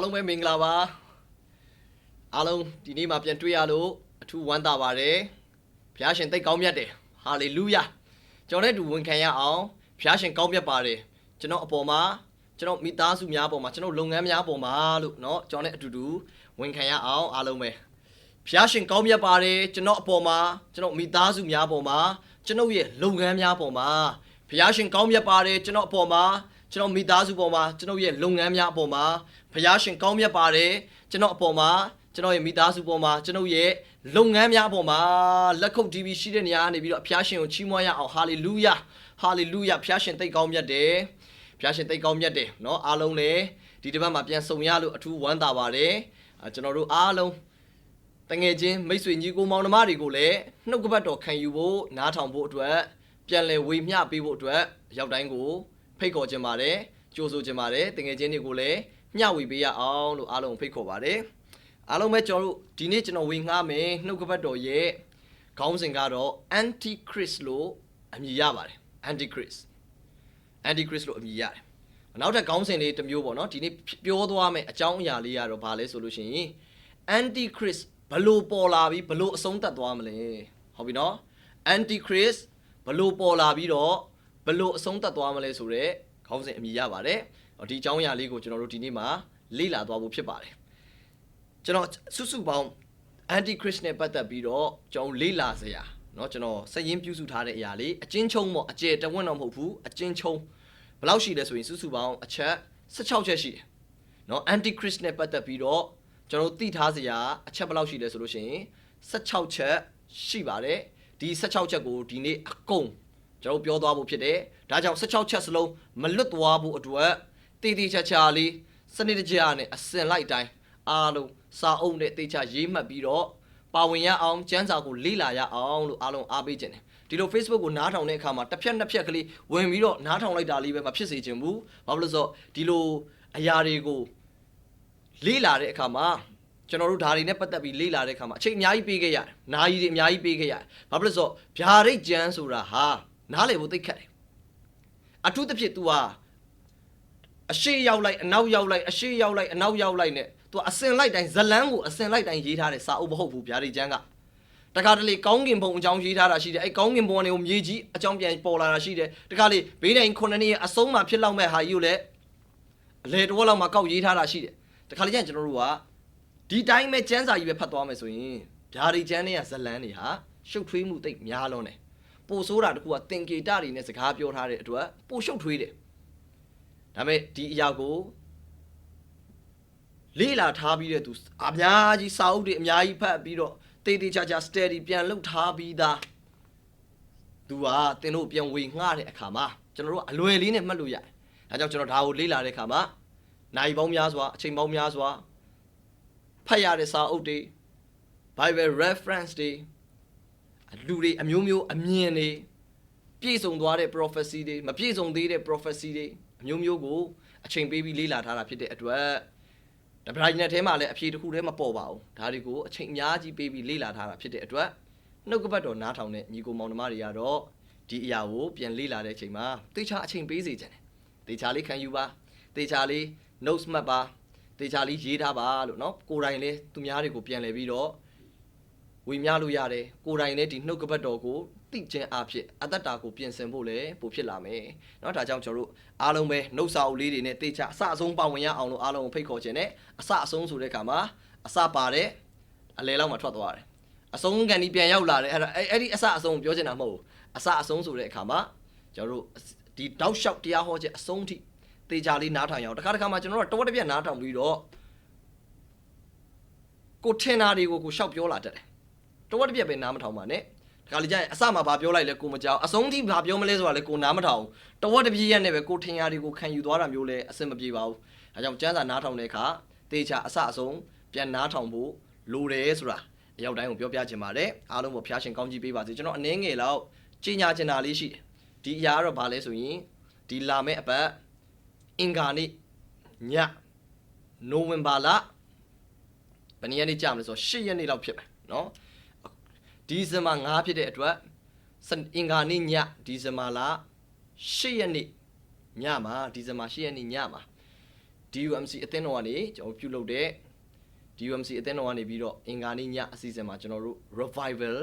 လုံးပဲမင်္ဂလာပါအားလုံးဒီနေ့မှာပြန်တွေ့ရလို့အထူးဝမ်းသာပါတယ်ဘုရားရှင်သိကောင်းမြတ်တယ်ဟာလေလုယာကျွန်တော်နဲ့တူဝန်ခံရအောင်ဘုရားရှင်ကောင်းမြတ်ပါတယ်ကျွန်တော်အပေါ်မှာကျွန်တော်မိသားစုများအပေါ်မှာကျွန်တော်လုပ်ငန်းများအပေါ်မှာလို့เนาะကျွန်တော်နဲ့အတူတူဝန်ခံရအောင်အားလုံးပဲဘုရားရှင်ကောင်းမြတ်ပါတယ်ကျွန်တော်အပေါ်မှာကျွန်တော်မိသားစုများအပေါ်မှာကျွန်တော်ရဲ့လုပ်ငန်းများအပေါ်မှာဘုရားရှင်ကောင်းမြတ်ပါတယ်ကျွန်တော်အပေါ်မှာကျွန်တော်မိသားစုပေါ်မှာကျွန်တော်ရဲ့လုပ်ငန်းများအပေါ်မှာဘုရားရှင်ကောင်းမြတ်ပါတယ်ကျွန်တော်အပေါ်မှာကျွန်တော်ရဲ့မိသားစုပေါ်မှာကျွန်တော်ရဲ့လုပ်ငန်းများအပေါ်မှာလက်ခုပ်တီးပြီးရှိတဲ့နေရာကနေပြီးတော့ဘုရားရှင်ကိုချီးမွမ်းရအောင်ဟာလေလုယာဟာလေလုယာဘုရားရှင်သိကောင်းမြတ်တယ်ဘုရားရှင်သိကောင်းမြတ်တယ်เนาะအားလုံးလည်းဒီတစ်ပတ်မှာပြန်ဆုံရလို့အထူးဝမ်းသာပါတယ်ကျွန်တော်တို့အားလုံးတငယ်ချင်းမိတ်ဆွေညီကိုမောင်နှမတွေကိုလည်းနှုတ်ကပတ်တော်ခံယူဖို့နားထောင်ဖို့အတွက်ပြန်လည်ဝေမျှပေးဖို့အတွက်ရောက်တိုင်းကိုဖိတ်ခေါ်ခြင်းပါတယ်ကြိုးဆိုခြင်းပါတယ်တငယ်ချင်းတွေကိုလည်းမျှဝေပေးရအောင်လို့အားလုံးဖိတ်ခေါ်ပါတယ်အားလုံးပဲကျွန်တော်တို့ဒီနေ့ကျွန်တော်ဝေငှားမယ်နှုတ်ကပတ်တော်ရဲ့ခေါင်းစဉ်ကတော့ Antichrist လို့အမည်ရပါတယ် Antichrist လို့အမည်ရတယ်နောက်ထပ်ခေါင်းစဉ်လေးတစ်မျိုးပေါ့နော်ဒီနေ့ပြောသွားမယ်အကြောင်းအရာလေးကတော့ဘာလဲဆိုလို့ရှိရင် Antichrist ဘလို့ပေါ်လာပြီးဘလို့အဆုံးသတ်သွားမလဲဟုတ်ပြီနော် Antichrist ဘလို့ပေါ်လာပြီးတော့ဘလို့အဆုံးသတ်သွားမလဲဆိုတော့ခေါင်းစဉ်အမည်ရပါတယ်ဒီအကြောင်းအရာလေးကိုကျွန်တော်တို့ဒီနေ့မှာလေ့လာသွားဖို့ဖြစ်ပါတယ်ကျွန်တော်စုပေါင်း Antichrist နဲ့ပတ်သက်ပြီးတော့ကျွန်တော်လေ့လာစရာเนาะကျွန်တော်စက်ရင်းပြုစုထားတဲ့အရာလေးအချင်းချုံပေါ့အကျယ်တဝက်တော့မဟုတ်ဘူးအချင်းချုံဘယ်လောက်ရှိလဲဆိုရင်စုပေါင်းအချက်16ချက်ရှိတယ်เนาะ Antichrist နဲ့ပတ်သက်ပြီးတော့ကျွန်တော်သိထားစရာအချက်ဘယ်လောက်ရှိလဲဆိုလို့ရှိရင်16ချက်ရှိပါတယ်ဒီ16ချက်ကိုဒီနေ့အကုန်ကျွန်တော်ပြောသွားဖို့ဖြစ်တယ်ဒါကြောင့်16ချက်စလုံးမလွတ်သွားဖို့အတွက်တည်တည်ချာချာလေးစနစ်တကျနဲ့အစင်လိုက်တိုင်းအားလုံးစာအုပ်နဲ့တေချာရေးမှတ်ပြီးတော့ပါဝင်ရအောင်ကျမ်းစာကိုလေ့လာရအောင်လို့အားလုံးအားပေးခြင်းတယ်ဒီလို Facebook ကိုနားထောင်တဲ့အခါမှာတစ်ဖြတ်နှစ်ဖြတ်ကလေးဝင်ပြီးတော့နားထောင်လိုက်တာလေးပဲမဖြစ်စေချင်ဘူးဘာလို့လဲဆိုတော့ဒီလိုအရာတွေကိုလေ့လာတဲ့အခါမှာကျွန်တော်တို့ဓာတ်တွေနဲ့ပတ်သက်ပြီးလေ့လာတဲ့အခါမှာအချိန်အများကြီးပေးခဲ့ရတယ်နာရီတွေအများကြီးပေးခဲ့ရတယ်ဘာလို့လဲဆိုတော့ဗျာဒိတ်ကျမ်းဆိုတာဟာနားလည်ဖို့သိခက်တယ်အထူးသဖြင့် तू ဟာအရှိရောက်လိုက်အနောက်ရောက်လိုက်အရှိရောက်လိုက်အနောက်ရောက်လိုက်နဲ့သူအစင်လိုက်တိုင်းဇလန်းကိုအစင်လိုက်တိုင်းရေးထားတဲ့စာအုပ်မဟုတ်ဘူးဗျာဒီကျမ်းကတခါတလေကောင်းကင်ဘုံအကြောင်းရေးထားတာရှိတယ်အဲကောင်းကင်ဘုံကနေကိုမြေကြီးအကြောင်းပြန်ပေါ်လာတာရှိတယ်တခါလေဘေးတိုင်9နှစ်ရဲ့အဆုံးမှာဖြစ်လောက်မဲ့ဟာကြီးကိုလည်းအလေတော်လောက်မှာကောက်ရေးထားတာရှိတယ်တခါလေကျရင်ကျွန်တော်တို့ကဒီတိုင်းပဲကျမ်းစာကြီးပဲဖတ်သွားမယ်ဆိုရင်ဗျာဒီကျမ်းတွေကဇလန်းတွေဟာရှုပ်ထွေးမှုတိတ်များလွန်းတယ်ပိုဆိုးတာတခုကသင်္ကေတတွေနဲ့စကားပြောထားတဲ့အတွက်ပိုရှုပ်ထွေးတယ်ဒါပေမဲ့ဒီအရာကိုလေ့လာထားပြီးတဲ့သူအများကြီးစာအုပ်တွေအများကြီးဖတ်ပြီးတော့တေးတေးချာချာ study ပြန်လုပ်ထားပြီးသားသူကသင်တို့ပြန်ဝေငှတဲ့အခါမှာကျွန်တော်တို့အလွယ်လေးနဲ့မှတ်လို့ရတယ်။ဒါကြောင့်ကျွန်တော်ဒါကိုလေ့လာတဲ့အခါမှာနိုင်ပေါင်းများစွာအချိန်ပေါင်းများစွာဖတ်ရတဲ့စာအုပ်တွေ Bible reference တွေလူတွေအမျိုးမျိုးအမြင်တွေပြည့်စုံသွားတဲ့ prophecy တွေမပြည့်စုံသေးတဲ့ prophecy တွေအမျိုးမျိုးကိုအချိန်ပေးပြီးလေ့လာထားတာဖြစ်တဲ့အတွက်တပည့်ကြီးနဲ့အဲမှာလည်းအဖြေတစ်ခုတည်းမပေါ်ပါဘူးဒါတွေကိုအချိန်အများကြီးပေးပြီးလေ့လာထားတာဖြစ်တဲ့အတွက်နှုတ်ကပတ်တော်နားထောင်တဲ့ညီကိုမောင်နှမတွေကတော့ဒီအရာကိုပြန်လေ့လာတဲ့အချိန်မှာတေချာအချိန်ပေးစေချင်တယ်တေချာလေးခံယူပါတေချာလေး notes မှတ်ပါတေချာလေးရေးထားပါလို့เนาะကိုယ်တိုင်လည်းသူများတွေကိုပြန်လည်ပြီးတော့ဝေမျှလို့ရတယ်ကိုယ်တိုင်လည်းဒီနှုတ်ကပတ်တော်ကိုသိခြင်းအဖြစ်အသက်တာကိုပြင်ဆင်ဖို့လည်းပိုဖြစ်လာမယ်เนาะဒါကြောင့်ကျွန်တော်တို့အားလုံးပဲနှုတ်စာအုပ်လေးတွေနဲ့တေချာအစအဆုံးပါဝင်ရအောင်လို့အားလုံးကိုဖိတ်ခေါ်ခြင်းနဲ့အစအဆုံးဆိုတဲ့အခါမှာအစပါတဲ့အလယ်လောက်မှထွက်သွားတယ်အဆုံးကန်ဒီပြန်ရောက်လာတယ်အဲ့ဒီအစအဆုံးပြောချင်တာမဟုတ်ဘူးအစအဆုံးဆိုတဲ့အခါမှာကျွန်တော်တို့ဒီတောက်လျှောက်တရားဟောခြင်းအဆုံးထိတေချာလေးနားထောင်ရအောင်တခါမှကျွန်တော်တို့တဝက်တစ်ပြက်နားထောင်ပြီးတော့ကိုထင်တာတွေကိုကိုရှောက်ပြောလာတတ်တယ်တဝက်တစ်ပြက်ပဲနားမထောင်ပါနဲ့တခါလေကျရင်အစမှာဘာပြောလိုက်လဲကိုမကြောက်အဆုံးထိဘာပြောမလဲဆိုတာလဲကိုနားမထောင်တဝက်တစ်ပြက်ရက်နဲ့ပဲကိုထင်ရာတွေကိုခံယူသွားတာမျိုးလဲအဆင်မပြေပါဘူးအဲကြောင့်ကျမ်းစာနားထောင်တဲ့အခါတေချာအစအဆုံးပြန်နားထောင်ဖို့လိုတယ်ဆိုတာအရောက်တိုင်းကိုပြောပြချင်ပါတယ်အားလုံးကိုဖျားရှင်ကောင်းကြီးပေးပါစေကျွန်တော်အနည်းငယ်လောက်ကြီးညာချင်တာလေးရှိတယ်ဒီအရာကတော့ဘာလဲဆိုရင်ဒီလာမယ့်အပတ်အင်္ဂါနေ့ညနိုဝင်ဘာလဘယ်နေ့ကြာမလဲဆို10ရက်နေ့လောက်ဖြစ်မယ်နော်ဒီဇင်ဘာ9ဖြစ်တဲ့အတွက်အင်္ဂါနေ့ညဒီဇင်ဘာလ10ရက်နေ့ညမှာဒီဇင်ဘာ10ရက်နေ့ညမှာ DUMC အသင်းတော်ကနေကျွန်တော်ပြုလုပ်တဲ့ DUMC အသင်းတော်ကနေပြီးတော့အင်္ဂါနေ့ညအစီအစဉ်မှာကျွန်တော်တို့ revival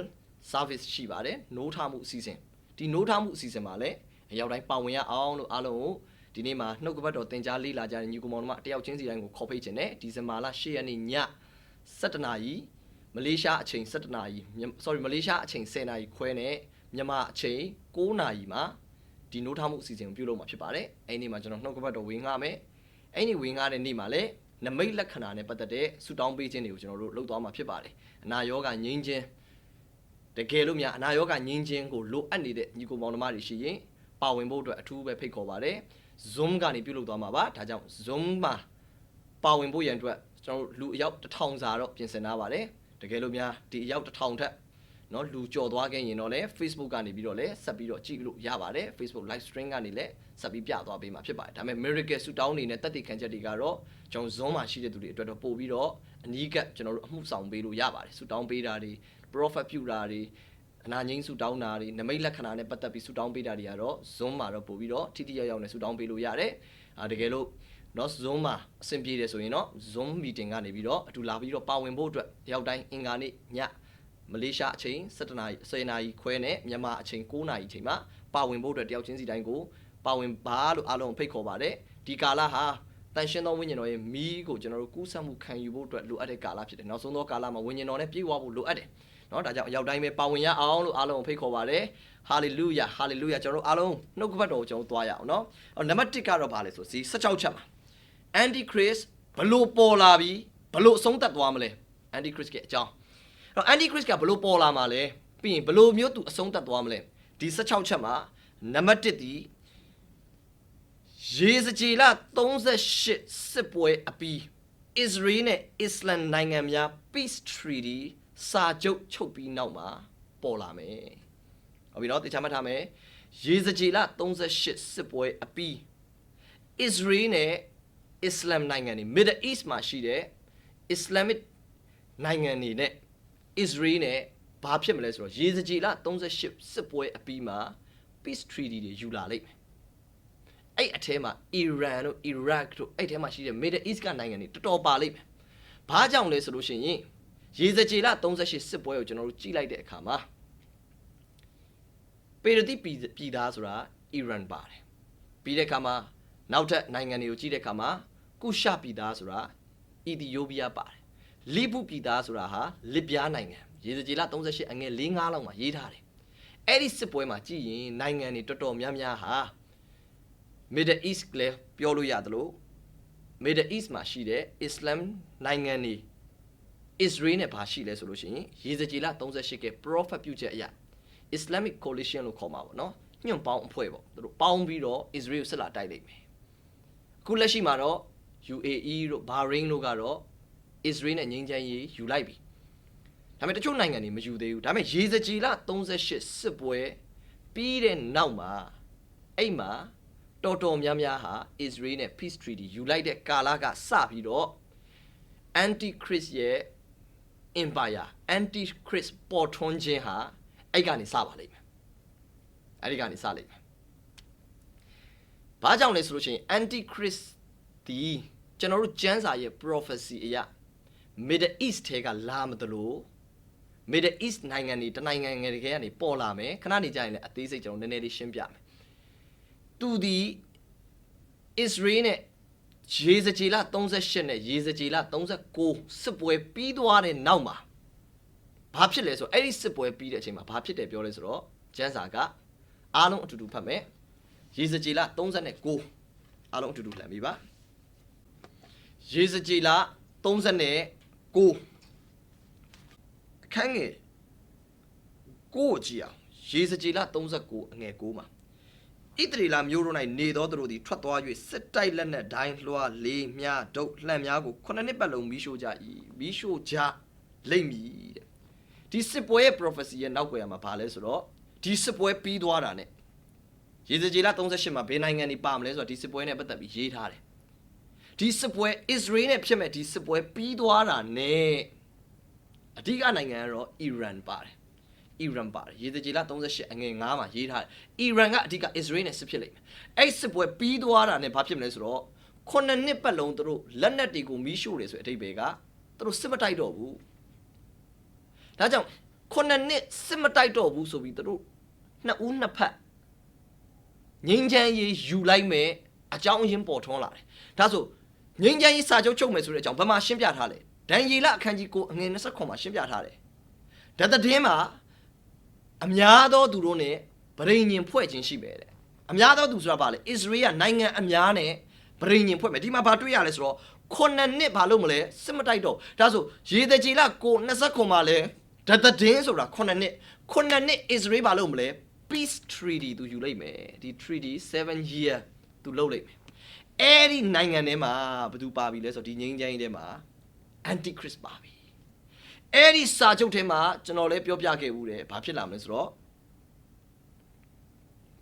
service ရှိပါတယ်နိုးထမှုအစီအစဉ်ဒီနိုးထမှုအစီအစဉ်မှာလည်းအရောက်တိုင်းပါဝင်ရအောင်လို့အားလုံးကိုဒီနေ့မှာနှုတ်ကပတ်တော်သင်ကြားလေ့လာကြတဲ့ညီကောင်မောင်တို့တယောက်ချင်းစီတိုင်းကိုခေါ်ဖိတ်ခြင်းနဲ့ဒီဇင်ဘာလ10ရက်နေ့ည7:00 နာရီမလေးရှားအချိန်7:00 နာရီ မလေးရှားအချိန်10:00 နာရီခွဲနဲ့မြန်မာအချိန်9:00 နာရီမှာဒီနိုးထမှုအစီအစဉ်ကိုပြုလုပ်မှာဖြစ်ပါတယ်အဲ့ဒီနေ့မှာကျွန်တော်နှုတ်ကပတ်တော်ဝင်ငှမယ်အဲ့ဒီဝင်ငှတဲ့နေ့မှာလည်းနမိတ်လက္ခဏာနဲ့ပတ်သက်တဲ့ဆုတောင်းပေးခြင်းတွေကိုကျွန်တော်တို့လုပ်သွားမှာဖြစ်ပါတယ်အနာရောဂါငြိမ်းခြင်းတကယ်လို့များအနာရောဂါငြိမ်းခြင်းကိုလိုအပ်နေတဲ့ညီကောင်မောင်နှမတွေရှိရင်ပါဝင်ဖို့အတွက်အထူးပဲဖိတ်ခေါ်ပါတယ် Zoom ကနေပြုလုပ်သွားမှာပါဒါကြောင့် Zoom မှာပါဝင်ဖို့ရန်အတွက်ကျွန်တော်တို့လူအယောက်1000စာတော့ပြင်ဆင်ထားပါတယ်တကယ်လို့များဒီအယောက်1000ထက်เนาะလူကြော်သွားခဲ့ရင်တော့လည်း Facebook ကနေပြီးတော့လည်းဆက်ပြီးတော့ကြည့်လို့ရပါတယ် Facebook live stream ကနေလည်းဆက်ပြီးပြသွားပေးမှာဖြစ်ပါတယ်ဒါပေမဲ့ miracle ဆုတောင်းနေနဲ့တက်တည်ခံချက်တွေကတော့ကျွန်တော် Zoom မှာရှိတဲ့သူတွေအတွက်တော့ပို့ပြီးတော့အနီးကပ်ကျွန်တော်တို့အမှုဆောင်ပေးလို့ရပါတယ်ဆုတောင်းပေးတာတွေ prophet ပြုတာတွေအနာငိမ့်ဆုတောင်းတာတွေနမိတ်လက္ခဏာနဲ့ပတ်သက်ပြီးဆုတောင်းပေးတာတွေကတော့ Zoom မှာတော့ပို့ပြီးတော့ထိထိရောက်ရောက်နဲ့ဆုတောင်းပေးလို့ရတယ်တကယ်လို့နော် Zoom မှာအဆင်ပြေတယ်ဆိုရင်တော့ Zoom meeting ကနေပြီးတော့အတူလာပြီးတော့ပါဝင်ဖို့အတွက်ရောက်တိုင်းအင်္ဂါနေ့ညမလေးရှားအချိန်7:00 နာရီ10:00 နာရီခွဲနဲ့မြန်မာအချိန်9:00 နာရီချိန်မှာပါဝင်ဖို့အတွက်တယောက်ချင်းစီတိုင်းကိုပါဝင်ပါလို့အားလုံးဖိတ်ခေါ်ပါတယ်ဒီကာလဟာတန်ရှင်းသောဝိညာဉ်တော်ရဲ့မီးကိုကျွန်တော်တို့ကူးစက်မှုခံယူဖို့အတွက်လိုအပ်တဲ့ကာလဖြစ်တယ်နောက်ဆုံးသောကာလမှာဝိညာဉ်တော်နဲ့ပြည့်ဝဖို့လိုအပ်တယ်နော်ဒါကြောင့်အရောက်တိုင်းပဲပါဝင်ရအောင်လို့အားလုံးဖိတ်ခေါ်ပါတယ်ဟာလေလုယာဟာလေလုယာကျွန်တော်တို့အားလုံးနှုတ်ကပတ်တော်ကိုကျွန်တော်သွားရအောင်နော်နံပါတ်1ကတော့ဗာလဲဆိုစီ16ချက်မှာ Antichrist ဘလို့ပေါ်လာပြီးဘလို့အဆုံးသတ်သွားမလဲ Antichrist ရဲ့အကြောင်းအဲ့ Antichrist ကဘလို့ပေါ်လာမှာလဲပြီးရင်ဘလို့မျိုးသူအဆုံးသတ်သွားမလဲဒီ16ချက်မှာနံပါတ်1ဒီရေစကြည်လ38စစ်ပွဲအပြီး Israel နဲ့ Islam နိုင်ငံများ Peace Treaty စာချုပ်ချုပ်ပြီးနောက်မှာပေါ်လာမယ်ဟုတ်ပြီနော်တခြားမှတ်ထားမယ်ရေစကြည်လ38စစ်ပွဲအပြီး Israel နဲ့ Islam နိုင်ငံတွေ Middle East မှာရှိတဲ့ Islamic နိုင်ငံတွေနဲ့ Israel နဲ့ဘာဖြစ်မလဲဆိုတော့ရေစကြည်လ38စစ်ပွဲအပြီးမှာ Peace Treaty တွေယူလာလိမ့်မယ်အဲ့အထဲမှာ Iran တို့ Iraq တို့အဲ့ထဲမှာရှိတဲ့ Middle East ကနိုင်ငံတွေတော်တော်ပါလိမ့်မယ်ဘာကြောင့်လဲဆိုလို့ရှိရင်ရေစကြည်လ38စစ်ပွဲကိုကျွန်တော်တို့ကြည့်လိုက်တဲ့အခါမှာပေရတိပြည်သားဆိုတာ Iran ပါတယ်ပြီးတဲ့အခါမှာနောက်ထပ်နိုင်ငံတွေကိုကြည့်တဲ့အခါမှာကုရှပြည်သားဆိုတာ Ethiopia ပါတယ်လိဗုပြည်သားဆိုတာဟာလစ်ဗျားနိုင်ငံရေစကြည်လ38အငယ်4-5လောက်မှာရေးထားတယ်အဲ့ဒီစစ်ပွဲမှာကြည့်ရင်နိုင်ငံတွေတော်တော်များများဟာ Middle East လဲပြောလို့ရတယ်လို့ Middle East မှာရှိတဲ့ Islam နိုင်ငံတွေ Israel နဲ့ဘာရှိလဲဆိုလို့ရှိရင်ရေစကြည်လ38က prophet ပြုချက်အရာ Islamic coalition လို့ခေါ်မှာပေါ့နော်ညွန့်ပေါင်းအဖွဲ့ပေါ့သူတို့ပေါင်းပြီးတော့ Israel ကိုဆက်လာတိုက်လိမ့်မယ်အခုလက်ရှိမှာတော့ UAE တို့ Bahrain တို့ကတော့ Israel နဲ့ငြိမ်းချမ်းရေးယူလိုက်ပြီဒါပေမဲ့တချို့နိုင်ငံတွေမယူသေးဘူးဒါပေမဲ့ရေစကြည်လ38စစ်ပွဲပြီးတဲ့နောက်မှာအဲ့မှာတော်တော်များများဟာ Israel နဲ့ Peace Treaty ယူလိုက်တဲ့ကာလကစပြီးတော့ Antichrist ရဲ့ Empire Antichrist ပေါ်ထွန်းခြင်းဟာအဲ့ကနေစပါလိမ့်မယ်အဲ့ဒီကနေစလိမ့်မယ်ဘာကြောင့်လဲဆိုလို့ရှိရင် Antichrist ဒီကျွန်တော်တို့ကျမ်းစာရဲ့ prophecy အရာ Middle East ထဲကလာမသလို Middle East နိုင်ငံတွေတနိုင်ငံငယ်တွေကနေပေါ်လာမယ်ခဏနေကြရင်လည်းအသေးစိတ်ကျွန်တော်နည်းနည်းလေးရှင်းပြမယ်သူဒီ Israel နဲ့ရေစကြည်လ38နဲ့ရေစကြည်လ39စစ်ပွဲပြီးသွားတဲ့နောက်မှာဘာဖြစ်လဲဆိုတော့အဲ့ဒီစစ်ပွဲပြီးတဲ့အချိန်မှာဘာဖြစ်တယ်ပြောလဲဆိုတော့ကျမ်းစာကအားလုံးအတူတူဖတ်မယ်ရေစကြည်လ39အားလုံးအတူတူလှန်ပြီပါရေစကြည်လ39အခန်းငယ်ကိုကြည့်အောင်ရေစကြည်လ39အငယ်9မှာဣသရေလမျိုးတို့၌နေသောသူတို့သည်ထွက်သွား၍စစ်တိုက်လက်နက်ဒိုင်းလွှားလေးမြားဒုတ်လှံများကို9နှစ်ပတ်လုံးမီးရှို့ကြ၏မီးရှို့ကြလိမ့်မည်တဲ့ဒီစစ်ပွဲရဲ့ prophecy ရဲ့နောက်ွယ်မှာဘာလဲဆိုတော့ဒီစစ်ပွဲပြီးသွားတာ ਨੇ ရေစကြည်လ38မှာဘယ်နိုင်ငံတွေပါမလဲဆိုတော့ဒီစစ်ပွဲနဲ့ပတ်သက်ပြီးရေးထားတယ်ဒီစစ်ပွဲ Israel နဲ့ဖြစ်မဲ့ဒီစစ်ပွဲပြီးသွားတာ ਨੇ အဓိကနိုင်ငံကတော့ Iran ပါတယ်ရေစကြည်လ38အငယ်9မှာရေးထားတယ်အီရန်ကအဓိက Israel နဲ့စစ်ဖြစ်လိမ့်မယ်အဲ့စစ်ပွဲပြီးသွားတာ ਨੇ ဘာဖြစ်မလဲဆိုတော့ 9နှစ်ပတ်လုံးသူတို့လက်နက်တွေကိုမီးရှို့တယ်ဆိုတဲ့အဓိပ္ပာယ်ကသူတို့စစ်မတိုက်တော့ဘူးဒါကြောင့်9နှစ်စစ်မတိုက်တော့ဘူးဆိုပြီးသူတို့နှစ်ဦးနှစ်ဖက်ငြိမ်းချမ်းရေးယူလိုက်မယ်အကြောင်းအရင်းပေါ်ထွန်းလာတယ်ဒါဆိုငြိမ်းချမ်းရေးစာချုပ်ချုပ်မယ်ဆိုတဲ့အကြောင်းဘယ်မှာရှင်းပြထားလဲဒံယေလအခန်းကြီး9အငယ်29မှာရှင်းပြထားတယ်ဒါသတင်းမှာအများသောသူတို့နဲ့ဗြိဉ္ဉ်ဖွဲ့ခြင်းရှိပဲတဲ့အများသောသူဆိုတာဘာလဲဣသရေလနိုင်ငံအများနဲ့ဗြိဉ္ဉ်ဖွဲ့မယ်ဒီမှာဘာတွေ့ရလဲဆိုတော့9နှစ်ဘာလို့မလဲစစ်မတိုက်တော့ဒါဆိုရေတကြီးလ29မှာလဲဒါသတင်းဆိုတာ9နှစ်ဣသရေလဘာလို့မလဲ peace treaty သူယူလိုက်မယ်ဒီ treaty 7 year သူလုပ်လိုက်မယ်အဲ့ဒီနိုင်ငံထဲမှာဘယ်သူပါပြီလဲဆိုတော့ဒီငြိမ်းချမ်းရေးထဲမှာ antichrist ပါပြီအဲ့ဒီစာချုပ်ထဲမှာကျွန်တော်လည်းပြောပြခဲ့ဦးတယ်ဘာဖြစ်လာမလဲဆိုတော့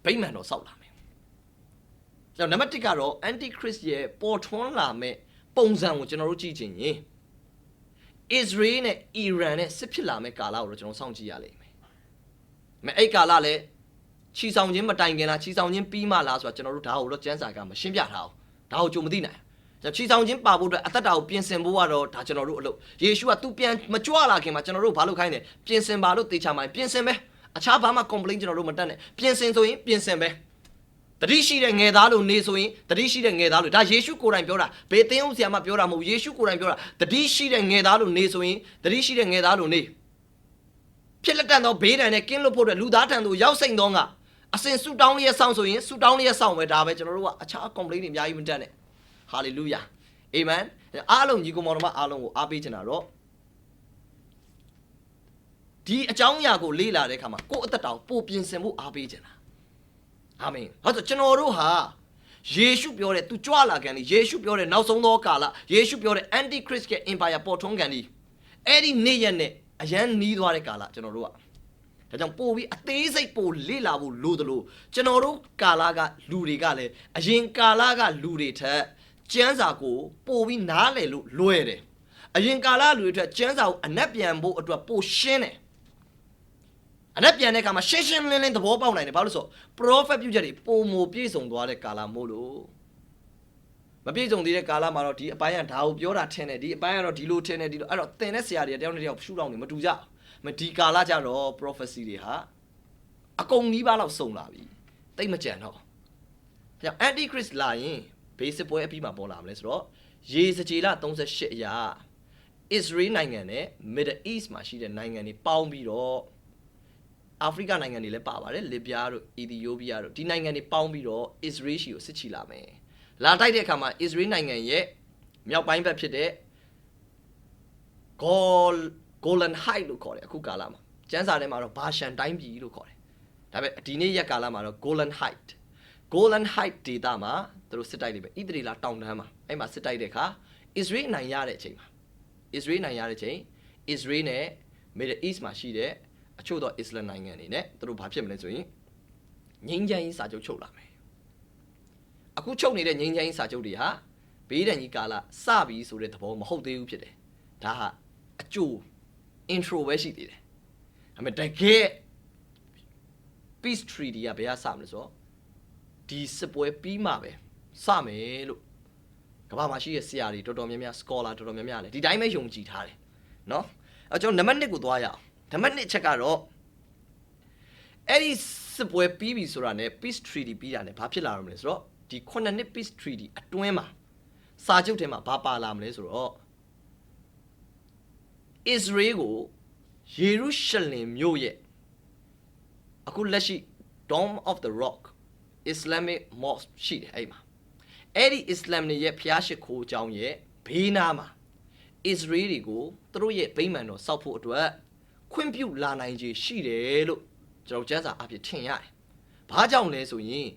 ဗိမာန်တော်ဆောက်လာမယ်ကျွန်တော်နံပါတ်1ကတော့ antichrist ရဲ့ပေါ်ထွန်းလာမဲ့ပုံစံကိုကျွန်တော်တို့ကြည့်ချင်ရင် Israel နဲ့ Iran နဲ့စစ်ဖြစ်လာမဲ့ကာလကိုတော့ကျွန်တော်စောင့်ကြည့်ရလိမ့်မယ်အဲ့ကာလလည်းချီဆောင်ခြင်းမတိုင်ခင်လားချီဆောင်ခြင်းပြီးမှလားဆိုတာကျွန်တော်တို့ဒါကိုတော့ကျမ်းစာကမရှင်းပြထားအောင်ဒါကိုကြုံမသိနိုင်ချီဆောင်ခြင်းပါဖို့အတွက်အသက်တာကိုပြင်ဆင်ဖို့ကတော့ဒါကျွန်တော်တို့အလုပ်ယေရှုကသူပြန်မကြွလာခင်မှာကျွန်တော်တို့ဘာလုပ်ခိုင်းတယ်ပြင်ဆင်ပါလို့တေချာမှပြင်ဆင်ပဲအခြားဘာမှ complain ကျွန်တော်တို့မတတ်နဲ့ပြင်ဆင်ဆိုရင်ပြင်ဆင်ပဲတတိရှိတဲ့ငယ်သားလို့နေဆိုရင်တတိရှိတဲ့ငယ်သားလို့ဒါယေရှုကိုယ်တိုင်ပြောတာဘယ်သင်းဦးဆရာမပြောတာမဟုတ်ယေရှုကိုယ်တိုင်ပြောတာတတိရှိတဲ့ငယ်သားလို့နေဆိုရင်တတိရှိတဲ့ငယ်သားလို့နေဖြစ်လက်တန်သောဘေးဒဏ်နဲ့ကင်းလွတ်ဖို့အတွက်လူသားထံသို့ရောက်စိမ့်သောကအစဉ်ဆူတောင်းလျက်ဆောင်ဆိုရင်ဆူတောင်းလျက်ဆောင်ပဲဒါပဲကျွန်တော်တို့ကအခြား complain တွေအများကြီးမတတ်နဲ့ဟာလေလုယာအာမင်အားလုံးညီကောင်မောင်တို့အားလုံးကိုအားပေးချင်တာတော့ဒီအကြောင်းအရာကိုလေ့လာတဲ့အခါမှာကိုယ့်အသက်တာကိုပိုပြင်ဆင်ဖို့အားပေးချင်တာအာမင်ဟုတ်ဆိုကျွန်တော်တို့ဟာယေရှုပြောတဲ့သူကြွလာကန်ဒီယေရှုပြောတဲ့နောက်ဆုံးသောကာလယေရှုပြောတဲ့ antichrist ရဲ့ empire ပေါ်ထွန်းကန်ဒီအဲ့ဒီနေ့ရက်နဲ့အရန်နီးသွားတဲ့ကာလကျွန်တော်တို့ကဒါကြောင့်ပို့ပြီးအသေးစိတ်ပို့လေ့လာဖို့လိုသလိုကျွန်တော်တို့ကာလကလူတွေကလည်းအရင်ကာလကလူတွေထက်ကျမ်းစာကိုပို့ပြီးနားလည်လို့လွယ်တယ်အရင်ကာလလူတွေထက်ကျမ်းစာကိုအနက်ပြန်ဖို့အတွက်ပို့ရှင်းတယ်အနက်ပြန်တဲ့အခါမှာရှင်းရှင်းလင်းလင်းသဘောပေါက်နိုင်တယ်ဘာလို့ဆို prophet ပြုချက်တွေပုံမပြည့်စုံသွားတဲ့ကာလမို့လို့မပြည့်စုံသေးတဲ့ကာလမှာတော့ဒီအပိုင်းကဒါကိုပြောတာထင်တယ်ဒီအပိုင်းကတော့ဒီလိုထင်တယ်ဒီလိုအဲ့တော့သင်တဲ့ဆရာတွေတယောက်နဲ့တယောက်ရှုထောင့်နေမတူကြဒီကာလကြတော့ prophecy တွေဟာအကုန်နီးပါးလောက်စုံလာပြီတိတ်မကြံတော့။ကြောင့် antichrist လာရင်ဘေးစစ်ပွဲအပြီးမှာပေါ်လာမလဲဆိုတော့ရေစကြည်လ38အရာ Israel နိုင်ငံနဲ့ Middle East မှာရှိတဲ့နိုင်ငံတွေပေါင်းပြီးတော့အာဖရိကနိုင်ငံတွေလည်းပါပါတယ်လစ်ဗျားတို့အီသီယိုးပီးယားတို့ဒီနိုင်ငံတွေပေါင်းပြီးတော့ Israel ရှိကိုစစ်ချီလာမယ်။လာတိုက်တဲ့အခါမှာ Israel နိုင်ငံရဲ့မြောက်ပိုင်းဘက်ဖြစ်တဲ့ Golan Heights လို့ခေါ်တယ်အခုကာလမှာကျန်းစာထဲမှာတော့ဘာရှန်တိုင်းပြည်လို့ခေါ်တယ်ဒါပေမဲ့ဒီနေ့ရက်ကာလမှာတော့ Golan Heights ဒေသမှာသူတို့စစ်တိုက်နေပဲဣသရေလတောင်တန်းမှာအဲ့မှာစစ်တိုက်တဲ့အခါ Israel နိုင်ရတဲ့အချိန်မှာ Israel နဲ့ Middle East မှာရှိတဲ့အချို့သော Islam နိုင်ငံတွေနဲ့သူတို့ဘာဖြစ်မလဲဆိုရင်ငြိမ်းချမ်းရေးစာချုပ်ချုပ်လာမယ်အခုချုပ်နေတဲ့ငြိမ်းချမ်းရေးစာချုပ်တွေဟာဘေးဒဏ်ကြီးကာလစပြီဆိုတဲ့သဘောမဟုတ်သေးဘူးဖြစ်တယ်ဒါဟာအကျိုး intro ပဲရှိသေးတယ်ဒါပေမဲ့တကယ် peace treaty ကဘယ်ကစမလဲဆိုတော့ဒီစစ်ပွဲပြီးမှပဲစမယ်လို့ကမ္ဘာမှာရှိတဲ့ဆရာတွေတော်တော်များများ scholar တော်တော်များများလည်းဒီတိုင်းပဲယုံကြည်ထားတယ်เนาะအဲကျွန်တော်နံပါတ်1ကိုသွားရအောင်နံပါတ်1ချက်ကတော့အဲ့ဒီစစ်ပွဲပြီးပြီဆိုတာနဲ့ peace treaty ပြီးတာနဲ့ဘာဖြစ်လာရမလဲဆိုတော့ဒီ9နှစ် peace treaty အတွင်းမှာစာချုပ်ထဲမှာဘာပါလာမလဲဆိုတော့Israel ကိုယေရုရှလင်မြို့ရဲ့အခုလက်ရှိ Dome of the Rock Islamic Mosque ရှိတယ်အဲ့မှာအဲ့ဒီ Islam ရဲ့ဖျားရှိခိုးကြောင်းရဲ့ဘေးနားမှာ Israel တွေကိုသူတို့ရဲ့ဗိမာန်တော်စောက်ဖို့အတွက်ခွင့်ပြုလာနိုင်ခြေရှိတယ်လို့ကျွန်တော်ကျမ်းစာအဖြစ်ထင်ရတယ်။ဘာကြောင့်လဲဆိုရင်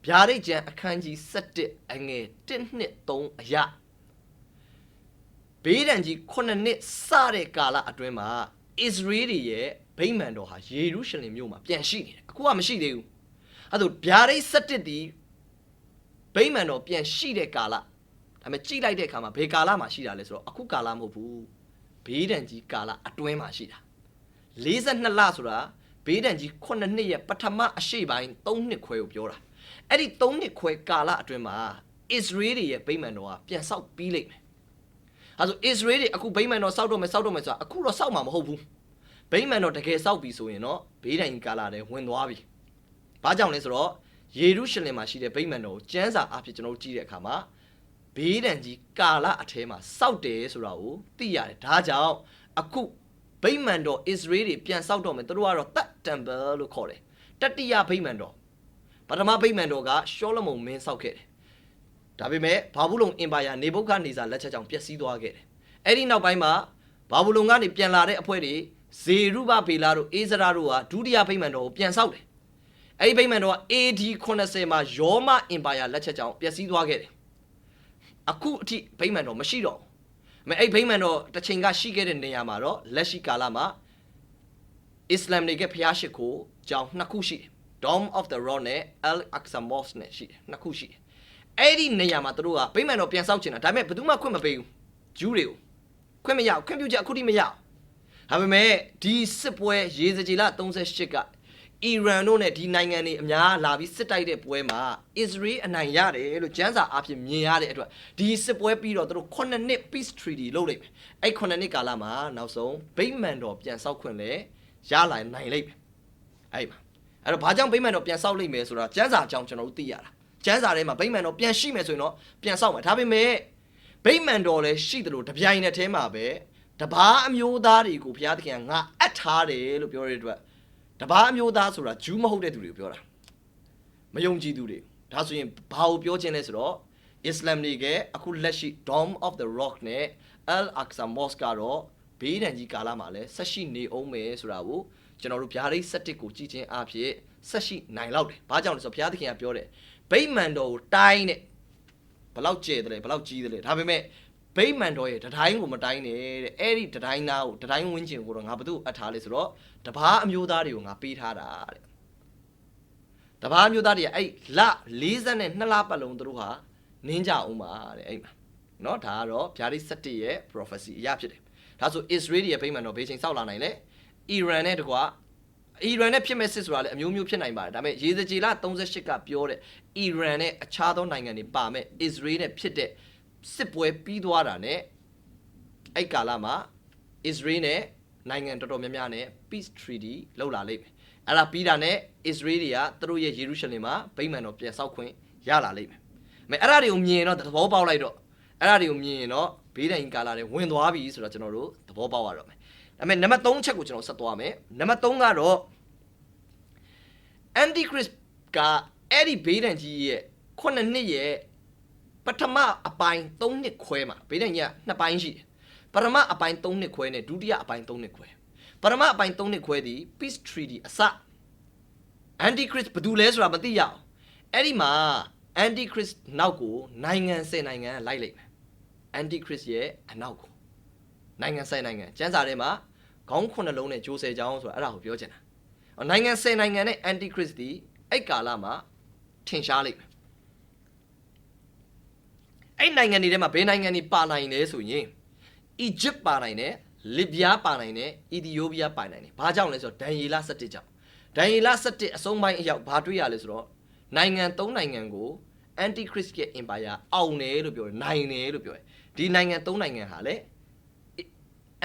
ဗျာဒိတ်ကျမ်းအခန်းကြီး7အငယ်1နှစ်3အရာဘေးဒဏ်ကြီး9နှစ်စတဲ့ကာလအတွင်းမှာ Israel ရဲ့ဗိမာန်တော်ဟာယေရုရှလင်မြို့မှာပြန်ရှိနေတယ်။အခုကမရှိသေးဘူး။အဲ့ဒါဗျာဒိတ်7ဒီဗိမာန်တော်ပြန်ရှိတဲ့ကာလဒါပေမဲ့ကြည့်လိုက်တဲ့အခါမှာဘယ်ကာလမှာရှိတာလဲဆိုတော့အခုကာလမဟုတ်ဘူးဘေးဒဏ်ကြီးကာလအတွင်းမှာရှိတာ42လဆိုတာဘေးဒဏ်ကြီး9နှစ်ရဲ့ပထမအရှိပိုင်း3နှစ်ခွဲကိုပြောတာအဲ့ဒီ3နှစ်ခွဲကာလအတွင်းမှာ Israel ရဲ့ဗိမာန်တော်ကပြန်ဆောက်ပြီးလိမ့်မယ်။အဲဆို Israel တွေအခုဗိမာန်တော်ဆောက်တော့မယ်ဆိုတာအခုတော့ဆောက်မှာမဟုတ်ဘူး။ဗိမာန်တော်တကယ်ဆောက်ပြီဆိုရင်တော့ဘေးဒဏ်ကာလတွေဝင်သွားပြီ။ဘာကြောင့်လဲဆိုတော့ယေရုရှလင်မှာရှိတဲ့ဗိမာန်တော်ကိုကျမ်းစာအဖြစ်ကျွန်တော်တို့ကြည့်တဲ့အခါမှာဘေးဒဏ်ကြီးကာလအထဲမှာစောက်တယ်ဆိုတာကိုသိရတယ်။ဒါကြောင့်အခုဗိမာန်တော် Israel တွေပြန်ဆောက်တော့မယ်သူတို့ကတော့ Third Temple လို့ခေါ်တယ်။တတိယဗိမာန်တော်ပထမဗိမာန်တော်ကရှောလမုန်မင်းဆောက်ခဲ့တယ်။ဒါပေမဲ့ဘာဘူးလုံအင်ပါယာနေဗုခဒ်နေဇာလက်ချက်ကြောင့်ပျက်စီးသွားခဲ့တယ်။အဲ့ဒီနောက်ပိုင်းမှာဘာဘူးလုံကနေပြန်လာတဲ့အဖွဲ့တွေဇေရုဘဗေလတို့အေဇရာတို့ကဒုတိယဗိမာန်တော်ကိုပြန်ဆောက်တယ်။အဲ့ဒီဗိမာန်တော်က AD 80မှာယောမအင်ပါယာလက်ချက်ကြောင့်ပျက်စီးသွားခဲ့တယ်။အခုအထိဗိမာန်တော်မရှိတော့ဘူး။အဲ့ဗိမာန်တော်တစ်ချိန်ကရှိခဲ့တဲ့နေရာမှာတော့လက်ရှိကာလမှာအစ္စလာမ်တွေကဖျားရှိခိုးကြောင်းနှစ်ခုရှိတယ်။ Dome of the Rock နဲ့ Al-Aqsa Mosque နဲ့ရှိတယ်နှစ်ခုရှိတယ်အဲ့ဒီနေရာမှာတို့ကဗိမာန်တော်ပြန်ဆောက်ချင်တာဒါပေမဲ့ဘယ်သူမှခွင့်မပေးဘူးဂျူးတွေကိုခွင့်မရခွင့်ပြုချက်အခုထိမရဒါပေမဲ့ဒီစစ်ပွဲရေစကြည်လ38ကအီရန်တို့နဲ့ဒီနိုင်ငံတွေအများလာပြီးစစ်တိုက်တဲ့ပွဲမှာအစ္စရေးအနိုင်ရတယ်လို့ကျမ်းစာအဖြစ်မြင်ရတဲ့အတွက်ဒီစစ်ပွဲပြီးတော့တို့9နှစ် Peace Treaty လုပ်လိုက်မယ်အဲ့9နှစ်ကာလမှာနောက်ဆုံးဗိမာန်တော်ပြန်ဆောက်ခွင့်လဲရလာနိုင်လိမ့်မယ်အဲ့မှာအဲ့တော့ဘာကြောင့်ဗိမာန်တော်ပြန်ဆောက်လိမ့်မယ်ဆိုတာကျမ်းစာအကြောင်းကျွန်တော်တို့သိရတာကျမ်းစာထဲမှာဗိမာန်တော်ပြန်ရှိမယ်ဆိုရင်တော့ပြန်ဆောက်မယ်ဒါပေမဲ့ဗိမာန်တော်လည်းရှိတယ်လို့တပြိုင်နက်တည်းမှာပဲတပါးအမျိုးသားတွေကိုဘုရားသခင်ကငါအပ်ထားတယ်လို့ပြောတဲ့အတွက်တပါးအမျိုးသားဆိုတာဂျူးမဟုတ်တဲ့သူတွေကိုပြောတာမယုံကြည်သူတွေဒါဆိုရင်ဘာကိုပြောခြင်းလဲဆိုတော့အစ္စလာမ်တွေကအခုလက်ရှိ Dome of the Rock နဲ့ Al-Aqsa Mosque ကတော့ဘေးဒဏ်ကြီးကာလမှာလည်းဆက်ရှိနေအောင်မယ်ဆိုတာကိုကျွန်တော်တို့ဗျာဒိတ်7ကိုကြည့်ခြင်းအဖြစ်ဆက်ရှိနိုင်လောက်တယ်ဘာကြောင့်လဲဆိုတော့ဘုရားသခင်ကပြောတယ်ဗိမာန်တော်ကိုတိုင်းတဲ့ဘလောက်ကျဲတယ်ဘလောက်ကြီးတယ်ဒါပေမဲ့ဗိမာန်တော်ရဲ့တတိုင်းကိုမတိုင်းနဲ့တဲ့အဲ့ဒီတတိုင်းသားကိုတတိုင်းဝင်းကျင်ကိုတော့ငါဘသူ့အပ်ထားလဲဆိုတော့တပားအမျိုးသားတွေကိုငါပေးထားတာတဲ့တပားအမျိုးသားတွေကအဲ့လ42လပတ်လုံးသူတို့ဟာနင်းကြအောင်ပါတဲ့အဲ့မှာเนาะဒါကတော့ဗျာဒိတ်7ရဲ့ prophecy အရာဖြစ်တယ်ဒါဆို Israel ရဲ့ဗိမာန်တော်ဘေးချိန်ဆောက်လာနိုင်လေအီရန်နဲ့တကွာအီရန်နဲ့ဖြစ်မဲ့စစ်ဆိုတာလည်းအမျိုးမျိုးဖြစ်နိုင်ပါတယ်ဒါပေမဲ့ရေစကြည်လ38ကပြောတဲ့အီရန်နဲ့အခြားသောနိုင်ငံတွေပါမဲ့အစ္စရေးနဲ့ဖြစ်တဲ့စစ်ပွဲပြီးသွားတာနဲ့အဲ့ကာလမှာအစ္စရေးနဲ့နိုင်ငံတော်တော်များများနဲ့ Peace Treaty လုပ်လာလိမ့်မယ်အဲ့ဒါပြီးတာနဲ့အစ္စရေးတွေကသူတို့ရဲ့ယေရုရှလင်မှာဗိမာန်တော်ပြန်ဆောက်ခွင့်ရလာလိမ့်မယ်အဲ့အဲ့ဒါတွေကိုမြင်ရင်တော့သဘောပေါက်လိုက်တော့အဲ့ဒါတွေကိုမြင်ရင်တော့ဘေးဒဏ်ကာလတွေဝင်သွားပြီဆိုတော့ကျွန်တော်တို့သဘောပေါက်ရတော့မယ်ဒါပေမဲ့နံပါတ်3ချက်ကိုကျွန်တော်ဆက်သွားမယ်နံပါတ်3ကတော့ Antichrist ကအဲ့ဒီဘေးဒဏ်ကြီးရဲ့9နှစ်ရဲ့ပထမအပိုင်း3နှစ်ခွဲမှာဘေးဒဏ်ကြီးက2ပိုင်းရှိတယ်ပထမအပိုင်း3နှစ်ခွဲနဲ့ဒုတိယအပိုင်း3နှစ်ခွဲပထမအပိုင်း3နှစ်ခွဲသည် Peace Treaty အစ Antichrist ဘယ်သူလဲဆိုတာမသိရအောင်အဲ့ဒီမှာ Antichrist နောက်ကိုနိုင်ငံ10နိုင်ငံလိုက်လိုက်မယ် Antichrist ရဲ့အနောက်ကိုနိုင်ငံ10နိုင်ငံကျမ်းစာထဲမှာခေါင်း9လုံးနဲ့ဂျိုး10ချောင်းဆိုတာအဲ့ဒါကိုပြောချင်တာနိုင်ငံ10နိုင်ငံနဲ့ Antichrist ဒီအဲ့ကာလမှာထင်ရှားလိမ့်မယ်အဲ့နိုင်ငံတွေထဲမှာဘယ်နိုင်ငံတွေပါနိုင်လဲဆိုရင် Egypt ပါနိုင်တယ် Libya ပါနိုင်တယ် Ethiopia ပါနိုင်တယ်ဘာကြောင့်လဲဆိုတော့ဒံယေလ17ကြောင့်ဒံယေလ17အဆုံးပိုင်းအရောက်ဘာတွေ့ရလဲဆိုတော့နိုင်ငံ3နိုင်ငံကို Antichrist ရဲ့ empire အောင်တယ်လို့ပြောတယ်နိုင်တယ်လို့ပြောတယ်ဒီနိုင်ငံ3နိုင်ငံဟာလေ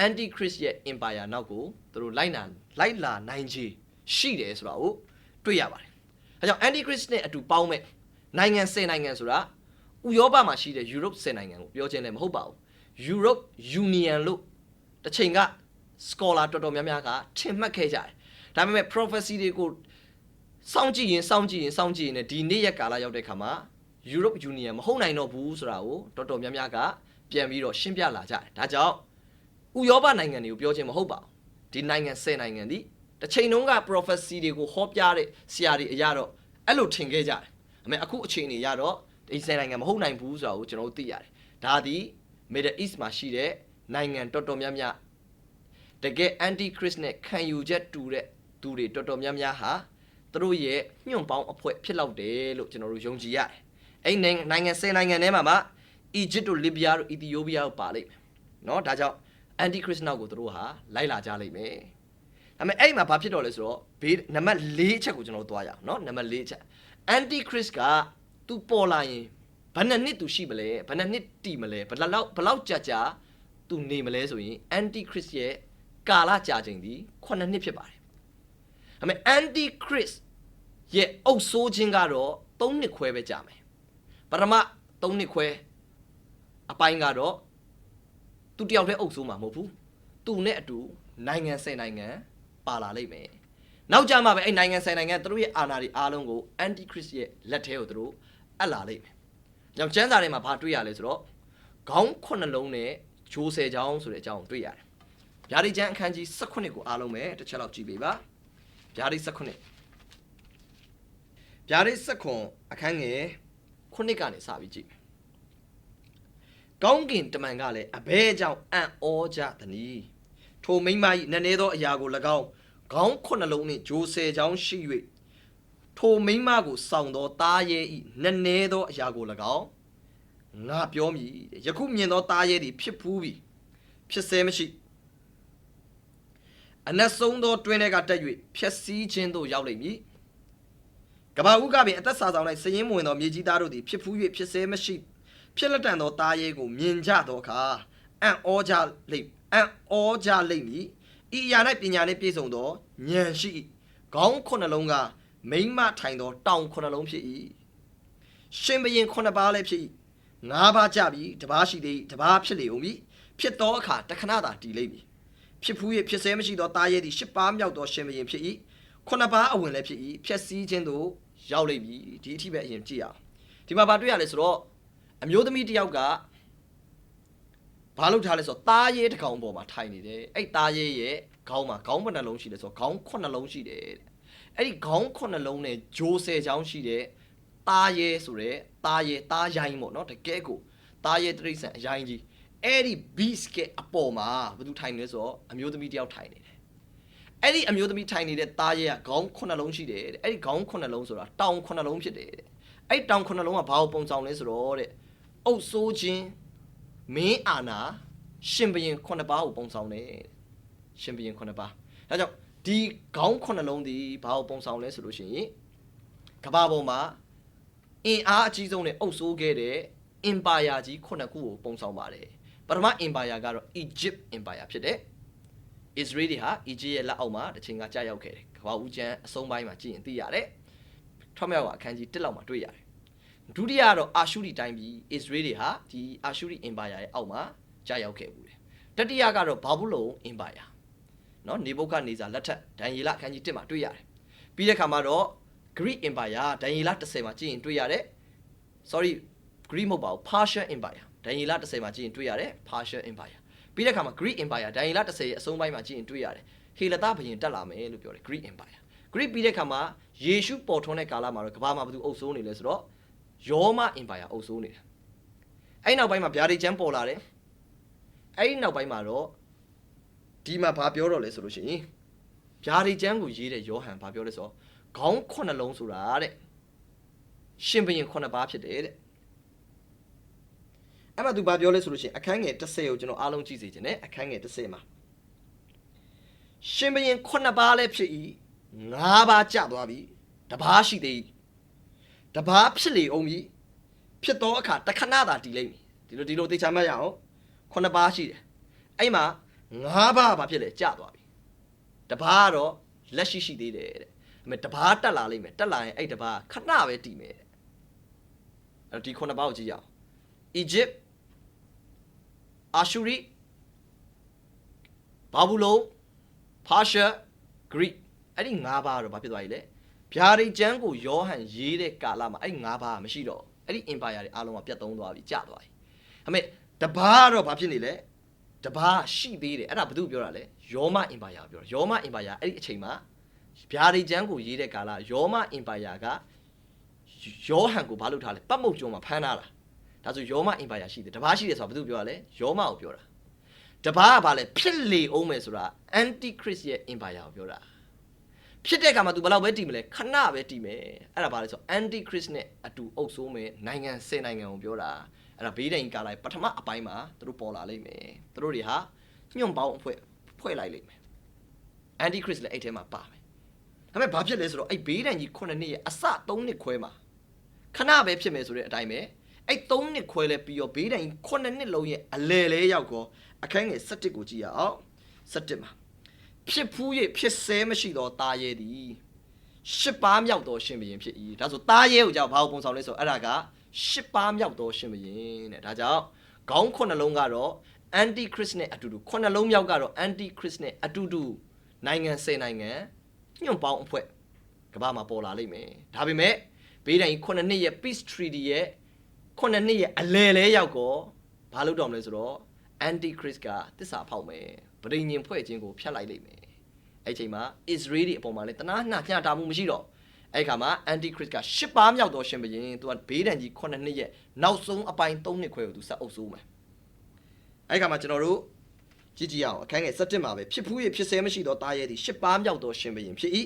Antichrist ရဲ့ empire နောက်ကိုသူတို့လိုက်လာနိုင်ခြေရှိတယ်ဆိုတာကိုတွေ့ရပါတယ်။အဲကြောင့် Antichrist နဲ့အတူပေါင်းမဲ့နိုင်ငံ10နိုင်ငံဆိုတာဥရောပမှာရှိတဲ့ Europe 10နိုင်ငံကိုပြောခြင်းလည်းမဟုတ်ပါဘူး။ Europe Union လို့တစ်ချိန်က scholar တော်တော်များများကထင်မှတ်ခဲ့ကြတယ်။ဒါပေမဲ့ prophecy တွေကိုစောင့်ကြည့်ရင်ဒီနေ့ရက်ကာလရောက်တဲ့ခါမှာ Europe Union မဟုတ်နိုင်တော့ဘူးဆိုတာကိုတော်တော်များများကပြန်ပြီးတော့ရှင်းပြလာကြတယ်။ဒါကြောင့်ဥရောပနိုင်ငံတွေကိုပြောခြင်းမဟုတ်ပါဘူး။ဒီနိုင်ငံ10နိုင်ငံဒီတစ်ချိန်လုံးက prophecy တွေကိုဟောပြတဲ့ဆရာတွေအရာတော့အဲ့လိုထင်ခဲ့ကြတယ်။အမေအခုအချိန်တွေရတော့ဒီ10နိုင်ငံမဟုတ်နိုင်ဘူးဆိုတာကိုကျွန်တော်တို့သိရတယ်။ဒါသည် Middle East မှာရှိတဲ့နိုင်ငံတော်တော်များများတကယ် Antichrist နဲ့ခံယူချက်တူတဲ့သူတွေတော်တော်များများဟာသူတို့ရဲ့ညွန့်ပေါင်းအဖွဲ့ဖြစ်လောက်တယ်လို့ကျွန်တော်တို့ယုံကြည်ရတယ်။အဲ့နိုင်ငံ10နိုင်ငံထဲမှာEgypt တို့ Libya တို့ Ethiopia တို့ပါလိမ့်မယ်။နော်ဒါကြောင့် Antichrist နောက်ကိုသူတို့ဟာလိုက်လာကြလိမ့်မယ်။ဒါပေမဲ့အဲ့မှာဘာဖြစ်တော့လဲဆိုတော့နံပါတ်4အချက်ကိုကျွန်တော်တို့သွားရအောင်နော်နံပါတ်4အချက် Antichrist ကသူပေါ်လာရင် ဘယ်နှစ်နှစ်သူရှိမလဲဘယ်နှစ်နှစ်တည်မလဲဘယ်လောက်ကြာသူနေမလဲဆိုရင် antichrist ရဲ့ကာလကြာချိန်ဒီ9နှစ်ဖြစ်ပါတယ်ဒါပေမဲ့ antichrist ရဲ့အုပ်ဆိုးခြင်းကတော့3နှစ်ခွဲပဲကြာမယ်ပထမ3နှစ်ခွဲအပိုင်းကတော့သူတယောက်တည်းအုပ်ဆိုးမှာမဟုတ်ဘူးသူနဲ့အတူနိုင်ငံ10နိုင်ငံပါလာလိမ့်မယ်နောက်ကြမှာပဲအဲ့နိုင်ငံ10နိုင်ငံသူတို့ရဲ့အာဏာတွေအားလုံးကို antichrist ရဲ့လက်ထဲကိုသူတို့အပ်လာလိမ့်မယ်ကြောင့်ကျမ်းစာထဲမှာဘာတွေ့ရလဲဆိုတော့ခေါင်း9လုံးနဲ့ဂျိုး10ချောင်းဆိုတဲ့အကြောင်းတွေ့ရတယ်ဗျာဒိတ်ကျမ်းအခန်းကြီး18ကိုအားလုံးပဲတစ်ချက်လောက်ကြည့်ပေးပါဗျာဒိတ်18ဗျာဒိတ်19အခန်းငယ်9ကနေစပြီးကြည့်ကောင်းကင်တမန်ကလည်းအဘဲကြောင့်အံ့ဩကြသည်။ထိုမိန်းမ၏နည်းနည်းသောအရာကို၎င်းခေါင်း9လုံးနှင့်ဂျိုး10ချောင်းရှိ၍ထိုမိန်းမကိုဆောင်သောသားရဲ၏နည်းနည်းသောအရာကို၎င်းငါပြောမည်ယခုမြင်သောသားရဲသည်ဖြစ်ဖူးပြီဖြစ်ဆဲမရှိအနက်ဆုံးသောတွင်းထဲကတက်၍ဖြက်စီးခြင်းသို့ရောက်လိမ့်မည်ကဘာဦးကပင်အသက်စာဆောင်၌စရင်မဝင်သောမြေကြီးသားတို့သည်ဖြစ်ဖူး၍ဖြစ်ဆဲမရှိဖြစ်လက်တန်သောသားရဲကိုမြင်ကြသောအခါအံ့ဩကြလိမ့်မည်ဤအရာ၌ပညာနှင့်ပြည့်စုံသောဉာဏ်ရှိ၏ခေါင်း9လုံးကမိန်းမထိုင်သောတောင်9လုံးဖြစ်၏ရှင်ဘရင်9ပါးလည်းဖြစ်၏9ပါးကြပြီတပါးရှိသေးတပါးဖြစ်လေဦးမည်ဖြစ်သောအခါတခဏသာတည်လိမ့်မည်ဖြစ်ဖူး၍ဖြစ်ဆဲမရှိသောသားရဲသည်10ပါးမြောက်သောရှင်ဘရင်ဖြစ်၏9ပါးအဝင်လည်းဖြစ်၏ဖြက်စီးခြင်းသို့ရောက်လိမ့်မည်ဒီအထိပဲအရင်ကြည့်အောင်ဒီမှာဗာတွေ့ရလဲဆိုတော့အမျိုးသမီးတစ်ယောက်ကဘာလုပ်ထားလဲဆိုတော့သားရဲတစ်ကောင်ပေါ်မှာထိုင်နေတယ်အဲ့သားရဲရဲ့ခေါင်းမှာခေါင်းဘယ်နှလုံးရှိလဲဆိုတော့ခေါင်း9လုံးရှိတယ်အဲ့ဒီခေါင်း9လုံးနဲ့ဂျိုး10ချောင်းရှိတဲ့သားရဲဆိုတဲ့သားရိုင်းပေါ့နော်တကယ်ကိုသားရဲတိရစ္ဆာန်အရိုင်းကြီးအဲ့ဒီ beast ကအပေါ်မှာဘယ်သူထိုင်နေလဲဆိုတော့အမျိုးသမီးတစ်ယောက်ထိုင်နေတယ်အဲ့ဒီအမျိုးသမီးထိုင်နေတဲ့သားရဲကခေါင်း9လုံးရှိတယ်တဲ့အဲ့ဒီခေါင်း9လုံးဆိုတာတောင်9လုံးဖြစ်တယ်တဲ့အဲ့တောင်9လုံးကဘာကိုပုံဆောင်လဲဆိုတော့တဲ့အုပ်ဆိုးခြင်းမင်းအာနာရှင်ဘရင်9ပါးကိုပုံဆောင်တယ်ရှင်ဘရင်9ပါးဒါကြောင့်ဒီခေါင်း9လုံးဒီဘာကိုပုံဆောင်လဲဆိုလို့ရှိရင်ကမ္ဘာပေါ်မှာအင်အားအကြီးဆုံးနဲ့အုပ်ဆိုးခဲ့တဲ့ empire ကြီး9ခုကိုပုံဆောင်ပါတယ်ပထမ empire ကတော့ Egypt empire ဖြစ်တယ် Israel တွေဟာ Egypt ရဲ့လက်အောက်မှာတစ်ချိန်ကကြာရောက်ခဲ့တယ်ကမ္ဘာဦးကျန်းအဆုံးပိုင်းမှာကြည့်ရင်သိရတယ်ထွတ်မြောက်အခန်းကြီး1လောက်မှာတွေ့ရတယ်ဒုတိယကတော့အာရှုရိတိုင်းပြည် Israel တွေဟာဒီအာရှုရိ empire ရဲ့အောက်မှာကြာရောက်ခဲ့ဘူးတယ်တတိယကတော့ဘာဘူးလုံ empire နော်နေဗုခဒ်နေဇာလက်ထက်ဒံယေလအခန်းကြီး1မှာတွေ့ရတယ်ပြီးတဲ့အခါမှာတော့ Greek empire ဒံယေလ10မှာကြည့်ရင်တွေ့ရတယ် Greek မဟုတ်ပါဘူး Persian empire ဒံယေလ10မှာကြည့်ရင်တွေ့ရတယ် Persian empire ပြီးတဲ့အခါမှာ Greek empire ဒံယေလ10ရဲ့အဆုံးပိုင်းမှာကြည့်ရင်တွေ့ရတယ်ဟေလသဘုရင်တက်လာမယ်လို့ပြောတယ် Greek empire Greek ပြီးတဲ့အခါမှာယေရှုပေါ်ထွန်းတဲ့ကာလမှာတော့ကမ္ဘာမှာဘယ်သူအုပ်စိုးနေလဲဆိုတော့ရောမ empire အုပ်စိုးနေတယ်အဲ့နောက်ပိုင်းမှာဗျာဒိတ်ကျမ်းပေါ်လာတယ်အဲ့နောက်ပိုင်းမှာတော့ဒီမှာဘာပြောတော့လဲဆိုလို့ရှိရင်ဗျာဒိတ်ကျမ်းကိုရေးတဲ့ယောဟန်ဘာပြောလဲဆိုတော့ခေါင်း9လုံးဆိုတာတဲ့ရှင်ဘရင်9ပါးဖြစ်တယ်တဲ့အဲ့မှာသူဘာပြောလဲဆိုလို့ရှိရင်အခန်းငယ်10ကိုကျွန်တော်အားလုံးကြည့်စေချင်တယ်အခန်းငယ်10မှာရှင်ဘရင်9ပါးလည်းဖြစ်၏9ပါးကျသွားပြီတပါးရှိသေး၏တပါးဖြစ်လေအောင်ပြီဖြစ်သောအခါတခဏသာတည်လိမ့်မည်ဒီလိုသိချမှတ်ရအောင်9ပါးရှိတယ်အဲ့မှာ9ပါးဘာဖြစ်လဲကျသွားပြီတပါးကတော့လက်ရှိသေးတယ်တဲ့ဒါပေမဲ့တပါးတက်လာလိမ့်မယ်တက်လာရင်အဲ့တပါးခဏပဲတည်မယ်တဲ့အဲ့တော့ဒီ9ပါးကိုကြည့်ရအောင် Egypt Ashuri Babylon Persia Greek အဲ့ဒီ9ပါးတော့ဘာဖြစ်သွားပြီလဲဗျာဒိတ်ကျမ်းကိုယောဟန်ရေးတဲ့ကာလမှာအဲ့9ပါးမရှိတော့အဲ့ဒီ empire တွေအားလုံးကပြတ်သုံးသွားပြီကျသွားပြီဒါပေမဲ့တပါးတော့ဘာဖြစ်နေလဲတပါးရှိသေးတယ်အဲ့ဒါဘာလို့ပြောတာလဲယောမ empire ပြောတာယောမ empire အဲ့ဒီအချိန်မှာဗျာဒိတ်ကျမ်းကိုရေးတဲ့ကာလယောမ empire ကယောဟန်ကိုဘာလုပ်ထားလဲပတ်မုတ်ကျွန်းမှာဖမ်းထားတာဒါဆိုယောမ empire ရှိတယ်တပါးရှိတယ်ဆိုတာဘာလို့ပြောရလဲယောမကိုပြောတာတပါးကဘာလဲဖြစ်လေအောင်မယ်ဆိုတာ antichrist ရဲ့ empire ကိုပြောတာဖြစ်တဲ့အခါမှာ तू ဘယ်လောက်ပဲတည်မလဲခဏပဲတည်မယ်အဲ့ဒါဘာလဲဆို antichrist နဲ့အတူအုပ်စိုးမယ်နိုင်ငံ10နိုင်ငံကိုပြောတာအဲ့ဒါဘေးဒိန်ကာလိုက်ပထမအပိုင်းမှာသူတို့ပေါ်လာလိမ့်မယ်သူတို့တွေဟာညွန့်ပေါင်းဖွဲ့လိုက်လိမ့်မယ် antichrist လည်းအဲ့ထဲမှာပါမယ်ဒါပေမဲ့ဘာဖြစ်လဲဆိုတော့အဲ့ဘေးဒိန်ကြီး9နှစ်ရဲ့အစ3နှစ်ခွဲမှာခဏပဲဖြစ်မယ်ဆိုတဲ့အတိုင်းပဲ အဲ့3နှစ်ခွဲလဲပြီးတော့ဘေးတိုင်9နှစ်လုံးရဲ့အလဲလဲရောက်ကောအခန်းငယ်17ကိုကြည့်ရအောင်17မှာဖြစ်ဖူး၍ဖြစ်ဆဲမရှိသောသားရဲသည်10ပါးမြောက်သောရှင်ဘုရင်ဖြစ်၏ဒါဆိုသားရဲကိုကြောက်ဘာပုံဆောင်လဲဆိုအဲ့ဒါက10ပါးမြောက်သောရှင်ဘုရင်တဲ့ဒါကြောင့်ခေါင်း9လုံးကတော့ anti christ နဲ့အတူတူ9လုံးမြောက်ကတော့ anti christ နဲ့အတူတူနိုင်ငံ10နိုင်ငံညွန့်ပေါင်းအဖွဲ့ကမ္ဘာမှာပေါ်လာလိမ့်မယ်ဒါပေမဲ့ဘေးတိုင်9နှစ်ရဲ့ peace treaty ရဲ့9နှစ်ရဲ့အလဲလဲရောက်ကောဘာလို့တော့မလဲဆိုတော့ anti christ ကတစ္ဆာဖောက်မယ်ဗြိဉ္ဉ်ဖွဲ့ခြင်းကိုဖျက်လိုက်လိမ့်မယ်အဲ့ချိန်မှာ Israel တွေအပေါ်မှာလည်းတနာနှမျှတာမှုမရှိတော့အဲ့ခါမှာ anti christ က10ပါးမြောက်သောရှင်ဘုရင်သူကဘေးတိုင်ကြီး9နှစ်ရဲ့နောက်ဆုံးအပိုင်း3နှစ်ခွဲကိုသူဆက်အုပ်စိုးမယ်အဲ့ခါမှာကျွန်တော်တို့ကြည့်အောင်အခန်းငယ်17မှာပဲဖြစ်ဖူးရဖြစ်ဆဲမရှိသောသားရဲသည်10ပါးမြောက်သောရှင်ဘုရင်ဖြစ်၏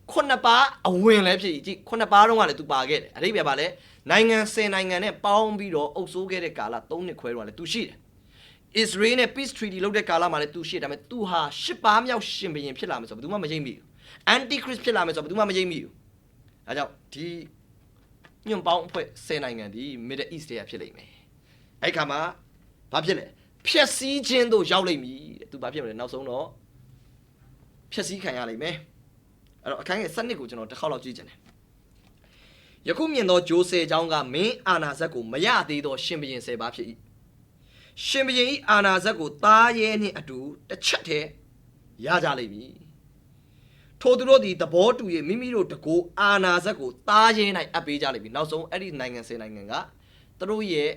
9ပါးအဝင်လည်းဖြစ်၏ကြည့်9ပါးတော့ကလည်းသူပါခဲ့တယ်အဓိပ္ပာယ်ပါလဲနိုင်ငံ10နိုင်ငံနဲ့ပေါင်းပြီးတော့အုပ်စိုးခဲ့တဲ့ကာလ3နှစ်ခွဲတော့လည်းသူရှိတယ်Israel နဲ့ peace treaty လုပ်တဲ့ကာလမှာလည်းသူရှိတယ်ဒါပေမဲ့သူဟာ10ပါးမြောက်ရှင်ဘုရင်ဖြစ်လာမယ်ဆိုတော့ဘယ်သူမှမယိမ့်မိဘူး anti christ ဖြစ်လာမယ်ဆိုတော့ဘယ်သူမှမယိမ့်မိဘူးဒါကြောင့်ဒီညွန့်ပေါင်းအဖွဲ့10နိုင်ငံဒီ Middle East တွေကဖြစ်လိမ့်မယ်အဲ့ခါမှာဘာဖြစ်လဲဖျက်ဆီးခြင်းတို့ရောက်လိမ့်မည်တဲ့သူဘာဖြစ်မလဲနောက်ဆုံးတော့ဖျက်ဆီးခံရလိမ့်မယ်အဲ့တော့အခန်းငယ်7ကိုကျွန်တော်တစ်ခေါက်လောက်ကြည့်ကြတယ်ယခုမြင်သောဂျိုးဆယ်ချောင်းကမင်းအာနာဇက်ကိုမရသေးသောရှင်ဘုရင်10ပါးဖြစ်၏ရှင်ဘုရင်၏အာနာဇက်ကိုသားရဲနှင့်အတူတစ်ချက်တည်းရကြလိမ့်မည်ထိုသူတို့သည်သဘောတူ၍မိမိတို့တကိုအာနာဇက်ကိုသားရဲ၌အပ်ပေးကြလိမ့်မည်နောက်ဆုံးအဲ့ဒီနိုင်ငံ10နိုင်ငံကသူတို့ရဲ့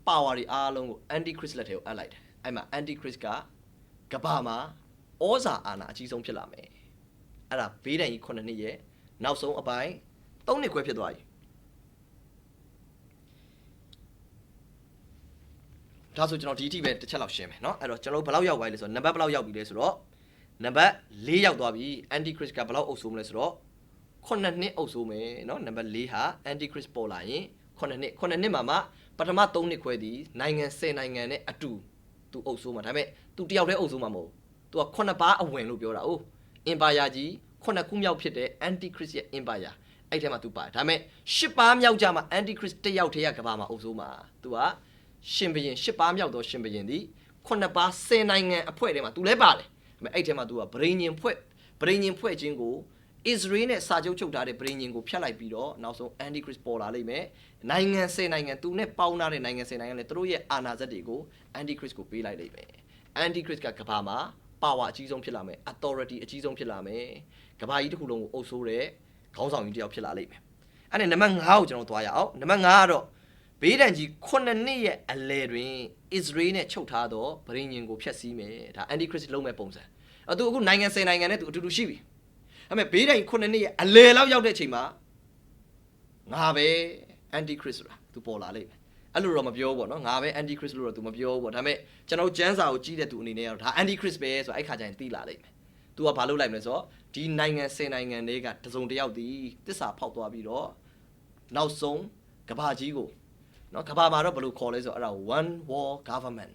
power တွေအားလုံးကို anti christ လက်ထဲကိုအပ်လိုက်တယ်အဲ့မှာ anti christ ကကမ္ဘာမှာဩဇာအာဏာအကြီးဆုံးဖြစ်လာမယ်အဲ့ဒါဘေးတိုင်ကြီး9နှစ်ရဲ့နောက်ဆုံးအပိုင်း3နှစ်ခွဲဖြစ်သွားပြီဒါဆိုကျွန်တော်ဒီအထိပဲတစ်ချက်လောက်ရှင်းမယ်เนาะအဲ့တော့ကျွန်တော်ဘယ်လောက်ရောက်သွားပြီလဲဆိုတော့နံပါတ်ဘယ်လောက်ရောက်ပြီလဲဆိုတော့နံပါတ်4ရောက်သွားပြီ anti christ ကဘယ်လောက်အုပ်စိုးမလဲဆိုတော့9နှစ်အုပ်စိုးမယ်เนาะနံပါတ်4ဟာ anti christ ပေါ်လာရင်9နှစ်မှာမှပထမ3နှစ်ခွဲသည်နိုင်ငံ10နိုင်ငံနဲ့အတူသူအုပ်စိုးမှာဒါပေမဲ့သူတယောက်တည်းအုပ်စိုးမှာမဟုတ်သူက9ပါးအဝင်လို့ပြောတာ哦 empire ကြီး9ခုမြောက်ဖြစ်တဲ့ anti christ ရဲ့ empire အဲ့ထဲမှာသူပါတယ်ဒါပေမဲ့10ပါးမြောက်ကြမှာ anti christ တယောက်တည်းကကမ္ဘာမှာအုပ်စိုးမှာသူကရှင်ဘုရင်10ပါးမြောက်သောရှင်ဘုရင်သည်9ပါး10နိုင်ငံအဖွဲ့ထဲမှာသူလည်းပါတယ်ဒါပေမဲ့အဲ့ထဲမှာသူကဗြိဉ္ဉ်ဖွဲ့ခြင်းကို Israel နဲ့စာချုပ်ချုပ်ထားတဲ့ဗြိဉ္ဉ်ကိုဖျက်လိုက်ပြီးတော့နောက်ဆုံး anti christ ပေါ်လာလိမ့်မယ်နိုင်ငံ10နိုင်ငံသူနဲ့ပေါင်းထားတဲ့နိုင်ငံ10နိုင်ငံလည်းသူတို့ရဲ့အာဏာစက်တွေကို anti christ ကိုပေးလိုက်လိမ့်မယ် anti christ ကကမ္ဘာမှာ power အကြီးဆုံးဖြစ်လာမယ် authority အကြီးဆုံးဖြစ်လာမယ်ကမ္ဘာကြီးတစ်ခုလုံးကိုအုပ်စိုးတဲ့ခေါင်းဆောင်ကြီးတစ်ယောက်ဖြစ်လာလိမ့်မယ်အဲ့ဒါနံပါတ်5ကိုကျွန်တော်သွားရအောင်နံပါတ်5ကတော့ဘေးဒဏ်ကြီး9နှစ်ရဲ့အလဲတွင် Israel နဲ့ချုပ်ထားသောဗြိဉ္ဉ်ကိုဖျက်ဆီးမယ်ဒါ anti christ လုံးမဲ့ပုံစံသူအခုနိုင်ငံ10နိုင်ငံနဲ့သူအတူတူရှိပြီအဲ့မဲ့ဘေးဒဏ်9နှစ်ရဲ့အလဲလောက်ရောက်တဲ့အချိန်မှာငါပဲ anti christ ဆိုတာသူပေါ်လာလိမ့်မယ်အဲ့လိုတော့မပြောဘူးပေါ့နော်ငါပဲ anti christ လို့တော့သူမပြောဘူးပေါ့ဒါပေမဲ့ကျွန်တော်ကျမ်းစာကိုကြီးတဲ့သူအနေနဲ့ကတော့ဒါ anti christ ပဲဆိုတော့အဲ့ခါကျရင်သိလာလိမ့်မယ်သူကဘာလုပ်လိုက်မလဲဆိုတော့ဒီနိုင်ငံ10နိုင်ငံတွေကတစုံတစ်ယောက်ဒီတစ္ဆာဖောက်သွားပြီးတော့နောက်ဆုံးကမ္ဘာကြီးကိုနော်ကမ္ဘာမှာတော့ဘယ်လိုခေါ်လဲဆိုတော့အဲ့ဒါ one world government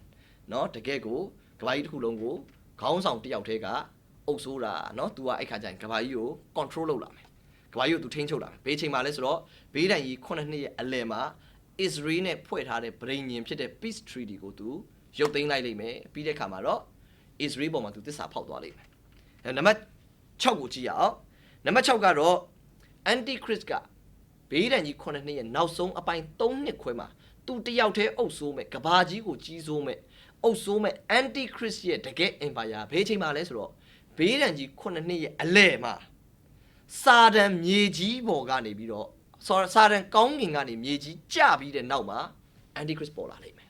နော်တကယ်ကိုကမ္ဘာကြီးတစ်ခုလုံးကိုခေါင်းဆောင်တစ်ယောက်တည်းကအုပ်စိုးတာနော်သူကအဲ့ခါကျရင်ကမ္ဘာကြီးကို control လုပ်လာမယ်ကမ္ဘာကြီးကိုသူထိန်းချုပ်လာမယ်ဘေးချိန်မှာလဲဆိုတော့ဘေးတိုင်ကြီး9နှစ်ရဲ့အလယ်မှာ Israel နဲ့ဖွဲ့ထားတဲ့ဗြိဉ္ဉ်ဖြစ်တဲ့ peace treaty ကိုသူရုပ်သိမ်းလိုက်လိမ့်မယ်ပြီးတဲ့အခါမှာတော့ Israel ပေါ်မှာသူသစ္စာဖောက်သွားလိမ့်မယ်နံပါတ်6ကိုကြည့်ရအောင်နံပါတ်6ကတော့ anti christ ကဘေးဒဏ်ကြီး9နှစ်ရဲ့နောက်ဆုံးအပိုင်း3နှစ်ခွဲမှာသူတယောက်တည်းအုပ်စိုးမဲ့ကဘာကြီးကိုကြီးစိုးမဲ့အုပ်စိုးမဲ့ anti christ ရဲ့တကယ် empire ဘေးချိန်မှာလဲဆိုတော့ဘေးဒဏ်ကြီး9နှစ်ရဲ့အလဲမှာစာတန်မြေကြီးပေါ်ကနေပြီးတော့စာတန်ကောင်းကင်ကနေမြေကြီးကျပြီးတဲ့နောက်မှာ anti christ ပေါ်လာလိမ့်မယ်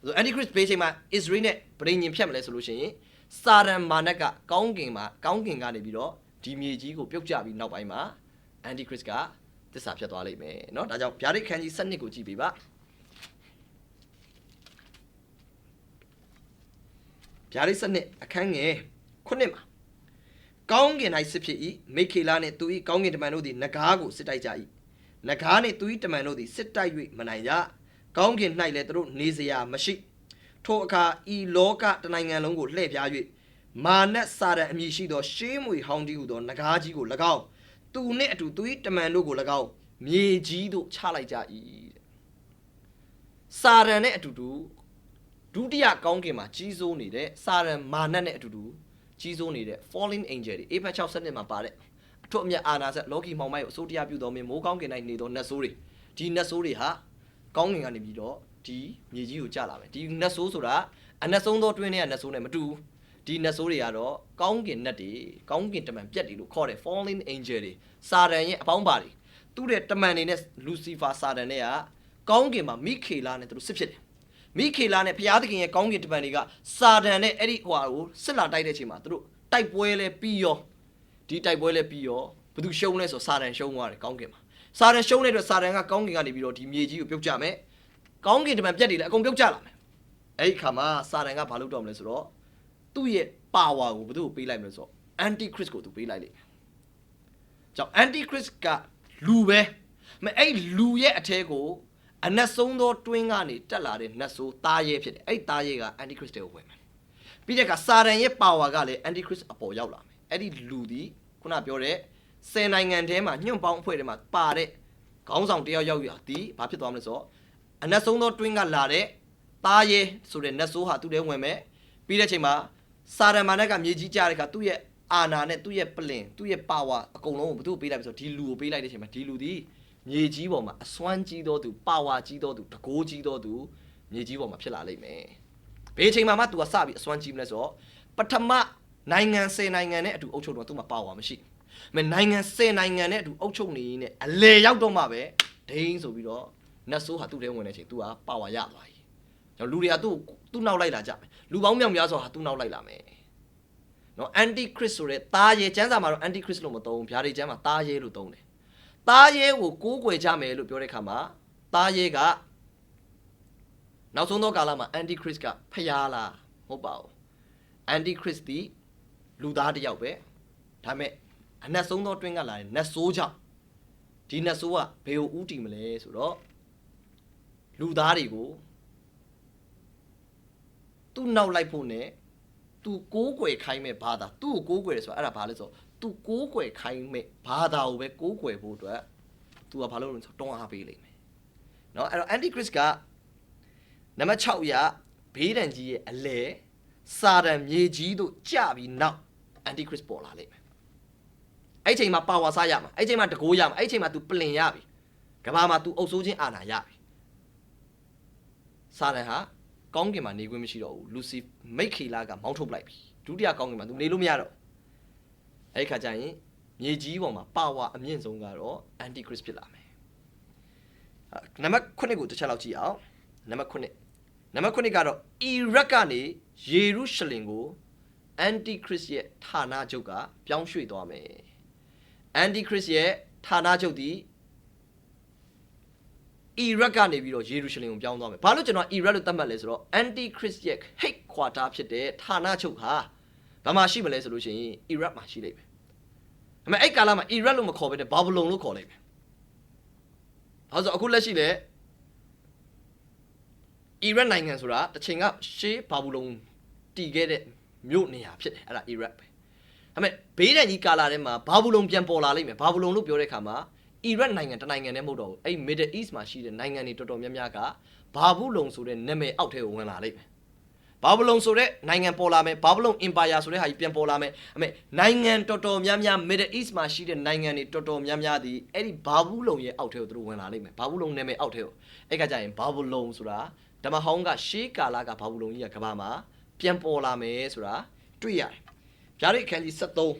ဆို anti christ ဘေးချိန်မှာ Israel နဲ့ဗြိဉ္ဉ်ဖြတ်မလဲဆိုလို့ရှိရင်စာတန်မာနကကောင်းကင်ကနေပြီးတော့ဒီမြေကြီးကိုပြုတ်ကျပြီးနောက်ပိုင်းမှာ anti christ ကသစ္စာဖြတ်သွားလိမ့်မယ်เนาะဒါကြောင့်ဗျာဒိတ်ခန်းကြီး7ကိုကြည့်ပေးပါဗျာဒိတ်7အခန်းငယ်9မှာကောင်းကင်၌စစ်ဖြစ်၏မိခေလနှင့်သူ၏ကောင်းကင်တမန်တို့သည်နဂါးကိုစစ်တိုက်ကြ၏နဂါးနှင့်သူ၏တမန်တို့သည်စစ်တိုက်၍မနိုင်ကြကောင်းကင်၌လည်းသူတို့နေစရာမရှိထိုအခါဤလောကတနိုင်ငံလုံးကိုလှည့်ပြား၍မာနစာရန်အမည်ရှိသောရှေးမွေဟောင်းတည်းဟူသောနဂါးကြီးကို၎င်းသူနှင့်အတူသူ၏တမန်တို့ကို၎င်းမြေကြီးသို့ချလိုက်ကြ၏ စာရန်နဲ့အတူတူဒုတိယကောင်းကင်မှာကြီးစိုးနေတဲ့စာရန်မာနတ်နဲ့အတူတူကြီးစိုးနေတဲ့ fallen angel တွေ Apex 6 7မှာပါတဲ့အထွတ်အမြတ်အာနာဆက်လောကီမှောင်မိုက်ကိုအစိုးတရားပြုတော်မင်းမိုးကောင်းကင်၌နေသောနတ်ဆိုးတွေဒီနတ်ဆိုးတွေဟာကောင်းကင်ကနေပြီးတော့ဒီမြေကြီးကိုကျလာမယ်ဒီနတ်ဆိုးဆိုတာအနက်ဆုံးသောတွင်းထဲကနတ်ဆိုးနဲ့မတူဒီနတ်ဆိုးတွေကတော့ကောင်းကင်နတ်တွေကောင်းကင်တမန်ပြက်တွေလို့ခေါ်တယ် fallen angel တွေစာရန်ရဲ့အပေါင်းပါတွေသူ့တဲ့တမန်တွေနဲ့ Lucifer စာရန်နဲ့ကကောင်းကင်မှာမိခေလာနဲ့သူတို့စစ်ဖြစ်တယ်မိခေလာနဲ့ဘုရားသခင်ရဲ့ကောင်းကင်တမန်တွေကစာရန်နဲ့အဲ့ဒီဟွာကိုစစ်လာတိုက်တဲ့အချိန်မှာသူတို့တိုက်ပွဲလဲပြီးရောဒီတိုက်ပွဲလဲပြီးရောဘယ်သူရှုံးလဲဆိုစာရန်ရှုံးသွားတယ်ကောင်းကင်မှာစာရန်ရှုံးတဲ့အတွက်စာရန်ကကောင်းကင်ကနေပြီးတော့ဒီမြေကြီးကိုပြုတ်ကျမယ်ကောင်းကင်တမန်ပြက်တွေလည်းအကုန်ပြုတ်ကျလာမယ်အဲ့ဒီခါမှာစာရန်ကဘာလုပ်တော့မလဲဆိုတော့သူ့ရဲ့ power ကိုဘယ်သူ့ကိုပေးလိုက်မလဲဆိုတော့ antichrist ကိုသူပေးလိုက်လိမ့်မယ်ကြောင့် antichrist ကလူပဲအဲ့လူရဲ့အထဲကိုအနက်ဆုံးသောတွင်းကနေတက်လာတဲ့နတ်ဆိုးသားရဲဖြစ်တယ်အဲ့သားရဲက antichrist ကိုဝင်မယ်ပြီးတဲ့အခါစာရန်ရဲ့ power ကလည်း antichrist အပေါ်ရောက်လာမယ်အဲ့ဒီလူဒီခုနပြောတဲ့10နိုင်ငံထဲမှာညွန့်ပေါင်းအဖွဲ့ထဲမှာပါတဲ့ခေါင်းဆောင်တယောက်ရောက်ရသည်ဘာဖြစ်သွားမလဲဆိုတော့အနက်ဆုံးသောတွင်းကလာတဲ့သားရဲဆိုတဲ့နတ်ဆိုးဟာသူ့ထဲဝင်မယ်ပြီးတဲ့အချိန်မှာစာရန်မာနကမြေကြီးကျတဲ့အခါသူ့ရဲ့အာနာနဲ့သူ့ရဲ့ပလင်သူ့ရဲ့ power အကုန်လုံးကိုဘယ်သူ့ကိုပေးလိုက်ပြီဆိုတော့ဒီလူကိုပေးလိုက်တဲ့အချိန်မှာဒီလူဒီမြေကြီးပေါ်မှာအစွမ်းကြီးသောသူ power ကြီးသောသူတကိုးကြီးသောသူမြေကြီးပေါ်မှာဖြစ်လာလိမ့်မယ်ဘယ်အချိန်မှာမှ तू ကစပြီးအစွမ်းကြီးမလဲဆိုတော့ပထမနိုင်ငံ10နိုင်ငံနဲ့အတူအုပ်ချုပ်တော့ तू မှာ power မရှိနိုင်ငံ10နိုင်ငံနဲ့အတူအုပ်ချုပ်နေရင်းနဲ့အလေရောက်တော့မှပဲဒိန်းဆိုပြီးတော့နတ်ဆိုးဟာသူ့ထဲဝင်တဲ့အချိန် तू က power ရသွားပြီကျွန်တော်လူတွေကသူ့နောက်လိုက်လာကြမယ်လူပေါင်းမြောက်များစွာဟာသူ့နောက်လိုက်လာမယ်နော် antichrist ဆိုတဲ့သားရဲကျမ်းစာမှာတော့ antichrist လို့မသုံးဘူးဗျာဒီကျမ်းမှာသားရဲလို့သုံးတယ်သားရဲကိုကိုးကွယ်ကြမယ်လို့ပြောတဲ့အခါမှာသားရဲကနောက်ဆုံးသောကာလမှာ antichrist ကဖျားလားမဟုတ်ပါဘူး antichrist ဒီလူသားတစ်ယောက်ပဲဒါပေမဲ့အနက်ဆုံးသောတွင်းကလာတဲ့နတ်ဆိုးကြောင့်ဒီနတ်ဆိုးကဘယ်ကိုဥတည်မလဲဆိုတော့လူသားတွေကိုသူ့နောက်လိုက်ဖို့နဲ့သူကိုးကွယ်ခိုင်းမဲ့ဘာသာသူ့ကိုကိုးကွယ်တယ်ဆိုတာအဲ့ဒါဘာလဲဆိုတော့သူကိုးကွယ်ခိုင်းမဲ့ဘာသာကိုပဲကိုးကွယ်ဖို့အတွက်သူကဘာလို့လဲဆိုတော့တွန်းအားပေးလိမ့်မယ်เนาะအဲ့တော့ antichrist ကနံပါတ်6ရဘေးဒဏ်ကြီးရဲ့အလဲစာတန်မြေကြီးတို့ကြပြီးနောက် antichrist ပေါ်လာလိမ့်မယ်အဲ့ချိန်မှာ power စားရမှာအဲ့ချိန်မှာတကိုးရမှာအဲ့ချိန်မှာ तू ပလင်ရပြီကဘာမှာ तू အုပ်စိုးခြင်းအာဏာရပြီစာတန်ဟာကောင်းကင်မှာနေခွင့်မရှိတော့ဘူးလူစီမိတ်ခေလာကမောင်းထုတ်လိုက်ပြီဒုတိယကောင်းကင်မှာ तू နေလို့မရတော့အဲ့ခါကျရင်မြေကြီးပေါ်မှာ power အမြင့်ဆုံးကတော့ antichrist ဖြစ်လာမယ်နံပါတ်9ကိုတစ်ချက်လောက်ကြည့်အောင်နံပါတ်9ကတော့အီရတ်ကနေယေရုရှလင်ကို antichrist ရဲ့ဌာနချုပ်ကပြောင်းရွှေ့သွားမယ် antichrist ရဲ့ဌာနချုပ်ဒီအီရတ်ကနေပြီးတော့ယေရုရှလင်ကိုပြောင်းသွားမယ်ဘာလို့ကျွန်တော်အီရတ်လို့သတ်မှတ်လဲဆိုတော့ antichrist ရဲ့ headquarter ဖြစ်တဲ့ဌာနချုပ်ဟာဘာမှရှိမလဲဆိုလို့ရှိရင်အီရတ်မှာရှိလိမ့်မယ်ဒါပေမဲ့အဲ့ကာလမှာအီရတ်လို့မခေါ်ဘဲနဲ့ဘာဘလုံလို့ခေါ်လိုက်မယ်ဘာလို့ဆိုအခုလက်ရှိလေအီရတ်နိုင်ငံဆိုတာတစ်ချိန်ကရှေးဘာဘူးလုံတည်ခဲ့တဲ့မြို့နေရာဖြစ်တယ်အဲ့ဒါအီရတ်ပဲဒါပေမဲ့ဘေးဒဏ်ကြီးကာလာထဲမှာဘာဘူးလုံပြန်ပေါ်လာလိမ့်မယ်ဘာဘူးလုံလို့ပြောတဲ့အခါမှာအီရတ်နိုင်ငံတနိုင်ငံနဲ့မဟုတ်တော့ဘူးအဲ့ Middle East မှာရှိတဲ့နိုင်ငံတွေတော်တော်များများကဘာဘူးလုံဆိုတဲ့နာမည်အောက်ထဲကိုဝင်လာလိမ့်မယ်ဘာဘူးလုံဆိုတဲ့နိုင်ငံပေါ်လာမယ်ဘာဘူးလုံ Empire ဆိုတဲ့ဟာကြီးပြန်ပေါ်လာမယ်ဒါပေမဲ့နိုင်ငံတော်တော်များများ Middle East မှာရှိတဲ့နိုင်ငံတွေတော်တော်များများဒီအဲ့ဒီဘာဘူးလုံရဲ့အောက်ထဲကိုသူတို့ဝင်လာလိမ့်မယ်ဘာဘူးလုံနာမည်အောက်ထဲကိုအဲ့ကကြရင်ဘာဘူးလုံဆိုတာဓမ္မဟောင်းကရှေးကာလကဘာဘူးလုံကြီးကကဘာမှာပြန်ပေါ်လာမယ်ဆိုတာတွေ့ရတယ်ဗျာဒိတ်အခန်းကြီး73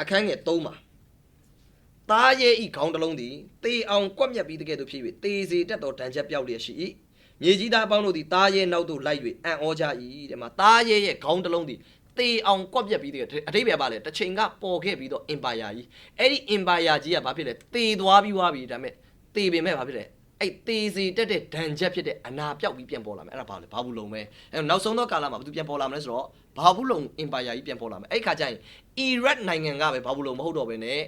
အခန်းငယ်3မှာသားရဲဤခေါင်းတစ်လုံးသည်တေအောင်ကွက်မြက်ပြီးတကယ်သို့ဖြစ်၍တေစီတက်တော်တန်ချက်ပြောက်လျက်ရှိ၏မြေကြီးသားအပေါင်းတို့သည်သားရဲနောက်သို့လိုက်၍အံ့ဩကြ၏တဲ့မှာသားရဲရဲ့ခေါင်းတစ်လုံးသည်တေအောင်ကွက်ပြက်ပြီးတကယ်အတိတ်ပဲပါလေတစ်ချိန်ကပေါ်ခဲ့ပြီးတော့ empire ကြီးအဲ့ဒီ empire ကြီးကဘာဖြစ်လဲတေသွားပြီးွားပြီဒါပေမဲ့တေပင်မဲ့ဘာဖြစ်လဲအဲ့တေစီတက်တဲ့ဒဏ်ချက်ဖြစ်တဲ့အနာပြောက်ပြီးပြန်ပေါ်လာမယ်အဲ့ဒါဘာလဲဘာဘူးလုံပဲအဲ့နောက်ဆုံးသောကာလမှာဘာသူပြန်ပေါ်လာမလဲဆိုတော့ဘာဘူးလုံ empire ကြီးပြန်ပေါ်လာမယ်အဲ့ခါကျရင် Iraq နိုင်ငံကပဲဘာဘူးလုံမဟုတ်တော့ဘဲနဲ့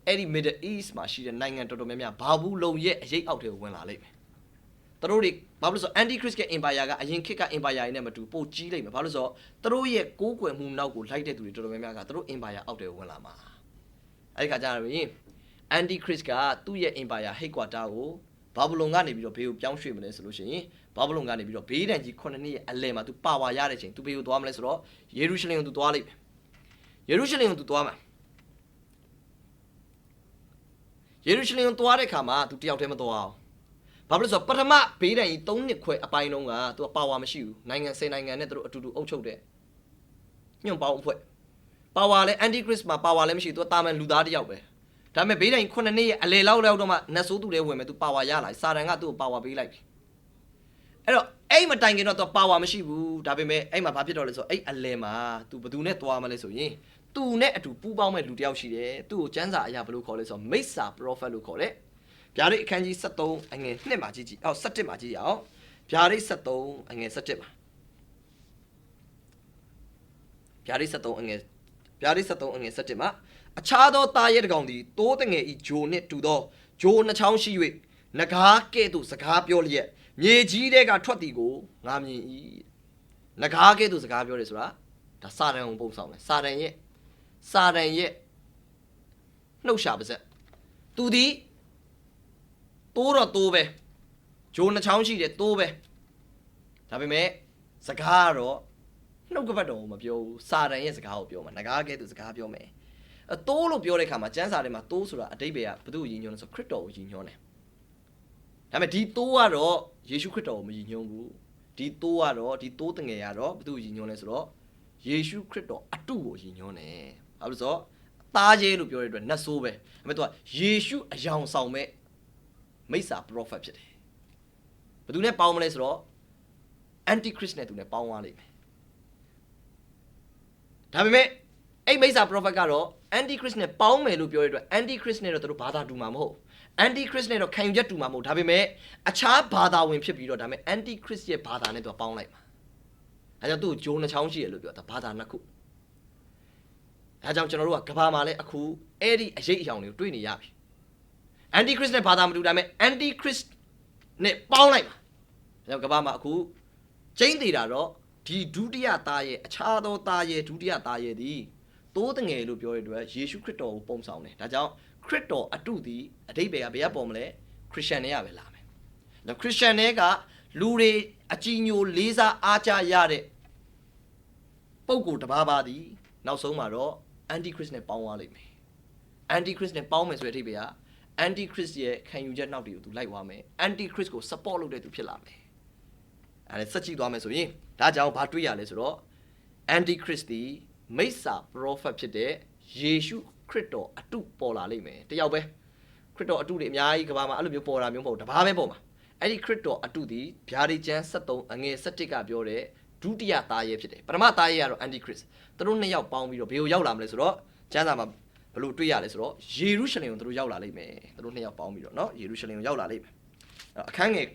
အဲ့ဒီ Middle East မှာရှိတဲ့နိုင်ငံတော်တော်များများဘာဘူးလုံရဲ့အရေးအောက်ထဲကိုဝင်လာလိမ့်မယ်သူတို့တွေဘာလို့ဆို antichrist က empire ကအရင်ခေတ်က empire ရင်းနဲ့မတူပိုကြီးလိမ့်မယ်ဘာလို့ဆိုသူတို့ရဲ့ကိုးကွယ်မှုနောက်ကိုလိုက်တဲ့သူတွေတော်တော်များများကသူတို့ empire အောက်ထဲကိုဝင်လာမှာအဲ့ဒီခါကျတော့antichrist ကသူ့ရဲ့ empire headquarter ကို ဘာဘူးလုံကနေပြီးတော့ဘေးကိုပြောင်းရွှေ့မလဲဆိုလို့ရှိရင်ဘာဘူးလုံကနေပြီးတော့ဘေးတန်ကြီး9နှစ်ရဲ့အလယ်မှာ तू ပါဝါရတဲ့ချိန် तू ဘေးကိုသွားမလဲဆိုတော့ယေရုရှလင်ကို तू သွားလိုက်မယ်ယေရုရှလင်ကို तू သွားမှာယေရုရှလင်ကိုသွားတဲ့ခါမှာ तू တယောက်တည်းမသွားအောင်ဘာဖြစ်လို့ဆိုတော့ပထမဘေးတန်ကြီး3နှစ်ခွဲအပိုင်းလုံးက तू ပါဝါမရှိဘူးနိုင်ငံ10နိုင်ငံနဲ့ သူတို့အတူတူအုပ်ချုပ်တဲ့ညွန့်ပေါင်းအဖွဲ့ပါဝါလဲ anti christ မှာပါဝါလဲမရှိဘူး तू တာမန်လူသားတယောက်ပဲဒါပေမဲ့ဘေးတိုင်း9နှစ်ရဲ့အလေလောက်တော့မှနတ်ဆိုးသူတွေဝင်မယ် तू ပါဝါရလာစာတန်ကသူ့ကိုပါဝါပေးလိုက်ပြီအဲ့တော့အဲ့မတိုင်ခင်တော့ तू ပါဝါမရှိဘူးဒါပေမဲ့အဲ့မှာဘာဖြစ်တော့လဲဆိုတော့အဲ့အလေမှာ तू ဘယ်သူနဲ့သွားမလဲဆိုရင် तू နဲ့အတူပူးပေါင်းမဲ့လူတယောက်ရှိတယ်သူ့ကိုကျမ်းစာအရာဘယ်လိုခေါ်လဲဆိုတော့မိစ္ဆာ prophet လို့ခေါ်တယ်ဗျာဒိတ်အခန်းကြီး73အငယ်2မှာကြည့်အော်17မှာကြည့်ရအောင်ဗျာဒိတ်73အငယ်17မှာဗျာဒိတ်73အငယ်17မှာအခြားသောသားရဲတကောင်သည်တိုးတငယ်ဤဂျိုနှင့်တူသောဂျိုနှချောင်းရှိ၍နဂါးကဲ့သို့စကားပြောလျက်မြေကြီးတဲကထွက်သည်ကိုငါမြင်၏နဂါးကဲ့သို့စကားပြောတယ်ဆိုတာဒါစာတန်ကိုပုံဆောင်တယ်စာတန်ရဲ့နှုတ်ရှာပါစက်သူသည်တိုးတော့တိုးပဲဂျိုနှချောင်းရှိတယ်တိုးပဲဒါပေမဲ့စကားကတော့နှုတ်ကပတ်တော်ကိုမပြောဘူးစာတန်ရဲ့စကားကိုပြောမှာနဂါးကဲ့သို့စကားပြောမယ်တိုးလို့ပြောတဲ့ခါမှာကျမ်းစာထဲမှာတိုးဆိုတာအတိတ်ပဲကဘုသူ့ကိုယဉ်ညွှန်းတယ်ဆိုခရစ်တော်ကိုယဉ်ညွှန်းတယ်ဒါပေမဲ့ဒီတိုးကတော့ယေရှုခရစ်တော်ကိုမယဉ်ညွှန်းဘူးဒီတိုးကတော့ဒီတိုးတငယ်ကတော့ဘုသူ့ကိုယဉ်ညွှန်းလဲဆိုတော့ယေရှုခရစ်တော်အတုကိုယဉ်ညွှန်းတယ်ဘာလို့ဆိုတော့သားရဲလို့ပြောတဲ့အတွက်နတ်ဆိုးပဲဒါပေမဲ့သူကယေရှုအယောင်ဆောင်မဲ့မိစ္ဆာ prophet ဖြစ်တယ်ဘယ်သူနဲ့ပေါင်းမလဲဆိုတော့ anti christ နဲ့သူနဲ့ပေါင်းသွားလိမ့်မယ်ဒါပေမဲ့အဲ့မိစ္ဆာ prophet ကတော့ anti christ နဲ့ပေါင်းမယ်လို့ပြောရတဲ့အတွက် anti christ နဲ့တော့သူတို့ဘာသာတူမှာမဟုတ် anti christ နဲ့တော့ခံယူချက်တူမှာမဟုတ်ဒါပေမဲ့အခြားဘာသာဝင်ဖြစ်ပြီးတော့ဒါပေမဲ့ anti christ ရဲ့ဘာသာနဲ့သူကပေါင်းလိုက်မှာအဲကြောင့်သူ့ကိုဂျိုးနှချောင်းရှိရလို့ပြောတာဘာသာနှစ်ခုအဲကြောင့်ကျွန်တော်တို့ကကဘာမှာလဲအခုအဲ့ဒီအရေးအယောင်တွေကိုတွေ့နေရပြီ anti christ နဲ့ဘာသာမတူဒါပေမဲ့ anti christ နဲ့ပေါင်းလိုက်မှာအဲကြောင့်ကဘာမှာအခုကျင်းသေးတာတော့ဒီဒုတိယသားရဲ့အခြားသောသားရဲ့ဒုတိယသားရဲ့ဒီတိုးတငယ်လို့ပြောရတဲ့အတွက်ယေရှုခရစ်တော်ကိုပုံဆောင်တယ်ဒါကြောင့်ခရစ်တော်အတုသည်အတိတ်ပဲကဘယ်ကပေါ်မလဲခရစ်ယာန်တွေကပဲလာမယ်ဒါခရစ်ယာန်တွေကလူတွေအကြည်ညိုလေးစားအားကြရတဲ့ပုံကိုတပါးပါသည်နောက်ဆုံးမှာတော့ anti christ နဲ့ပေါင်းသွားလိမ့်မယ် anti christ နဲ့ပေါင်းမယ်ဆိုတဲ့အတိတ်ပဲက anti christ ရဲ့ခံယူချက်နောက်တွေကိုသူလိုက်သွားမယ် anti christ ကို support လုပ်တဲ့သူဖြစ်လာမယ်အဲဒါစက်ကြည့်သွားမယ်ဆိုရင်ဒါကြောင့်ဘာတွေ့ရလဲဆိုတော့ anti christ ဒီမိစ္ဆာ prophet ဖြစ်တဲ့ယေရှုခရစ်တော်အတုပေါ်လာလိမ့်မယ်တယောက်ပဲခရစ်တော်အတုတွေအများကြီးကဘာမှာအဲ့လိုမျိုးပေါ်တာမျိုးမဟုတ်တပါးပဲပေါ်မှာအဲ့ဒီခရစ်တော်အတုဒီဗျာဒိတ်ကျမ်း73အငယ်17ကပြောတဲ့ဒုတိယသားရဲဖြစ်တယ်ပထမသားရဲကတော့ anti christ သူတို့နှစ်ယောက်ပေါင်းပြီးတော့ဘယ်ကိုရောက်လာမလဲဆိုတော့ကျမ်းစာမှာဘယ်လိုတွေ့ရလဲဆိုတော့ယေရုရှလင်ကိုသူတို့ရောက်လာလိမ့်မယ်သူတို့နှစ်ယောက်ပေါင်းပြီးတော့เนาะယေရုရှလင်ကိုရောက်လာလိမ့်မယ်အခန်းငယ်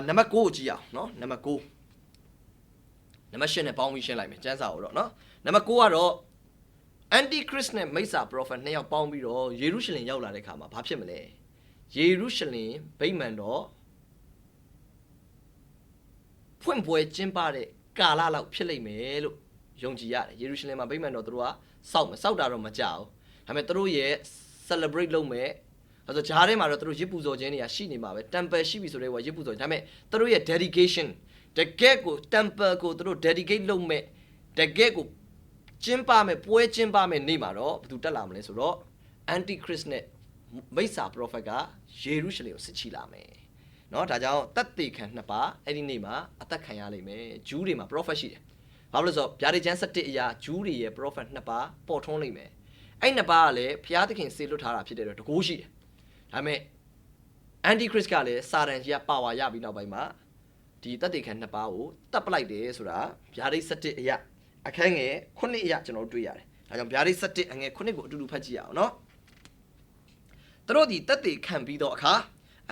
နံပါတ်9ကိုကြည့်အောင်เนาะနံပါတ်9နံပါတ်10နဲ့ပေါင်းပြီးရှင်းလိုက်မယ်ကျမ်းစာကိုတော့เนาะနံပါတ်9ကတော့ anti christ နဲ့မိစ္ဆာ prophet နှစ်ယောက်ပေါင်းပြီးတော့ယေရုရှလင်ရောက်လာတဲ့ခါမှာဘာဖြစ်မလဲယေရုရှလင်ဗိမာန်တော်ဖွင့်ပွဲကျင်းပတဲ့ကာလလောက်ဖြစ်လိမ့်မယ်လို့ယုံကြည်ရတယ်ယေရုရှလင်မှာဗိမာန်တော်သူတို့ကစောက်တာတော့မကြောက်ဒါပေမဲ့သူတို့ရဲ့ celebrate လုပ်မယ်အဲဆိုဂျားထဲမှာတော့သူတို့ရစ်ပူဇော်ခြင်းတွေကရှိနေမှာပဲ temple ရှိပြီဆိုတော့ရစ်ပူဇော်ဒါပေမဲ့သူတို့ရဲ့ dedication တကယ့်ကို temple ကိုသူတို့ dedicate လုပ်မဲ့တကယ့်ကိုကျင်းပမဲ့ပွဲကျင်းပမဲ့နေ့မှာတော့ဘယ်သူတက်လာမလဲဆိုတော့ anti christ နဲ့မိစ္ဆာ prophet ကယေရုရှလင်ကိုစစ်ချီလာမယ်เนาะဒါကြောင့်တတ်တေခံနှစ်ပါးအဲ့ဒီနေ့မှာအသက်ခံရလိမ့်မယ်ဂျူးတွေမှာ prophet ရှိတယ်ဘာလို့လဲဆိုတော့ဗျာဒိတ်ကျမ်း7အရာဂျူးတွေရဲ့ prophet နှစ်ပါးပေါ်ထွန်းလိမ့်မယ်အဲ့နှစ်ပါးကလည်းဘုရားသခင်စေလွတ်ထားတာဖြစ်တဲ့အတွက်တကိုးရှိတယ်ဒါပေမဲ့ anti christ ကလည်းစာတန်ကြီးကပါဝါရပြီးနောက်ပိုင်းမှာဒီတတ်တေခံနှစ်ပါးကိုတတ်ပလိုက်တယ်ဆိုတာဗျာဒိတ်7အရာအခန်းငယ်9အရာကျွန်တော်တို့တွေ့ရတယ်ဒါကြောင့်ဗျာဒိတ်7အငယ်9ကိုအတူတူဖတ်ကြည့်ရအောင်เนาะသူတို့ဒီတက်တေခံပြီးတော့အခါ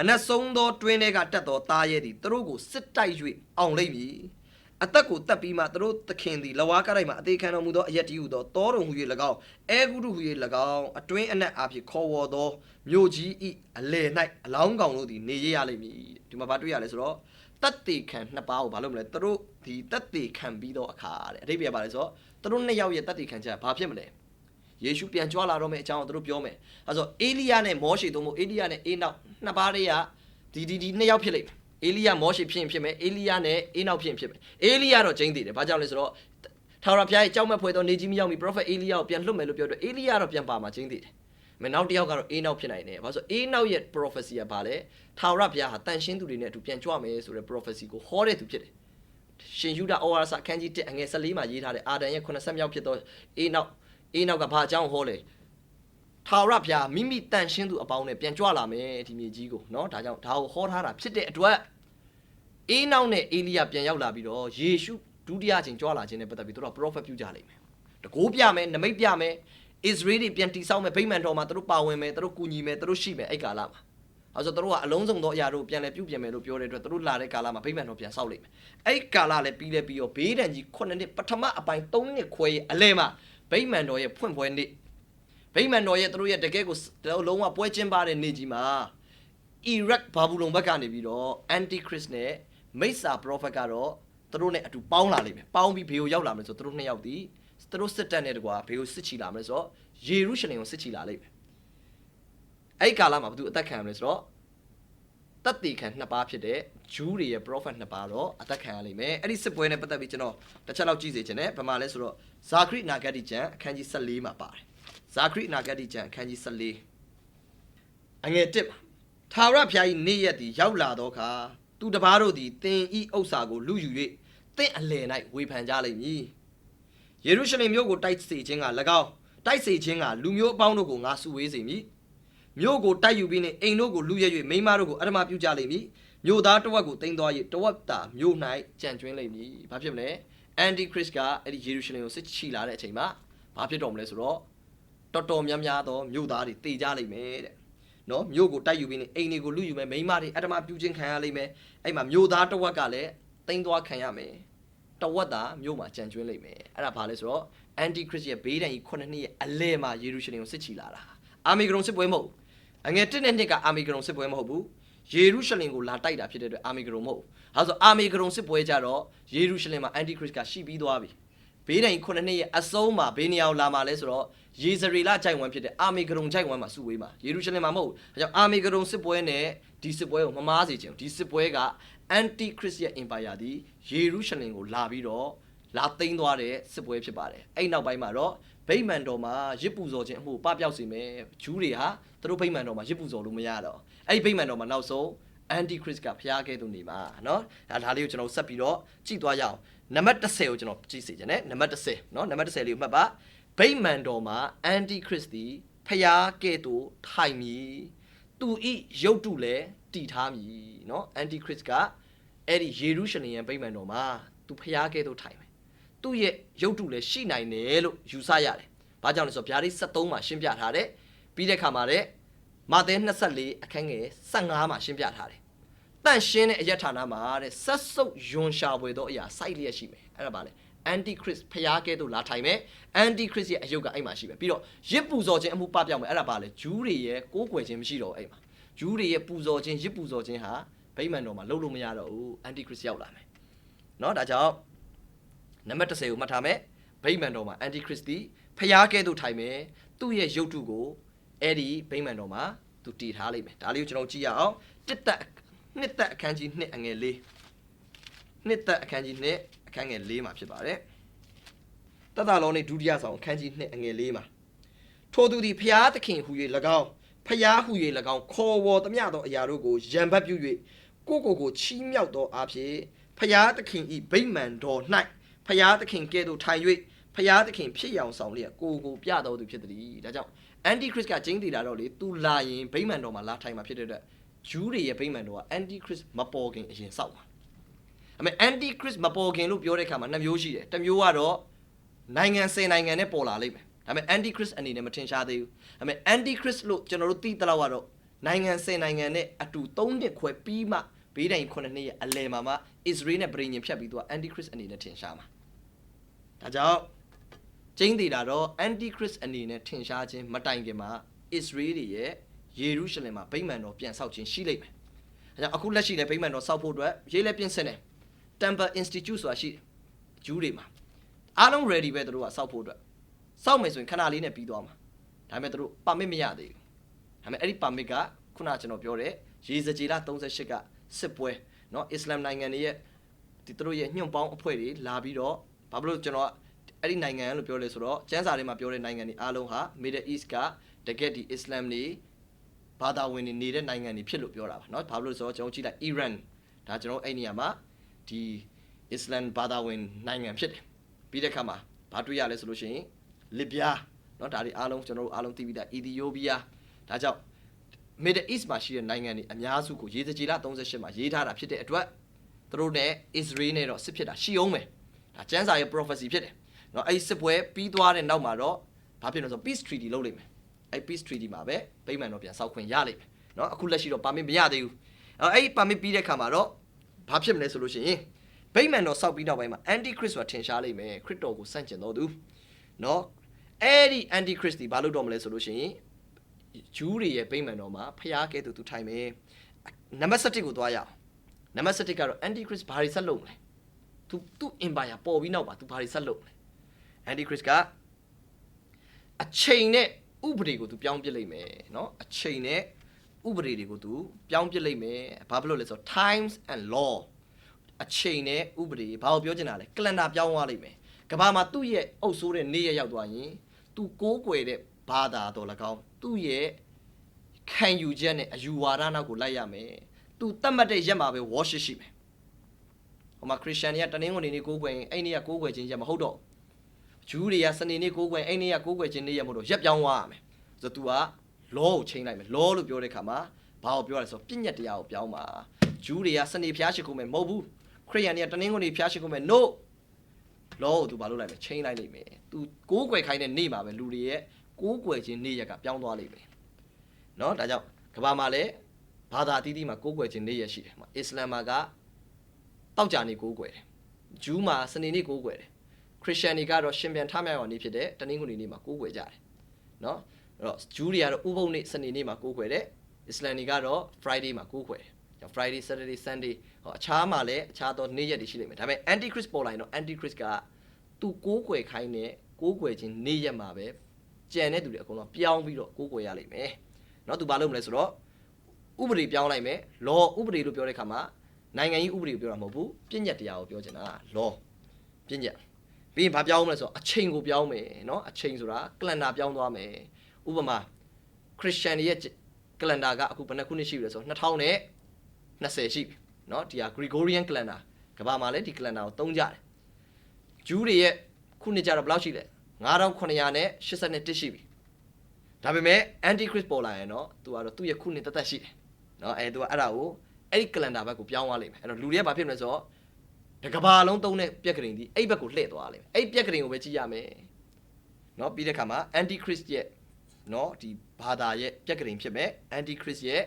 အနက်ဆုံးသောတွင်းထဲကတက်သောသားရဲသည်သူတို့ကိုစစ်တိုက်၍အောင်လိမ့်မည်အသက်ကိုတက်ပြီးမှသူတို့သခင်သည်လဝါကတိုင်းမှာအသေးခံတော်မူသောအယက်တည်းဟူသောတောတော်ဟူ၍၎င်းအဲဂုတုဟူ၍၎င်းအတွင်းအနက်အားဖြင့်ခေါ်ဝေါ်သောမြို့ကြီးဤအလယ်၌အလောင်းကောင်တို့သည်နေရရလိမ့်မည်ဒီမှာဘာတွေ့ရလဲဆိုတော့တက်တေခံနှစ်ပါးကိုဘာလို့မလဲသူတို့ဒီတက်တေခံပြီးတော့အခါတဲ့အဓိပ္ပာယ်ပါလဲဆိုတော့သူတို့နှစ်ယောက်ရဲ့တက်တေခံချက်ဘာဖြစ်မလဲ ယေရှုပြန်ကြွလာတော့မယ့်အကြောင်းကိုသူတို့ပြောမယ်အဲဆိုအေလိယနဲ့မောရှေတို့မို့အေလိယနဲ့အေနောက်နှစ်ပါးတွေကဒီနှစ်ယောက်ဖြစ်လိမ့်မယ်အေလိယမောရှေဖြစ်မယ်အေလိယနဲ့အေနောက်ဖြစ်မယ်အေလိယတော့ကျင်းသေးတယ်ဘာကြောင့်လဲဆိုတော့ထာဝရဘုရားရဲ့ကြောက်မဲ့ဖွယ်သောနေကြီးမရောက်မီ prophet အေလိယကိုပြန်လွတ်မယ်လို့ပြောတော့အေလိယတော့ပြန်ပါမှာကျင်းသေးတယ်မနောက်တစ်ယောက်ကတော့အေနောက်ဖြစ်နိုင်တယ်ဘာလို့ဆိုအေနောက်ရဲ့ prophecy ကဘာလဲထာဝရဘုရားဟာတန်ရှင်းသူတွေနဲ့အတူပြန်ကြွမယ်ဆိုတဲ့ prophecy ကိုဟောတဲ့သူဖြစ်တယ်ရှင်ယူဒဩဝါဒစာအခန်းကြီး1အငယ်14မှာရေးထားတဲ့အာဒံရဲ့80မြောက်ဖြစ်သောအေနောက်ကဘာအကြောင်းဟောလဲထာဝရဘုရားမိမိတန်ရှင်းသူအပေါင်းနဲ့ပြန်ကြွလာမယ်ဒီမြေကြီးကိုเนาะဒါကြောင့်ဒါကိုဟောထားတာဖြစ်တဲ့အတွက်အေနောက်နဲ့အေလိယပြန်ရောက်လာပြီးတော့ယေရှုဒုတိယအချိန်ကြွလာခြင်းနဲ့ပတ်သက်ပြီးသူတို့ prophet ပြုကြလိမ့်မယ်တကိုးပြမယ်နမိတ်ပြမယ်ဣသရေလပြန်တိဆောက်မယ်ဗိမာန်တော်မှာသူတို့ပါဝင်မယ်သူတို့ကူညီမယ်သူတို့ရှိမယ်အဲ့ကာလမှာအဲဆိုသူတို့ကအလုံးစုံသောအရာတို့ပြန်လဲပြုပြင်မယ်လို့ပြောတဲ့အတွက်သူတို့လာတဲ့ကာလမှာဗိမာန်တော်ပြန်ဆောက်လိမ့်မယ်အဲ့ကာလလည်းပြီးတော့ဘေးဒဏ်ကြီး9နှစ်ပထမအပိုင်း3နှစ်ခွဲရဲ့အလဲမှာဗိမာန်တော်ရဲ့ဖွင့်ပွဲနေ့ဗိမာန်တော်ရဲ့သူတို့ရဲ့တကယ်ကိုလုံးဝပွဲကျင်းပတဲ့နေ့ကြီးမှာအီရတ်ဘာဘူးလုံဘက်ကနေပြီးတော့ antichrist နဲ့မိစ္ဆာ prophet ကတော့သူတို့နဲ့အတူပေါင်းလာလိမ့်မယ်ပေါင်းပြီးဘေးကိုရောက်လာမယ်ဆိုသူတို့နှစ်ယောက်ဒီသူတို့စစ်တပ်နဲ့တကွာဘေးကိုစစ်ချီလာမယ်ဆိုတော့ယေရုရှလင်ကိုစစ်ချီလာလိမ့်မယ်အဲ့ကာလမှာဘသူအသက်ခံရမလဲဆိုတော့တတ်တိခံနှစ်ပါးဖြစ်တဲ့ဂျူးတွေရဲ့ prophet နှစ်ပါးတော့အသက်ခံရလိမ့်မယ်အဲ့ဒီစစ်ပွဲနဲ့ပတ်သက်ပြီးကျွန်တော်တစ်ချက်လောက်ကြည့်စေချင်တယ်ဗမာလဲဆိုတော့ဇာခရိနာဂတိကျမ်းအခန်းကြီး14မှာပါတယ်ဇာခရိနာဂတိကျမ်းအခန်းကြီး14အငယ်1မှာထာဝရဘုရား၏နေ့ရက်သည်ရောက်လာသောအခါသူတပါးတို့သည်သင်ဤဥစ္စာကိုလူယူ၍သင်အလယ်၌ဝေဖန်ကြလိမ့်မည်ယေရုရှလင်မြို့ကိုတိုက်စေခြင်းက၎င်းတိုက်စေခြင်းကလူမျိုးအပေါင်းတို့ကိုငါစုဝေးစေမည်မြို့ကိုတိုက်ယူပြီးနှင့်အိမ်တို့ကိုလူရဲ၍မိန်းမတို့ကိုအဓမ္မပြုကြလိမ့်မည်မြို့သားတစ်ဝက်ကိုတင်သွား၍တစ်ဝက်သာမြို့၌ကြံ့ကျွင်းလိမ့်မည်ဘာဖြစ်မလဲအန်တီခရစ်ကအဲ့ဒီယေရုရှလင်ကိုစစ်ချီလာတဲ့အချိန်မှာဘာဖြစ်တော်မလဲဆိုတော့တော်တော်များများသောမြို့သားတွေတေကြလိမ့်မယ်တဲ့နော်မြို့ကိုတိုက်ယူပြီးနှင့်အိမ်တွေကိုလူယူမယ်မိန်းမတွေအဓမ္မပြုခြင်းခံရလိမ့်မယ်အဲ့မှာမြို့သားတစ်ဝက်ကလည်းတင်သွားခံရမယ်တဝက်သာမြို့မှာကြံ့ကျွင်းလိမ့်မယ်အဲ့ဒါဘာလဲဆိုတော့အန်တီခရစ်ရဲ့ဘေးဒဏ်ကြီး9နှစ်ရဲ့အလဲမှာယေရုရှလင်ကိုစစ်ချီလာတာအာမေဂရုန်စစ်ပွဲမဟုတ်အငယ်1နဲ့2ကအာမေဂရုန်စစ်ပွဲမဟုတ်ဘူးယေရုရှလင်ကိုလာတိုက်တာဖြစ်တဲ့အတွက်အာမေဂရုန်မဟုတ်အဲဆိုအာမေဂရုန်စစ်ပွဲကြတော့ယေရုရှလင်မှာအန်တီခရစ်ကရှိပြီးသွားပြီဘေးဒဏ်ကြီး9နှစ်ရဲ့အဆုံးမှာဘေးနေရာကိုလာမှာလဲဆိုတော့ယေဇရေလဂျိုင်ဝမ်ဖြစ်တဲ့အာမေဂရုန်ဂျိုင်ဝမ်မှာစုဝေးမှာယေရုရှလင်မှာမဟုတ်အဲကြောင့်အာမေဂရုန်စစ်ပွဲနဲ့ဒီစစ်ပွဲကိုမမားစေချင်ဒီစစ်ပွဲကအန်တီခရစ်ရဲ့အင်ပါယာဒီယေရုရှလင်ကိုလာပြီးတော့လာသိမ်းသွားတဲ့စစ်ပွဲဖြစ်ပါတယ်အဲ့နောက်ပိုင်းမှာတော့ဗိမာန်တော်မှာရစ်ပူဇော်ခြင်းအမှုပပျောက်စေမယ်ဂျူးတွေဟာသူတို့ဗိမာန်တော်မှာရစ်ပူဇော်လို့မရတော့အဲ့ဒီဗိမာန်တော်မှာနောက်ဆုံးအန်တီခရစ်ကဖျားခဲ့သူနေမှာเนาะဒါလေးကိုကျွန်တော်ဆက်ပြီးတော့ကြည့်သွားရအောင်နံပါတ်10ကိုကျွန်တော်ကြည့်စေချင်တယ်နံပါတ်10เนาะနံပါတ်10လေးကိုမှတ်ပါဗိမာန်တော်မှာအန်တီခရစ်သည်ဖျားခဲ့သူထိုင်မည်သူဤရုပ်တုလည်းတည်ထားမည်เนาะအန်တီခရစ်ကအဲ့ဒီယေရုရှလင်ရဲ့ဗိမာန်တော်မှာသူဖျားခဲ့သူထိုင်မယ်သူ့ရဲ့ရုပ်တုလည်းရှိနိုင်တယ်လို့ယူဆရတယ်။ဘာကြောင့်လဲဆိုတော့ဗျာဒိတ်73မှာရှင်းပြထားတယ်။ပြီးတဲ့အခါမှာလည်းမာသဲ24အခန်းငယ်15မှာရှင်းပြထားတယ်။တန့်ရှင်းတဲ့အယက်ဌာနမှာတဲ့ဆက်စုပ်ယွန်ရှာပွေသောအရာစိုက်လျက်ရှိမယ်။အဲ့ဒါပါလေအန်တီခရစ်ဖျားကဲသို့လာထိုင်မယ်။အန်တီခရစ်ရဲ့အယုတ်ကအဲ့မှာရှိမယ်။ပြီးတော့ရစ်ပူဇော်ခြင်းအမှုပပျောက်မယ်။အဲ့ဒါပါလေဂျူးတွေရဲ့ကိုးကွယ်ခြင်းမရှိတော့အဲ့မှာဂျူးတွေရဲ့ပူဇော်ခြင်းရစ်ပူဇော်ခြင်းဟာဗိမာန်တော်မှာလုပ်လို့မရတော့ဘူး။အန်တီခရစ်ရောက်လာမယ်။နော်ဒါကြောင့်နံပါတ်10ကိုမှတ်ထားမယ်ဗိမာန်တော်မှာအန်တီခရစ်သည်ဖျားကဲသို့ထိုင်မယ်သူ့ရဲ့ရုပ်တုကိုအဲ့ဒီဗိမာန်တော်မှာသူတည်ထားလိမ့်မယ်ဒါလေးကိုကျွန်တော်ကြည့်ရအောင်နှစ်သက်အခန်းကြီး2အငယ်4နှစ်သက်အခန်းကြီး2အခန်းငယ်4မှာဖြစ်ပါတယ်တသလောနေဒုတိယဆောင်အခန်းကြီး2အငယ်4မှာထိုသူသည်ဖျားသခင်ဟူ၍၎င်းဖျားဟူ၍၎င်းခေါ်ဝေါ်သမျှသောအရာတို့ကိုရံဘတ်ပြု၍ကိုချီးမြှောက်သောအဖြစ်ဖျားသခင်ဤဗိမာန်တော်၌ဖျားသခင်ကဲ့သို့ထိုင်၍ဖျားသခင်ဖြစ်ရောင်ဆောင်လျက်ကိုပြတော်သူဖြစ်သည်ဒါကြောင့်အန်တီခရစ်ကကျင်းတည်တာတော့လေသူလာရင်ဗိမာန်တော်မှာလာထိုင်မှာဖြစ်တဲ့အတွက်ဂျူးတွေရဲ့ဗိမာန်တော်ကအန်တီခရစ်မပေါ်ခင်အရင်စောက်ပါအမေအန်တီခရစ်မပေါ်ခင်လို့ပြောတဲ့အခါမှာနှစ်မျိုးရှိတယ်တစ်မျိုးကတော့နိုင်ငံ10နိုင်ငံနဲ့ပေါ်လာလိမ့်မယ်ဒါပေမဲ့အန်တီခရစ်အနေနဲ့မထင်ရှားသေးဘူးအမေအန်တီခရစ်လို့ကျွန်တော်တို့သိသလောက်ကတော့နိုင်ငံ10နိုင်ငံနဲ့အတူ3နှစ်ခွဲပြီးမှဘေးတိုင်9နှစ်ရဲ့အလယ်မှာမှအစ္စရေးနဲ့ပြည်ညင်ဖြတ်ပြီးသူကအန်တီခရစ်အနေနဲ့ထင်ရှားမှာဒါကြောင့်ကျင်းသေးတာတော့အန်တီခရစ်အနေနဲ့ထင်ရှားခြင်းမတိုင်ခင်မှာအစ္စရေးတွေရဲ့ယေရုရှလင်မှာဗိမာန်တော်ပြန်ဆောက်ခြင်းရှိလိမ့်မယ်။အဲကြောင့်အခုလက်ရှိလည်းဗိမာန်တော်ဆောက်ဖို့အတွက်ရေးလဲပြင်ဆင်တယ်။ Temple Institute ဆိုတာရှိတယ်။ဂျူးတွေမှာအားလုံး ready ပဲသူတို့ကဆောက်ဖို့အတွက် စောက်မယ်ဆိုရင်ခဏလေးနဲ့ပြီးသွားမှာဒါပေမဲ့တို့ပါမစ်မရသေးဘူးဒါပေမဲ့အဲ့ဒီပါမစ်ကခုနကျွန်တော်ပြောတဲ့ရေစကြည်လ38ကစစ်ပွဲเนาะအစ္စလာမ်နိုင်ငံတွေရဲ့ဒီတို့ရဲ့ညွန့်ပေါင်းအဖွဲ့တွေလာပြီးတော့ဘာဖြစ်လို့ကျွန်တော်အဲ့ဒီနိုင်ငံလို့ပြောလဲဆိုတော့ကျန်းစာထဲမှာပြောတဲ့နိုင်ငံတွေအားလုံးဟာ Middle East ကတကယ်ဒီအစ္စလာမ်တွေဘာသာဝင်တွေနေတဲ့နိုင်ငံတွေဖြစ်လို့ပြောတာပါเนาะဘာဖြစ်လို့ဆိုတော့ကျွန်တော်ကြည့်လိုက် Iran ဒါကျွန်တော်အဲ့နေရာမှာဒီအစ္စလာမ်ဘာသာဝင်နိုင်ငံဖြစ်တယ်ပြီးတဲ့အခါမှာဘာတွေ့ရလဲဆိုလို့ရှိရင်လစ်ဗျာเนาะဒါတွေအားလုံးကျွန်တော်တို့အားလုံးသိပြီးသားအီသီယိုးပီးယားဒါကြောင့် Middle East မှာရှိတဲ့နိုင်ငံတွေအများစုကိုရေစကြည်လ38မှာရေးထားတာဖြစ်တဲ့အတွက်သူတို့နဲ့ Israel နဲ့တော့စစ်ဖြစ်တာရှိအောင်မယ်ဒါကျမ်းစာရဲ့ prophecy ဖြစ်တယ်เนาะအဲ့ဒီစစ်ပွဲပြီးသွားတဲ့နောက်မှာတော့ဘာဖြစ်လဲဆိုတော့ peace treaty လုပ်လိမ့်မယ်အဲ့ peace treaty မှာပဲဗိမာန်တော့ပြန်စောက်ခွင့်ရလိမ့်မယ်เนาะအခုလက်ရှိတော့ permit မရသေးဘူးအဲ့ဒီ permit ပြီးတဲ့ခါမှာတော့ဘာဖြစ်မလဲဆိုလို့ရှိရင်ဗိမာန်တော့စောက်ပြီးနောက်ပိုင်းမှာ anti christ ဆိုတာထင်ရှားလိမ့်မယ်ခရစ်တော်ကိုဆန့်ကျင်တော်သူเนาะအဲ့ဒီ anti christ ဒီဘာလို့တော့မလဲဆိုလို့ရှိရင်ဂျူးတွေရဲ့ဗိမာန်တော်မှာဖျားကဲသူထိုင်မယ်နံပါတ်7ကိုသွားရအောင်နံပါတ်7ကတော့ anti christ ဘာတွေဆက်လုပ်မလဲသူ့ empire ပေါ်ပြီးနောက်မှာသူဘာတွေဆက်လုပ်မလဲ anti christ ကအချိန်နဲ့ဥပဒေကိုသူပြောင်းပြစ်လိုက်မယ်เนาะအချိန်နဲ့ဥပဒေတွေကိုသူပြောင်းပြစ်လိုက်မယ်ဘာဖြစ်လို့လဲဆိုတော့ times and law အချိန်နဲ့ဥပဒေဘာကိုပြောချင်တာလဲကလန်ဒါပြောင်းသွားလိုက်မယ်ကဘာမှာသူ့ရဲ့အုပ်ဆိုးတဲ့နေ့ရက်ရောက်သွားရင်သူကိုးကွယ်တဲ့ဘာသာတော်၎င်းသူ့ရဲ့ခံယူချက်နဲ့အယူဝါဒနောက်ကိုလိုက်ရမယ်သူတတ်မှတ်တဲ့ရက်မှာပဲ worship ရှိမယ်ဟိုမှာခရစ်ယာန်တွေကတနင်္ဂနွေနေ့ကိုးကွယ်ရင်အဲ့နေ့ကကိုးကွယ်ခြင်းရက်မဟုတ်တော့ဂျူးတွေကစနေနေ့ကိုးကွယ်အဲ့နေ့ကကိုးကွယ်ခြင်းနေ့ရက်မဟုတ်တော့ရက်ပြောင်းသွားရမယ်ဆိုတော့ तू က law ကိုချိန်လိုက်မယ် law လို့ပြောတဲ့ခါမှာဘာကိုပြောရလဲဆိုတော့ပြည့်ညက်တရားကိုပြောင်းပါဂျူးတွေကစနေဖျားရှိခိုးမယ်မဟုတ်ဘူးခရစ်ယာန်တွေကတနင်္ဂနွေနေ့ဖျားရှိခိုးမယ် no law ကို तू ဘာလုပ်လိုက်လဲချိန်လိုက်လိမ့်မယ် तू ကိုးကွယ်ခိုင်းတဲ့နေ့မှာပဲလူတွေရဲ့ကိုးကွယ်ခြင်းနေ့ရက်ကပြောင်းသွားလိမ့်မယ်เนาะဒါကြောင့်ကမ္ဘာမှာလည်းဘာသာအသီးသီးမှာကိုးကွယ်ခြင်းနေ့ရက်ရှိတယ်အစ္စလာမ်မှာကတောက်ကြနေကိုးကွယ်တယ်ဂျူးမှာစနေနေ့ကိုးကွယ်တယ်ခရစ်ယာန်တွေကတော့ရှင်ပြန်ထမြောက်အောင်နေ့ဖြစ်တဲ့တနင်္ဂနွေနေ့မှာကိုးကွယ်ကြတယ်เนาะအဲ့တော့ဂျူးတွေကတော့ဥပုသ်နေ့စနေနေ့မှာကိုးကွယ်တယ်အစ္စလာမ်တွေကတော့ Friday မှာကိုးကွယ်တယ် Friday Saturday Sunday အခြားမှာလည်းအခြားသောနေ့ရက်တွေရှိလိမ့်မယ်ဒါပေမဲ့ anti christ ပေါ်လာရင်တော့ anti christ ကသူကိုးကွယ်ခိုင်းတဲ့ကိုးကွယ်ခြင်းနေ့ရက်မှာပဲကြံတဲ့သူတွေအကုန်လုံးပြောင်းပြီးတော့ကိုးကွယ်ရလိမ့်မယ်เนาะသူဘာလုပ်မလဲဆိုတော့ဥပဒေပြောင်းလိုက်မယ် law ဥပဒေလို့ပြောတဲ့ခါမှာနိုင်ငံရေးဥပဒေကိုပြောတာမဟုတ်ဘူးပြည့်ညက်တရားကိုပြောချင်တာ law ပြည့်ညက်ပြီးရင်ဘာပြောင်းမလဲဆိုတော့အချိန်ကိုပြောင်းမယ်เนาะအချိန်ဆိုတာကလန်ဒါပြောင်းသွားမယ်ဥပမာခရစ်ယာန်ရဲ့ကလန်ဒါကအခုဘယ်နှစ်ခုနှစ်ရှိပြီလဲဆိုတော့2020ရှိပြီเนาะဒီဟာ Gregorian calendar ကမ္ဘာမှာလည်းဒီ calendar ကိုသုံးကြတယ်ဂျူးတွေရဲ့ခုနှစ်ကြတော့ဘယ်လောက်ရှိလဲ9981ရှိပြီဒါပေမဲ့ anti christ ပေါ်လာရင်တော့သူကတော့သူ့ရဲ့ခုနှစ်သက်ရှိတယ်เนาะသူကအဲ့ဒါကိုအဲ့ဒီ calendar ဘက်ကိုပြောင်းသွားလိမ့်မယ်အဲ့တော့လူတွေကဘာဖြစ်မလဲဆိုတော့တကဘာလုံးသုံးတဲ့ပြက်ကလေးဒီအဲ့ဘက်ကိုလှည့်သွားလိမ့်မယ်အဲ့ပြက်ကလေးကိုပဲကြည့်ရမယ်เนาะပြီးတဲ့ခါမှာ anti christ ရဲ့เนาะဒီဘာသာရဲ့ပြက်ကလေးဖြစ်မယ် anti christ ရဲ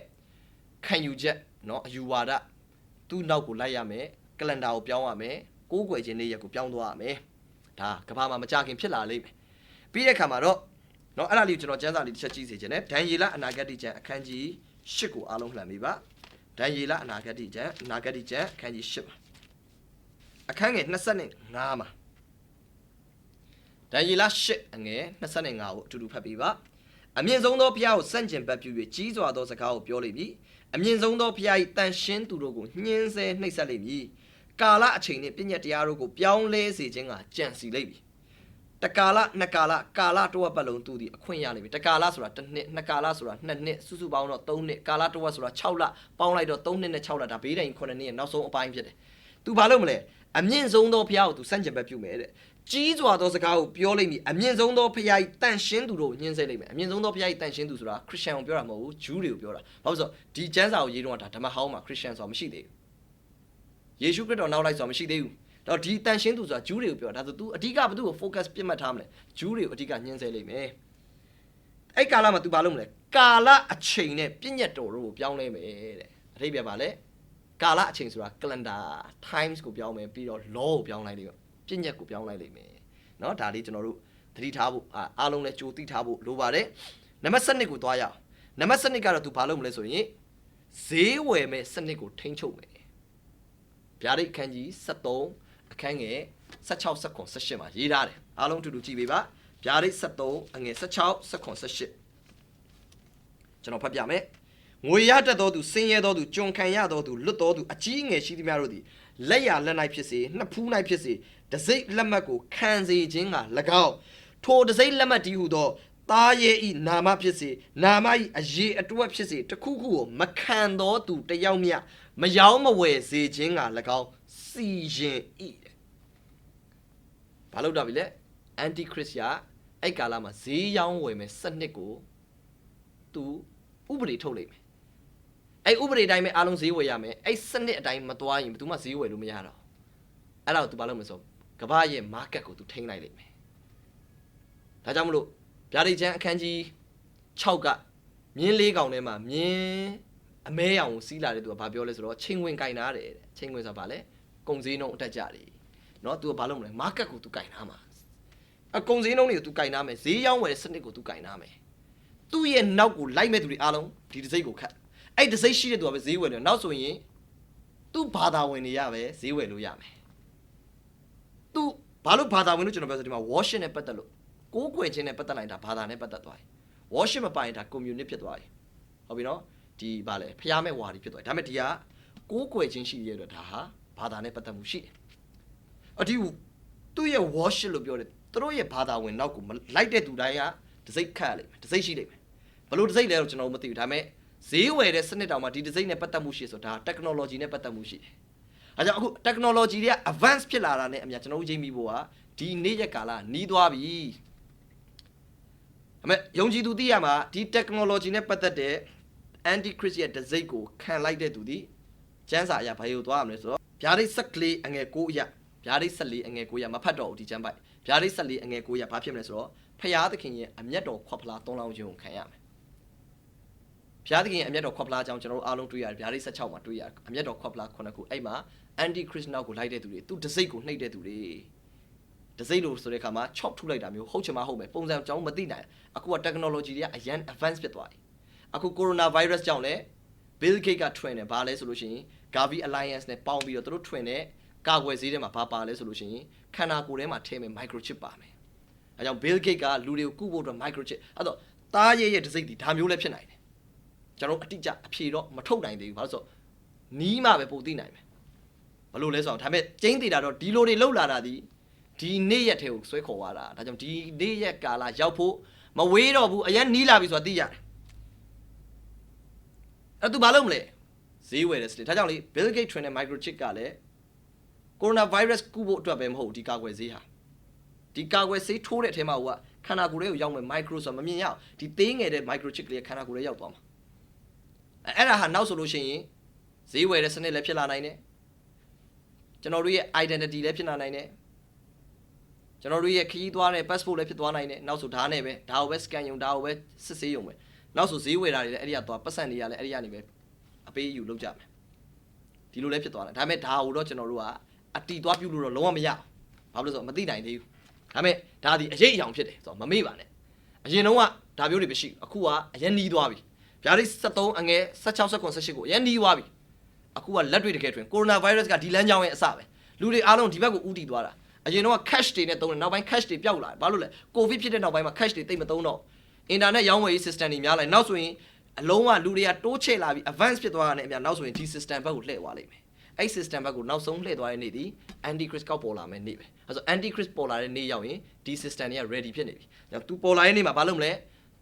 ့ခံယူချက်เนาะအယူဝါဒသူ့နောက်ကိုလိုက်ရမယ် calendar ကိုပြောင်းရမယ်ကိုးကွယ်ခြင်းနေ့ရက်ကိုပြောင်းသွားရမယ်ဒါကဘာမှာမကြခင်ဖြစ်လာလိမ့်မယ်ပြီးတဲ့ခါမှာတော့เนาะအဲ့ဒါလေးကိုကျွန်တော်ကျမ်းစာလေးတစ်ချက်ကြည့်စေချင်တယ်ဒံယေလအနာဂတ်ကျမ်းအခန်းကြီး8ကိုအားလုံးလှန်ပြီးပါဒံယေလအနာဂတ်ကျမ်းအခန်းကြီး8ပါအခန်းငယ်25မှာဒံယေလ8အငယ်25ကိုအတူတူဖတ်ပြီးပါအမြင့်ဆုံးသောဘုရားကိုစန့်ကျင်ဘက်ပြု၍ကြီးစွာသောစကားကိုပြောလိမ့်မည်အမြင့်ဆုံးသောဘုရား၏တန်ရှင်းသူတို့ကိုညှင်းဆဲနှိပ်စက်လိမ့်မည်ကာလအချိန်နှင့်ပြည့်ညက်တရားတို့ကိုပြောင်းလဲစေခြင်းကကြံစီလိမ့်မည်တကာလနှစ်ကာလကာလတစ်ဝက်ပတ်လုံးသူသည်အခွင့်ရလိမ့်မည်တကာလဆိုတာတစ်နှစ်နှစ်ကာလဆိုတာ2နှစ်စုစုပေါင်းတော့3နှစ်ကာလတစ်ဝက်ဆိုတာ6လပေါင်းလိုက်တော့3နှစ်နဲ့6လဒါဘေးတိုင်9နှစ်ရဲ့နောက်ဆုံးအပိုင်းဖြစ်တယ်သူဘာလုပ်မလဲအမြင့်ဆုံးသောဘုရားကိုသူစန့်ကျင်ဘက်ပြုမယ်တဲ့ကြီးစွာသောစကားကိုပြောလိမ့်မည်အမြင့်ဆုံးသောဘုရား၏တန်ရှင်းသူတို့ကိုညှင်းဆဲလိမ့်မယ်အမြင့်ဆုံးသောဘုရား၏တန်ရှင်းသူဆိုတာခရစ်ယာန်ကိုပြောတာမဟုတ်ဘူးဂျူးတွေကိုပြောတာဘာလို့ဆိုဒီကျမ်းစာကိုရေးတော့ဒါဓမ္မဟောင်းမှာခရစ်ယာန်ဆိုတာမရှိသေးဘူးယေရှုခရစ်တော်နောက်လိုက်ဆိုတာမရှိသေးဘူးတော့ဒီတန်ရှင်းသူဆိုတာဂျူးတွေကိုပြောတာဒါဆို तू အဓိကဘယ်သူ့ကို focus ပြတ်မှတ်ထားမလဲဂျူးတွေကိုအဓိကညှင်းဆဲလိမ့်မယ်အဲ့ကာလမှာ तू ဘာလုပ်မလဲကာလအချိန်နဲ့ပြည့်ညက်တော်တို့ကိုပြောင်းလဲမယ်တဲ့အဓိပ္ပာယ်ပါလေကာလအချိန်ဆိုတာ calendar times ကိုပြောင်းမယ်ပြီးတော့ law ကိုပြောင်းလိုက်လိမ့်မယ်ပြည့်ညက်ကိုပြောင်းလိုက်လိမ့်မယ်เนาะဒါလေးကျွန်တော်တို့သတိထားဖို့အားလုံးလည်းကြိုသိထားဖို့လိုပါတယ်နံပါတ်7ကိုသွားရအောင်နံပါတ်7ကတော့ तू ဘာလုပ်မလဲဆိုရင်ဈေးဝယ်မဲ့စနစ်ကိုထိန်းချုပ်မယ်ဗျာဒိတ်အခန်းကြီး73အခန်းငယ်16 19 18မှာရေးထားတယ်အားလုံးအတူတူကြည့်ပေးပါ ဗျာဒိတ်73အငယ်16 18ကျွန်တော်ဖတ်ပြမယ်ငွေရတတ်သောသူစင်ရဲသောသူကျွန်ခံရသောသူလွတ်သောသူအကြီးအငယ်ရှိသမျှတို့သည်လက်ရလက်၌ဖြစ်စေနှစ်ဖူး၌ဖြစ်စေတစိမ့်လက်မှတ်ကိုခံစေခြင်းက၎င်းထိုတစိမ့်လက်မှတ်တည်းဟူသောသားရဲ့ဤနာမဖြစ်စေနာမဤအရေးအတွက်ဖြစ်စေတခုခုကိုမခံသောသူတယောက်မျှမယောင်းမဝယ်စေခြင်းက၎င်းစီရင်ဤဘာလို့တော့ပြီလဲအန်တီခရစ်ယာအဲ့ကာလမှာဈေးရောင်းဝယ်မယ်စနစ်ကိုသူဥပဒေထုတ်လိုက်မယ်အဲ့ဥပဒေတိုင်းပဲအားလုံးဈေးဝယ်ရမယ်အဲ့စနစ်အတိုင်းမသွားရင်ဘယ်သူမှဈေးဝယ်လို့မရတော့အဲ့ဒါကိုသူဘာလုပ်မလဲဆိုကမ္ဘာရဲ့ market ကိုသူထိန်းလိုက်လိမ့်မယ်ဒါကြောင့်မလို့ဗျာဒိတ်ချမ်းအခန်းကြီး6ကမြင်းလေးကောင်ထဲမှာမြင်းအမဲရောင်ကိုစီးလာတဲ့သူကဘာပြောလဲဆိုတော့ချိန်ဝင်ကင်နာတယ်တဲ့ချိန်ဝင်ဆိုတာဘာလဲကုန်စည်နှုန်းအတက်ကြတယ်เนาะသူကဘာလုပ်မလဲ market ကိုသူကင်နာမှာအကုန်စည်နှုန်းတွေကိုသူကင်နာမယ်ဈေးရောင်းဝယ်စနစ်ကိုသူကင်နာမယ်သူ့ရဲ့နောက်ကိုလိုက်မဲ့သူတွေအားလုံးဒီတစိမ့်ကိုခတ်အဲ့တစိမ့်ရှိတဲ့သူကပဲဈေးဝယ်လို့နောက်ဆိုရင်သူ့ဘာသာဝင်တွေရပဲဈေးဝယ်လို့ရမယ်သူဘာလို့ဘာသာဝင်လို့ကျွန်တော်ပြောဆိုဒီမှာ worship နဲ့ပတ်သက်လို့ကိုးကွယ်ခြင်းနဲ့ပတ်သက်လိုက်တာဘာသာနဲ့ပတ်သက်သွားတယ် worship မပိုင်တာ community ဖြစ်သွားတယ်ဟုတ်ပြီနော်ဒီဘာလဲဖျားမဲ့ဝါဒီဖြစ်သွားတယ်ဒါပေမဲ့ဒီကကိုးကွယ်ခြင်းရှိရတဲ့ဒါဟာဘာသာနဲ့ပတ်သက်မှုရှိတယ်အဒီသူ့ရဲ့ worship လို့ပြောတယ်သူတို့ရဲ့ဘာသာဝင်နောက်ကိုလိုက်တဲ့သူတိုင်းကတစိမ့်ခတ်လိမ့်မယ်တစိမ့်ရှိလိမ့်မယ်ဘလို့တစိမ့်လဲတော့ကျွန်တော်မသိဘူးဒါပေမဲ့ဈေးဝယ်တဲ့စနစ်တောင်မှဒီတစိမ့်နဲ့ပတ်သက်မှုရှိဆိုဒါ technology နဲ့ပတ်သက်မှုရှိတယ်အဲကြောင့်အခု technology တွေက advance ဖြစ်လာတာနဲ့အများကျွန်တော်တို့ချိန်ပြီးဖို့ကဒီနေ့ရက်ကာလနီးသွားပြီဒါပေမဲ့ယုံကြည်သူသိရမှာဒီ technology နဲ့ပတ်သက်တဲ့ anti christ ရဲ့တစိမ့်ကိုခံလိုက်တဲ့သူဒီကျမ်းစာအရာဘာလို့သွားရမလဲဆိုတော့ဗျာဒိတ်14အငယ်9အရာဗျာဒိတ်14အငယ်9အရာမဖတ်တော့ဘူးဒီကျမ်းပိုက်ဗျာဒိတ်14အငယ်9အရာဘာဖြစ်မလဲဆိုတော့ဖျားသခင်ရဲ့အမျက်တော်ခွက်ဖလား3လောင်းခြင်းကိုခံရမယ်ဖျားသခင်ရဲ့အမျက်တော်ခွက်ဖလားအကြောင်းကျွန်တော်တို့အားလုံးတွေ့ရတယ်ဗျာဒိတ်16မှာတွေ့ရတယ်အမျက်တော်ခွက်ဖလား9ခုအဲ့မှာ anti christ နောက်ကိုလိုက်တဲ့သူတွေသူတစိမ့်ကိုနှိပ်တဲ့သူတွေတစိမ့်လို့ဆိုတဲ့အခါမှာ chop ထုလိုက်တာမျိုးဟုတ်ချင်မှဟုတ်မယ်ပုံစံကြောင်းမသိနိုင်အခုက technology တွေကအရန် advance ဖြစ်သွားပြီအခု coronavirus ကြောင့်လည်း Bill Gates က train တယ်ဘာလဲဆိုလို့ရှိရင် Gavi Alliance နဲ့ပေါင်းပြီးတော့သူတို့ train တဲ့ကာကွယ်ဆေးထဲမှာဘာပါလဲဆိုလို့ရှိရင်ခန္ဓာကိုယ်ထဲမှာထည့်မယ် microchip ပါမယ်အဲကြောင့် Bill Gates ကလူတွေကိုကုဖို့အတွက် microchip အဲ့တော့သားရဲ့တစိမ့်ဒီဒါမျိုးလည်းဖြစ်နိုင်တယ်ကျွန်တော်အတိအကျအဖြေတော့မထုတ်နိုင်သေးဘူးဘာလို့ဆိုနီးမှပဲပို့သိနိုင်မယ်ဘလို့လဲဆိုတော့ဒါပေမဲ့ကျင်းသေးတာတော့ဒီလိုတွေလှုပ်လာတာဒီနေ့ရက်ထဲကိုဆွဲခေါ်သွားတာဒါကြောင့်ဒီနေ့ရက်ကာလရောက်ဖို့မဝေးတော့ဘူးအရင်နီးလာပြီဆိုတာသိရတယ်အဲ့သူဘာလုပ်မလဲဈေးဝယ်တယ်စတယ်ဒါကြောင့်လေ Bill Gates train တဲ့ microchip ကလည်း coronavirus ကုဖို့အတွက်ပဲမဟုတ်ဒီကာကွယ်ဆေးဟာဒီကာကွယ်ဆေးထိုးတဲ့အထဲမှာဟိုကခန္ဓာကိုယ်ထဲကိုရောက်မယ် micro ဆိုတော့မမြင်ရအောင်ဒီသေးငယ်တဲ့ microchip ကလေးခန္ဓာကိုယ်ထဲရောက်သွားမှာအဲ့ဒါဟာနောက်ဆိုလို့ရှိရင်ဈေးဝယ်တဲ့စနစ်လည်းဖြစ်လာနိုင်တယ်ကျွန်တော်တို့ရဲ့ identity လည်းဖြစ်လာနိုင်တယ်ကျွန်တော်တို့ရဲ့ခရီးသွားတဲ့ passport လည်းဖြစ်သွားနိုင်တယ်နောက်ဆိုဒါနဲ့ပဲဒါကိုပဲ scan ယုံဒါကိုပဲစစ်ဆေးယုံပဲနောက်ဆိုဈေးဝယ်တာတွေလည်းအဲ့ဒီကသွားပတ်စံတွေကလည်းအဲ့ဒီကနေပဲအပေးယူလုပ်ကြမယ်ဒီလိုလည်းဖြစ်သွားတယ်ဒါပေမဲ့ဒါကိုတော့ကျွန်တော်တို့ကအတီသွားပြုလို့တော့လုံးဝမရဘာလို့လဲဆိုတော့မသိနိုင်သေးဘူးဒါပေမဲ့ဒါဒီအရေးအယောင်ဖြစ်တယ်ဆိုတော့မမေ့ပါနဲ့အရင်တုန်းကဒါမျိုးတွေမရှိဘူးအခုကအရင်နီးသွားပြီဗျာဒိတ်73အငယ်16 18ကိုအရင်နီးသွားပြီအခုကလက်တွေတကယ်တွင်ကိုရိုနာဗိုင်းရပ်စ်ကဒီလမ်းကြောင်းရဲ့အစပဲလူတွေအားလုံးဒီဘက်ကိုဥတီသွားတာအရင်တော့ cash တွေနဲ့သုံးတယ်နောက်ပိုင်း cash တွေပျောက်လာတယ်ဘာလို့လဲကိုဗစ်ဖြစ်တဲ့နောက်ပိုင်းမှာ cash တွေတိတ်မသုံးတော့အင်တာနက်ရောင်းဝယ်ရေး system တွေများလာနောက်ဆိုရင်အလုံးဝလူတွေကတိုးချဲ့လာပြီး advance ဖြစ်သွားတာနဲ့အများနောက်ဆိုရင်ဒီ system ဘက်ကိုလှည့်သွားလိမ့်မယ်အဲ့ system ဘက်ကိုနောက်ဆုံးလှည့်သွားတဲ့နေ့ဒီ anti christ ကောက်ပေါ်လာမယ်နေ့ပဲအဲဆို anti christ ပေါ်လာတဲ့နေ့ရောက်ရင်ဒီ system တွေက ready ဖြစ်နေပြီဒါသူပေါ်လာတဲ့နေ့မှာဘာလုပ်မလ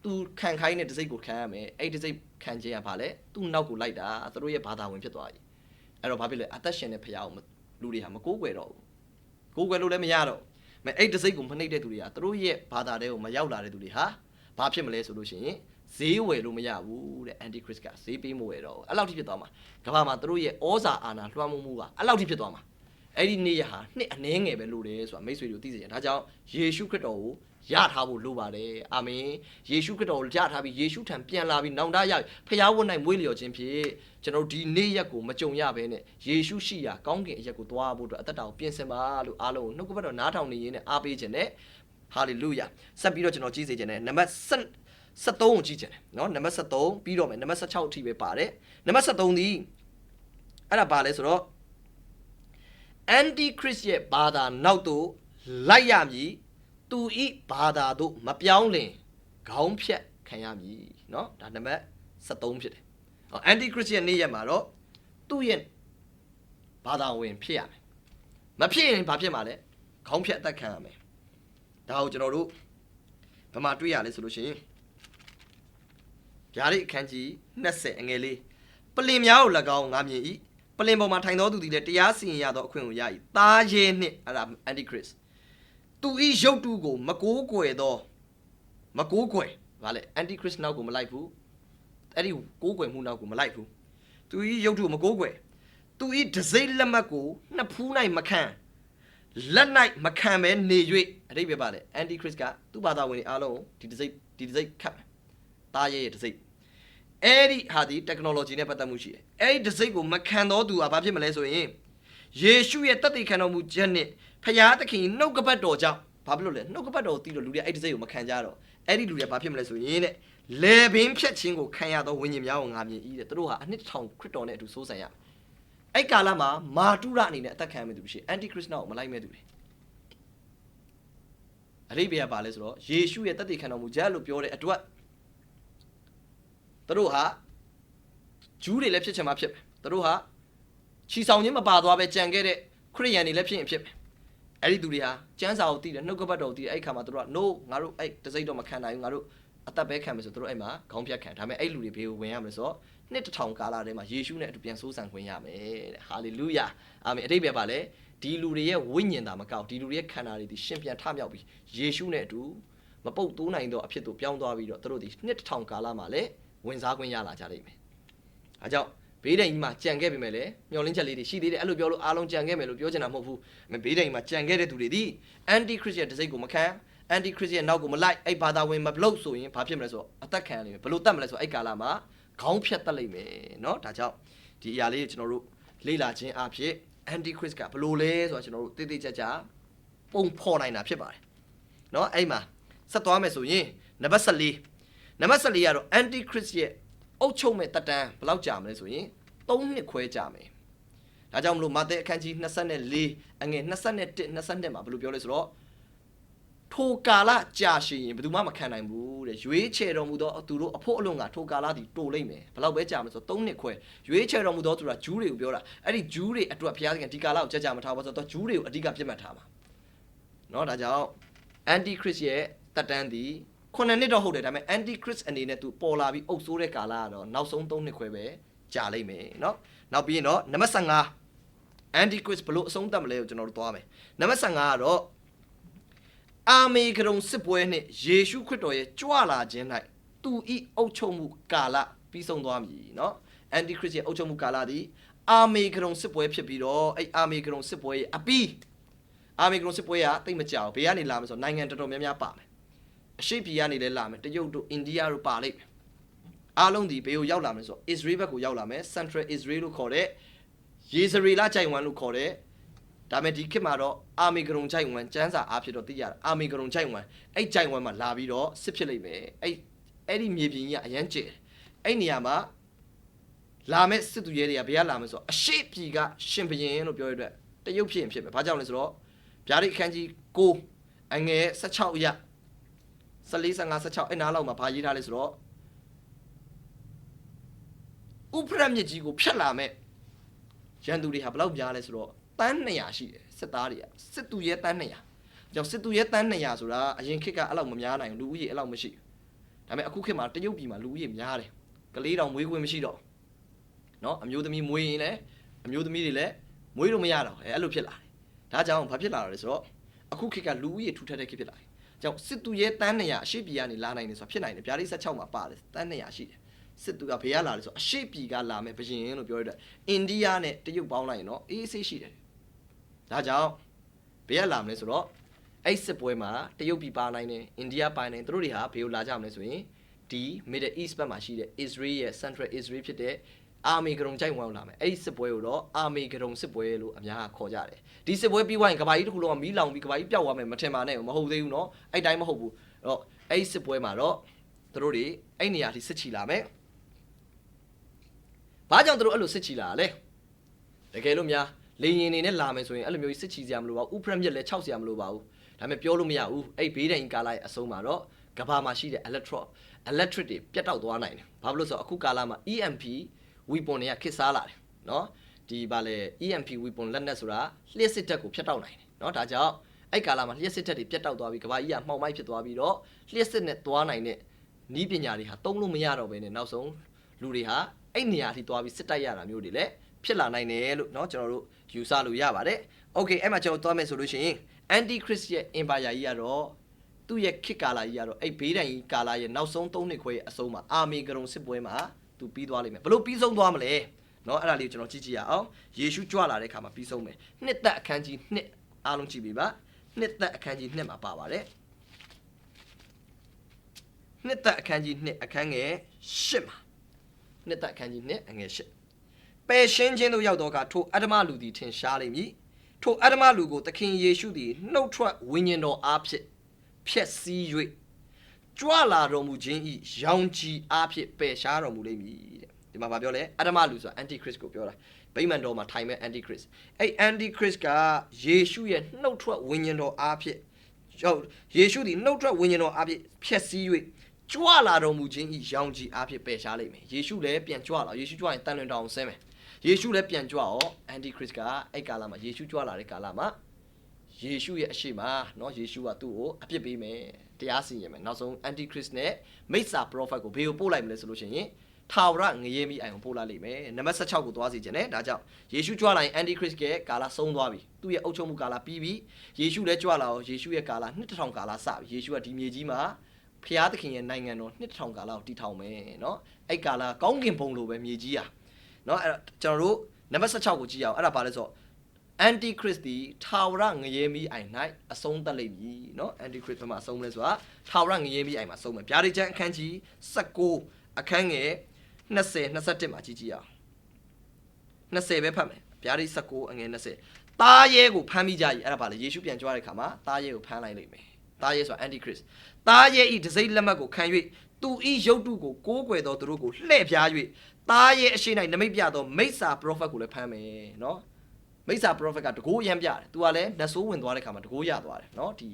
ဲသူခံခိုင်းတဲ့တစိမ့်ကိုခံရမယ်အဲ့တစိမ့်ခံခြင်းကဘာလဲသူ့နောက်ကိုလိုက်တာသူတို့ရဲ့ဘာသာဝင်ဖြစ်သွားပြီအဲ့တော့ဘာဖြစ်လဲအသက်ရှင်တဲ့ဖရားကိုလူတွေဟာမကိုးကွယ်တော့ဘူးကိုးကွယ်လို့လည်းမရတော့မဲ့အဲ့တစိမ့်ကိုမနှိပ်တဲ့သူတွေကသူတို့ရဲ့ဘာသာတွေကိုမရောက်လာတဲ့သူတွေဟာဘာဖြစ်မလဲဆိုလို့ရှိရင်ဈေးဝယ်လို့မရဘူးတဲ့ anti christ ကဈေးပေးမဝယ်တော့ဘူးအဲ့လောက်ထိဖြစ်သွားမှာကမ္ဘာမှာသူတို့ရဲ့ဩဇာအာဏာလွှမ်းမိုးမှုကအဲ့လောက်ထိဖြစ်သွားမှာအဲ့ဒီနေ့ရဟာနှစ်အနည်းငယ်ပဲလို့တယ်ဆိုတာမိတ်ဆွေတို့သိစေချင်ဒါကြောင့်ယေရှုခရစ်တော်ကိုရထားဖို့လိုပါတယ်အာမင်ယေရှုခရစ်တော်ကိုရထားပြီးယေရှုထံပြန်လာပြီးနောင်တရဖျားဝတ်၌မွေးလျော်ခြင်းဖြင့်ကျွန်တော်ဒီနေ့ရက်ကိုမကြုံရဘဲနဲ့ယေရှုရှိရာကောင်းကင်အရက်ကိုသွားဖို့အတွက်အသက်တာကိုပြင်ဆင်ပါလို့အားလုံးကိုနှုတ်ကပတ်တော်နားထောင်နေရင်းနဲ့အားပေးခြင်းနဲ့ဟာလေလုယာဆက်ပြီးတော့ကျွန်တော်ကြည့်စေခြင်းနဲ့နံပါတ်73ကိုကြည့်ခြင်းเนาะနံပါတ်73ပြီးတော့မယ်နံပါတ်16အထိပဲပါတယ်နံပါတ်73ဒီအဲ့ဒါဘာလဲဆိုတော့ anti christ ရဲ့ဘာသာနောက်သို့လိုက်ရမည် တူဤဘာသာတို့မပြောင်းလင်ခေါင်းဖြတ်ခံရမည်เนาะဒါနံပါတ်73ဖြစ်တယ်။ anti-Christ ရဲ့နေ့ရက်မှာတော့သူ့ရဲ့ဘာသာဝင်ဖြစ်ရမယ်။မဖြစ်ရင်ဘာဖြစ်မှာလဲ။ခေါင်းဖြတ်အသက်ခံရမယ်။ဒါကိုကျွန်တော်တို့ဘယ်မှာတွေ့ရလဲဆိုလို့ရှိရင်ဗျာဒိတ်အခန်းကြီး20အငယ်လေးပလင်များကို၎င်းငါမြင်၏ပလင်ပေါ်မှာထိုင်သောသူသည်လည်းတရားစီရင်ရသောအခွင့်ကိုရ၏သားရဲနှင့်အဲ့ဒါ anti-Christ သူဤရုပ်တုကိုမကိုးကွယ်သောမကိုးကွယ်ဗါလေ anti-Christ နောက်ကိုမလိုက်ဘူးအဲ့ဒီကိုးကွယ်မှုနောက်ကိုမလိုက်ဘူးသူဤရုပ်တုကိုမကိုးကွယ်သူဤဒစိမ့်လက်မှတ်ကိုနှစ်ဖူး၌မခံလက်၌မခံပဲနေ၍အတိတ်ပဲပါလေ anti-Christ ကသူ့ဘာသာဝင်တွေအားလုံးဒီဒစိမ့်ခတ်မယ်တားရဲဒစိမ့်အဲ့ဒီဟာဒီ technology နဲ့ပတ်သက်မှုရှိတယ်အဲ့ဒီဒစိမ့်ကိုမခံတော့သူကဘာဖြစ်မလဲဆိုရင်ယေရှုရဲ့တသက်ခံတော်မူခြင်းနဲ့ဖျားသခင်နှုတ်ကပတ်တော်ကြောင့်ဘာဖြစ်လို့လဲနှုတ်ကပတ်တော်ကိုတီးလို့လူတွေအဲ့ဒီဒစိမ့်ကိုမခံကြတော့အဲ့ဒီလူတွေဘာဖြစ်မလဲဆိုရင်တဲ့လေပင်ဖြတ်ခြင်းကိုခံရသောဝိညာဉ်များကိုငါမြင်၏တဲ့သူတို့ဟာအနှစ်ထောင်ခရစ်တော်နဲ့အတူစိုးစံရအဲ့ကာလမှာမာတုရအနေနဲ့အသက်ခံမဲ့သူရှိ anti-Christ နောက်မလိုက်မဲ့သူတွေအရိပ်ပြပါလဲဆိုတော့ယေရှုရဲ့တသက်ခံတော်မူခြင်းလို့ပြောတဲ့အတွက်သူတို့ဟာဂျူးတွေလည်းဖြစ်ချင်မှဖြစ်မယ်သူတို့ဟာခြီဆောင်ခြင်းမပါသွားပဲကြံခဲ့တဲ့ခရစ်ယာန်တွေလည်းဖြစ်ရင်ဖြစ်မယ်အဲ့ဒီသူတွေဟာကျမ်းစာကိုသိတယ်နှုတ်ကပတ်တော်ကိုသိတယ်အဲ့ခါမှာသူတို့က no ငါတို့အဲ့တစိမ့်တော့မခံနိုင်ဘူးငါတို့အသက်ပဲခံမယ်ဆိုသူတို့အဲ့မှာခေါင်းဖြတ်ခံဒါပေမဲ့အဲ့လူတွေဘေးကိုဝင်ရမယ်ဆိုတော့နှစ်တစ်ထောင်ကာလထဲမှာယေရှုနဲ့အတူပြန်ဆိုးဆန်ခွင့်ရမယ်တဲ့ဟာလေလုယာအာမင်အတိတ်ပဲပါလေဒီလူတွေရဲ့ဝိညာဉ်သာမကောက်ဒီလူတွေရဲ့ခန္ဓာတွေဒီရှင်ပြန်ထမြောက်ပြီးယေရှုနဲ့အတူမပုတ်တိုးနိုင်တော့အဖြစ်တို့ပြောင်းသွားပြီးတော့သူတို့ဒီနှစ်တစ်ထောင်ကာလမှာလည်းဝင်စားခွင့်ရလာကြလိမ့်မယ်။အဲကြောင့်ဘေးဒိန်ကြီးမှာကြံခဲ့ပြီမဲ့လေမျောလင်းချက်လေးတွေရှိသေးတယ်အဲ့လိုပြောလို့အားလုံးကြံခဲ့မယ်လို့ပြောချင်တာမဟုတ်ဘူး။ဘေးဒိန်မှာကြံခဲ့တဲ့သူတွေဒီ anti-Christ ရဲ့တစိမ့်ကိုမခံ anti-Christ ရဲ့နောက်ကိုမလိုက်အဲ့ဘာသာဝင်မလုပ်ဆိုရင်ဘာဖြစ်မလဲဆိုတော့အသက်ခံရလိမ့်မယ်ဘလို့တတ်မလဲဆိုတော့အဲ့ကာလမှာခေါင်းဖြတ်တတ်လိမ့်မယ်เนาะဒါကြောင့်ဒီအရာလေးကျွန်တော်တို့လေ့လာခြင်းအဖြစ် anti-Christ ကဘလို့လဲဆိုတော့ကျွန်တော်တို့တိတိကျကျပုံဖော်နိုင်တာဖြစ်ပါတယ်เนาะအဲ့မှာဆက်သွားမယ်ဆိုရင်နံပါတ်14ကတော့ anti-Christ ရဲ့အုပ်ချုပ်မဲ့တက်တန်းဘယ်လောက်ကြာမလဲဆိုရင်3နှစ်ခွဲကြာမယ်။ဒါကြောင့်မလို့မာသဲအခန်းကြီး24အငယ်21 22မှာဘယ်လိုပြောလဲဆိုတော့ထိုကာလကြာရှည်ရင်ဘယ်သူမှမခံနိုင်ဘူးတဲ့ရွေးချယ်တော်မူသောသူတို့အဖို့အလုံးကထိုကာလဒီတိုလိမ့်မယ်ဘယ်လောက်ပဲကြာမလဲဆိုတော့3နှစ်ခွဲရွေးချယ်တော်မူသောသူကဂျူးတွေကိုပြောတာအဲ့ဒီဂျူးတွေအတွက်ဘုရားသခင်ဒီကာလကိုကြာမထားပါဆိုတော့ဂျူးတွေကိုအဓိကပြတ်မှတ်ထားမှာเนาะဒါကြောင့် anti-Christ ရဲ့တက်တန်းဒီ9နှစ်တော့ဟုတ်တယ်ဒါပေမဲ့ anti-Christ အနေနဲ့သူပေါ်လာပြီးအုပ်ဆိုးတဲ့ကာလကတော့နောက်ဆုံး3နှစ်ခွဲပဲကြာလိမ့်မယ်เนาะနောက်ပြီးရင်တော့နံပါတ်15 anti-Christ ဘလို့အဆုံးသတ်မလဲကိုကျွန်တော်တို့သွားမယ်နံပါတ်15ကတော့အာမေဂရုံစစ်ပွဲနှင့်ယေရှုခရစ်တော်ရဲ့ကြွလာခြင်း၌သူဤအုပ်ချုပ်မှုကာလပြီးဆုံးသွားမည်เนาะ anti-Christ ရဲ့အုပ်ချုပ်မှုကာလသည်အာမေဂရုံစစ်ပွဲဖြစ်ပြီးတော့အဲ့အာမေဂရုံစစ်ပွဲရဲ့အပြီးအာမေဂရုံစစ်ပွဲကတိတ်မကြောက်ဘေးကနေလာမယ်ဆိုတော့နိုင်ငံတော်တော်များများပါမယ်အရှိပြည်ကနေလည်းလာမယ်တရုတ်တို့အိန္ဒိယတို့ပါလိမ့်မယ်အားလုံးဒီဘေးကိုရောက်လာမယ်ဆိုတော့ Israel ဘက်ကိုရောက်လာမယ် Central Israel လို့ခေါ်တဲ့ယေဇရေလဂျိုင်ဝမ်လို့ခေါ်တဲ့ဒါပေမဲ့ဒီခေတ်မှာတော့အာမေဂရုံဂျိုင်ဝမ်ကျန်းစာအားဖြစ်တော့သိရတာအာမေဂရုံဂျိုင်ဝမ်အဲ့ဂျိုင်ဝမ်မှာလာပြီးတော့စစ်ဖြစ်လိမ့်မယ်အဲ့ဒီမြေပြင်ကြီးကအရန်ကျဲအဲ့နေရာမှာလာမဲ့စစ်သူရဲတွေကဘယ်ကလာမလဲဆိုတော့အရှိပြည်ကရှင်ဘရင်လို့ပြောရတဲ့တရုတ်ဖြစ်ရင်ဖြစ်မယ်ဘာကြောင့်လဲဆိုတော့ဗျာဒိတ်အခန်းကြီး9အငယ်16အရ14 15 16အဲ့နားလောက်မှာဘာရေးထားလဲဆိုတော့ဥပရမြစ်ကြီးကိုဖြတ်လာမဲ့ရန်သူတွေဟာဘယ်လောက်များလဲဆိုတော့တန်း200ရှိတယ်စစ်သားတွေကစစ်သူရဲတန်း200ကြောင့်စစ်သူရဲတန်း200ဆိုတာအရင်ခေတ်ကအဲ့လောက်မများနိုင်ဘူးလူဦးရေအဲ့လောက်မရှိဒါပေမဲ့အခုခေတ်မှာတရုတ်ပြည်မှာလူဦးရေများတယ်ကလေးတောင်မွေးခွင့်မရှိတော့เนาะအမျိုးသမီးမွေးရင်လည်းအမျိုးသမီးတွေလည်းမွေးလို့မရတော့အဲ့လိုဖြစ်လာတယ်ဒါကြောင့်ဘာဖြစ်လာတာလဲဆိုတော့အခုခေတ်ကလူဦးရေထူထပ်တဲ့ခေတ်ဖြစ်လာတယ်ကြောင့်စစ်သူရဲတန်း200အရှိပြည်ကနေလာနိုင်တယ်ဆိုတာဖြစ်နိုင်တယ်ဗျာဒိတ်16မှာပါတယ်တန်း200ရှိတယ်စစ်သူကဘေးကလာတယ်ဆိုအရှိပြည်ကလာမယ်ဘရင်လို့ပြောရတဲ့အိန္ဒိယနဲ့တရုတ်ပေါင်းလိုက်ရင်တော့အေးဆေးရှိတယ်ဒါကြောင့်ဘေးကလာမလဲဆိုတော့အဲ့စစ်ပွဲမှာတရုတ်ပြည်ပါနိုင်တယ်အိန္ဒိယပါနိုင်သူတို့တွေဟာဘေးကိုလာကြမလဲဆိုရင်ဒီ Middle East ဘက်မှာရှိတဲ့ Israel ရဲ့ Central Israel ဖြစ်တဲ့အာမေဂရုံကြိုက်ဝမ်းလာမယ်အဲ့ဒီစစ်ပွဲကိုတော့အာမေဂရုံစစ်ပွဲလို့အများကခေါ်ကြတယ်ဒီစစ်ပွဲပြီးသွားရင်ကဘာကြီးတစ်ခုလုံးကမီးလောင်ပြီးကဘာကြီးပျောက်သွားမယ်မထင်ပါနဲ့မဟုတ်သေးဘူးเนาะအဲ့တိုင်းမဟုတ်ဘူးအဲ့တော့အဲ့ဒီစစ်ပွဲမှာတော့သူတို့တွေအဲ့နေရာထိစစ်ချီလာမယ်ဘာကြောင့်သူတို့အဲ့လိုစစ်ချီလာလဲတကယ်လို့များလေရင်နေနဲ့လာမယ်ဆိုရင်အဲ့လိုမျိုးစစ်ချီစရာမလိုပါဘူးဥပရမြက်လည်း6စရာမလိုပါဘူး ဒါပေမဲ့ပြောလို့မရဘူးအဲ့ဘေးဒဏ်ကာလရဲ့အဆုံးမှာတော့ကဘာမှာရှိတဲ့ electric တွေပြတ်တောက်သွားနိုင်တယ်ဘာဖြစ်လို့ဆိုတော့အခုကာလမှာ EMP weapon တွေကခစ်စားလာတယ်နော်ဒီဗာလေ EMP weapon လက်နက်ဆိုတာလျှက်စစ်တပ်ကိုဖျက်တောက်နိုင်တယ်နော်ဒါကြောင့်အဲ့ကာလမှာလျှက်စစ်တပ်တွေပြတ်တောက်သွားပြီးကဘာကြီးကမှောက်မိုက်ဖြစ်သွားပြီးတော့လျှက်စစ်နဲ့သွားနိုင်တဲ့နီးပညာတွေဟာတုံးလို့မရတော့ဘဲနဲ့နောက်ဆုံးလူတွေဟာအဲ့နေရာထိသွားပြီးစစ်တိုက်ရတာမျိုးတွေလည်းဖြစ်လာနိုင်တယ်လို့เนาะကျွန်တော်တို့ယူဆလို့ရပါတယ်โอเคအဲ့မှာကျွန်တော်သွားမယ်ဆိုလို့ရှိရင် Antichrist ရဲ့ empire ကြီးကတော့သူ့ရဲ့ခေတ်ကာလကြီးကတော့အဲ့ဘေးဒဏ်ကြီးကာလရဲ့နောက်ဆုံး3နှစ်ခွဲရဲ့အဆုံးမှာအာမေဂရုံစစ်ပွဲမှာသူပြီးသွားလိမ့်မယ်ဘလို့ပြီးဆုံးသွားမလဲเนาะအဲ့ဒါလေးကိုကျွန်တော်ကြည့်ကြည့်ရအောင်ယေရှုကြွလာတဲ့အခါမှာပြီးဆုံးမယ်နှစ်သက်အခန်းကြီး2အားလုံးကြည့်ပြီပါနှစ်သက်အခန်းကြီး2မှာပါပါတယ်နှစ်သက်အခန်းကြီး2အခန်းငယ်8မှာနှစ်သက်အခန်းကြီး2အငယ်8ပယ်ရှင်းခြင်းတို့ရောက်တော့ကထိုအတ္တမလူသည်ထင်ရှားလိမ့်မည်ထိုအတ္တမလူကိုသခင်ယေရှုသည်နှုတ်ထွက်ဝိညာဉ်တော်အားဖြင့်ဖျက်ဆီး၍ကြွလာတော်မူခြင်း၏ရောင်ခြည်အားဖြင့်ပယ်ရှားတော်မူလိမ့်မည်တဲ့ဒီမှာဗာပြောလဲအတ္တမလူဆိုတာ Antichrist ကိုပြောတာဗိမာန်တော်မှာထိုင်မဲ့ Antichrist အဲ့ Antichrist ကယေရှုရဲ့နှုတ်ထွက်ဝိညာဉ်တော်အားဖြင့်ယေရှုသည်နှုတ်ထွက်ဝိညာဉ်တော်အားဖြင့်ဖျက်ဆီး၍ကြွလာတော်မူခြင်း၏ရောင်ခြည်အားဖြင့်ပယ်ရှားလိမ့်မယ်ယေရှုလည်းပြန်ကြွလာယေရှုကြွရင်တန်လွင်တော်အောင်ဆင်းမယ်ယေရှုလည်းပြန်ကြွအောင် Antichrist ကအဲ့ကာလမှာယေရှုကြွလာတဲ့ကာလမှာယေရှုရဲ့အရှိမเนาะယေရှုကသူ့ကိုအပြစ်ပေးမယ်တရားစီရင်မယ်နောက်ဆုံး Antichrist နဲ့မိစ္ဆာ prophet ကိုဘေးကိုပို့လိုက်မလဲဆိုလို့ရှိရင်ထာဝရငရဲမိအိမ်ကိုပို့လိုက်လိမ့်မယ်နံပါတ်16ကိုသွားစီခြင်းနဲ့ဒါကြောင့်ယေရှုကြွလာရင် Antichrist ရဲ့ကာလဆုံးသွားပြီသူ့ရဲ့အုပ်ချုပ်မှုကာလပြီးပြီယေရှုလည်းကြွလာအောင်ယေရှုရဲ့ကာလ2000ကာလစပြီယေရှုကဒီမြေကြီးမှာဖျားသခင်ရဲ့နိုင်ငံတော်2000ကာလကိုတည်ထောင်မယ်เนาะအဲ့ကာလကောင်းကင်ဘုံလိုပဲမြေကြီးอ่ะเนาะအဲ့ကျွန်တော်တို့နံပါတ်16ကိုကြည့်အောင်အဲ့ဒါဘာလဲဆိုတော့ Antichrist ဒီထာဝရငရဲမိအိမ်၌အဆုံးသတ်လိမ့်မည်เนาะ Antichrist ဘက်မှာအဆုံးမလဲဆိုတာထာဝရငရဲမိအိမ်မှာဆုံးမယ်ဗျာဒိတ်ချမ်းအခန်းကြီး19အခန်းငယ်20 21မှာကြည့်ကြည့်အောင်20ပဲဖတ်မယ်ဗျာဒိတ်19အငယ်20သားရဲကိုဖမ်းမိကြ၏အဲ့ဒါဘာလဲယေရှုပြန်ကြွတဲ့ခါမှာသားရဲကိုဖမ်းလိုက်လိမ့်မယ်သားရဲဆိုတာ Antichrist သားရဲဤတစိမ့်လက်မှတ်ကိုခံ၍သူဤရုပ်တုကိုကိုးကွယ်တော်သူတို့ကိုလှည့်ဖြား၍သားရဲအရှိ၌နမိတ်ပြသောမိစ္ဆာ prophet ကိုလည်းဖမ်းမယ်เนาะမိစ္ဆာ prophet ကတကိုးရမ်းပြတယ်သူကလည်းနတ်ဆိုးဝင်သွားတဲ့ခါမှာတကိုးရသွားတယ်เนาะဒီ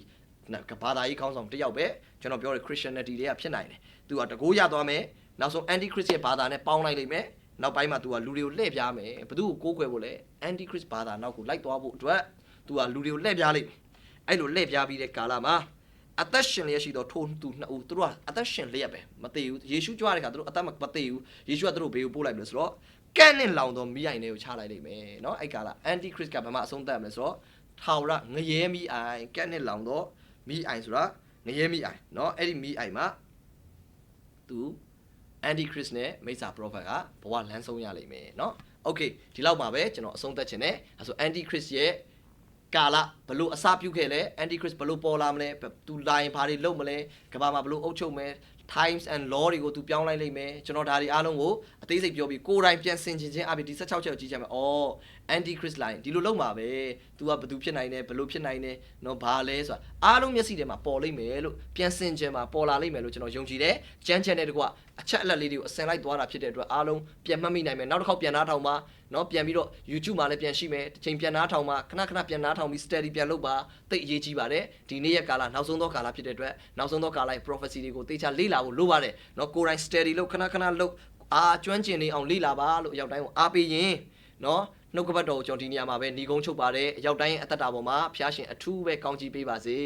ဘာသာရေးခေါင်းဆောင်တစ်ယောက်ပဲကျွန်တော်ပြောတဲ့ Christianity တွေကဖြစ်နိုင်တယ်သူကတကိုးရသွားမယ်နောက်ဆုံး Antichrist ရဲ့ဘာသာနဲ့ပေါင်းလိုက်လိမ့်မယ်နောက်ပိုင်းမှာသူကလူတွေကိုလှည့်ပြားမယ်ဘသူ့ကိုကိုးကွယ်ဖို့လဲ Antichrist ဘာသာနောက်ကိုလိုက်သွားဖို့အတွက်သူကလူတွေကိုလှည့်ပြားလိမ့်မယ်အဲ့လိုလှည့်ပြားပြီးတဲ့ကာလမှာအသက်ရှင်လျက်ရှိသောထိုသူနှစ်ဦးသူတို့ကအသက်ရှင်လျက်ပဲမသေးဘူးယေရှုကြွတဲ့ခါသူတို့အသက်မသေးဘူးယေရှုကသူတို့ဘေးကိုပို့လိုက်ပြီလို့ဆိုတော့ကန့်နဲ့လောင်သောမိအိုင်တွေကိုချလိုက်လိမ့်မယ်เนาะအဲ့ကာလ Antichrist ကဘာမှအဆုံးသတ်မလဲဆိုတော့ထာဝရငရဲမိအိုင်ကန့်နဲ့လောင်သောမိအိုင်ဆိုတာငရဲမိအိုင်เนาะအဲ့ဒီမိအိုင်မှာသူ Antichrist နဲ့မိစ္ဆာ prophet ကဘဝလမ်းဆုံးရလိမ့်မယ်เนาะ Okay ဒီလောက်ပါပဲကျွန်တော်အဆုံးသတ်ခြင်းနဲ့အဲဆို Antichrist ရဲ့ကာလဘလို့အစပြုခဲ့လဲ Antichrist ဘလို့ပေါ်လာမလဲသူလာရင်ဘာတွေလုပ်မလဲကဘာမှာဘလို့အုပ်ချုပ်မယ် times and law တွေကိုသူပြောင်းလိုက်လိမ့်မယ်ကျွန်တော်ဒါတွေအားလုံးကိုအသေးစိတ်ပြောပြီးကိုယ်တိုင်ပြန်ဆင်ခြင်ခြင်းအပြင်ဒီ16ချက်ကိုကြည့်ကြမယ်အော် Antichrist လာရင်ဒီလိုလုပ်မှာပဲ तू ကဘသူဖြစ်နိုင်တယ်ဘလို့ဖြစ်နိုင်တယ်နော်ဘာလဲဆိုတာအားလုံးမျက်စိထဲမှာပေါ်လိမ့်မယ်လို့ပြန်ဆင်ခြင်မှာပေါ်လာလိမ့်မယ်လို့ကျွန်တော်ယုံကြည်တယ်ကြမ်းချမ်းတဲ့တကွအချက်အလက်လေးတွေကိုအစင်လိုက်သွားတာဖြစ်တဲ့အတွက်အားလုံးပြန်မှတ်မိနိုင်မယ်နောက်တစ်ခေါက်ပြန်နှားထောင်ပါနော်ပြန်ပြီးတော့ YouTube မှာလည်းပြန်ရှိမယ်တစ်ချိန်ပြန်နှားထောင်ပါခဏခဏပြန်နှားထောင်ပြီး study ပြန်လုပ်ပါသိအရေးကြီးပါတယ်ဒီနေ့ရဲ့ကာလနောက်ဆုံးသောကာလဖြစ်တဲ့အတွက်နောက်ဆုံးသောကာလရဲ့ prophecy တွေကိုသေချာလေ့လာဖို့လိုပါတယ်နော်ကိုယ်တိုင် study လုပ်ခဏခဏလုပ်ကျွမ်းကျင်နေအောင်လေ့လာပါလို့အရောက်တိုင်းကိုအားပေးရင်နော်နှုတ်ကပတ်တော်ကိုကျွန်တော်ဒီနေရာမှာပဲညီကုန်းချုပ်ပါတယ်အရောက်တိုင်းအသက်တာပေါ်မှာဖျားရှင်အထူးပဲကောင်းချီးပေးပါစေ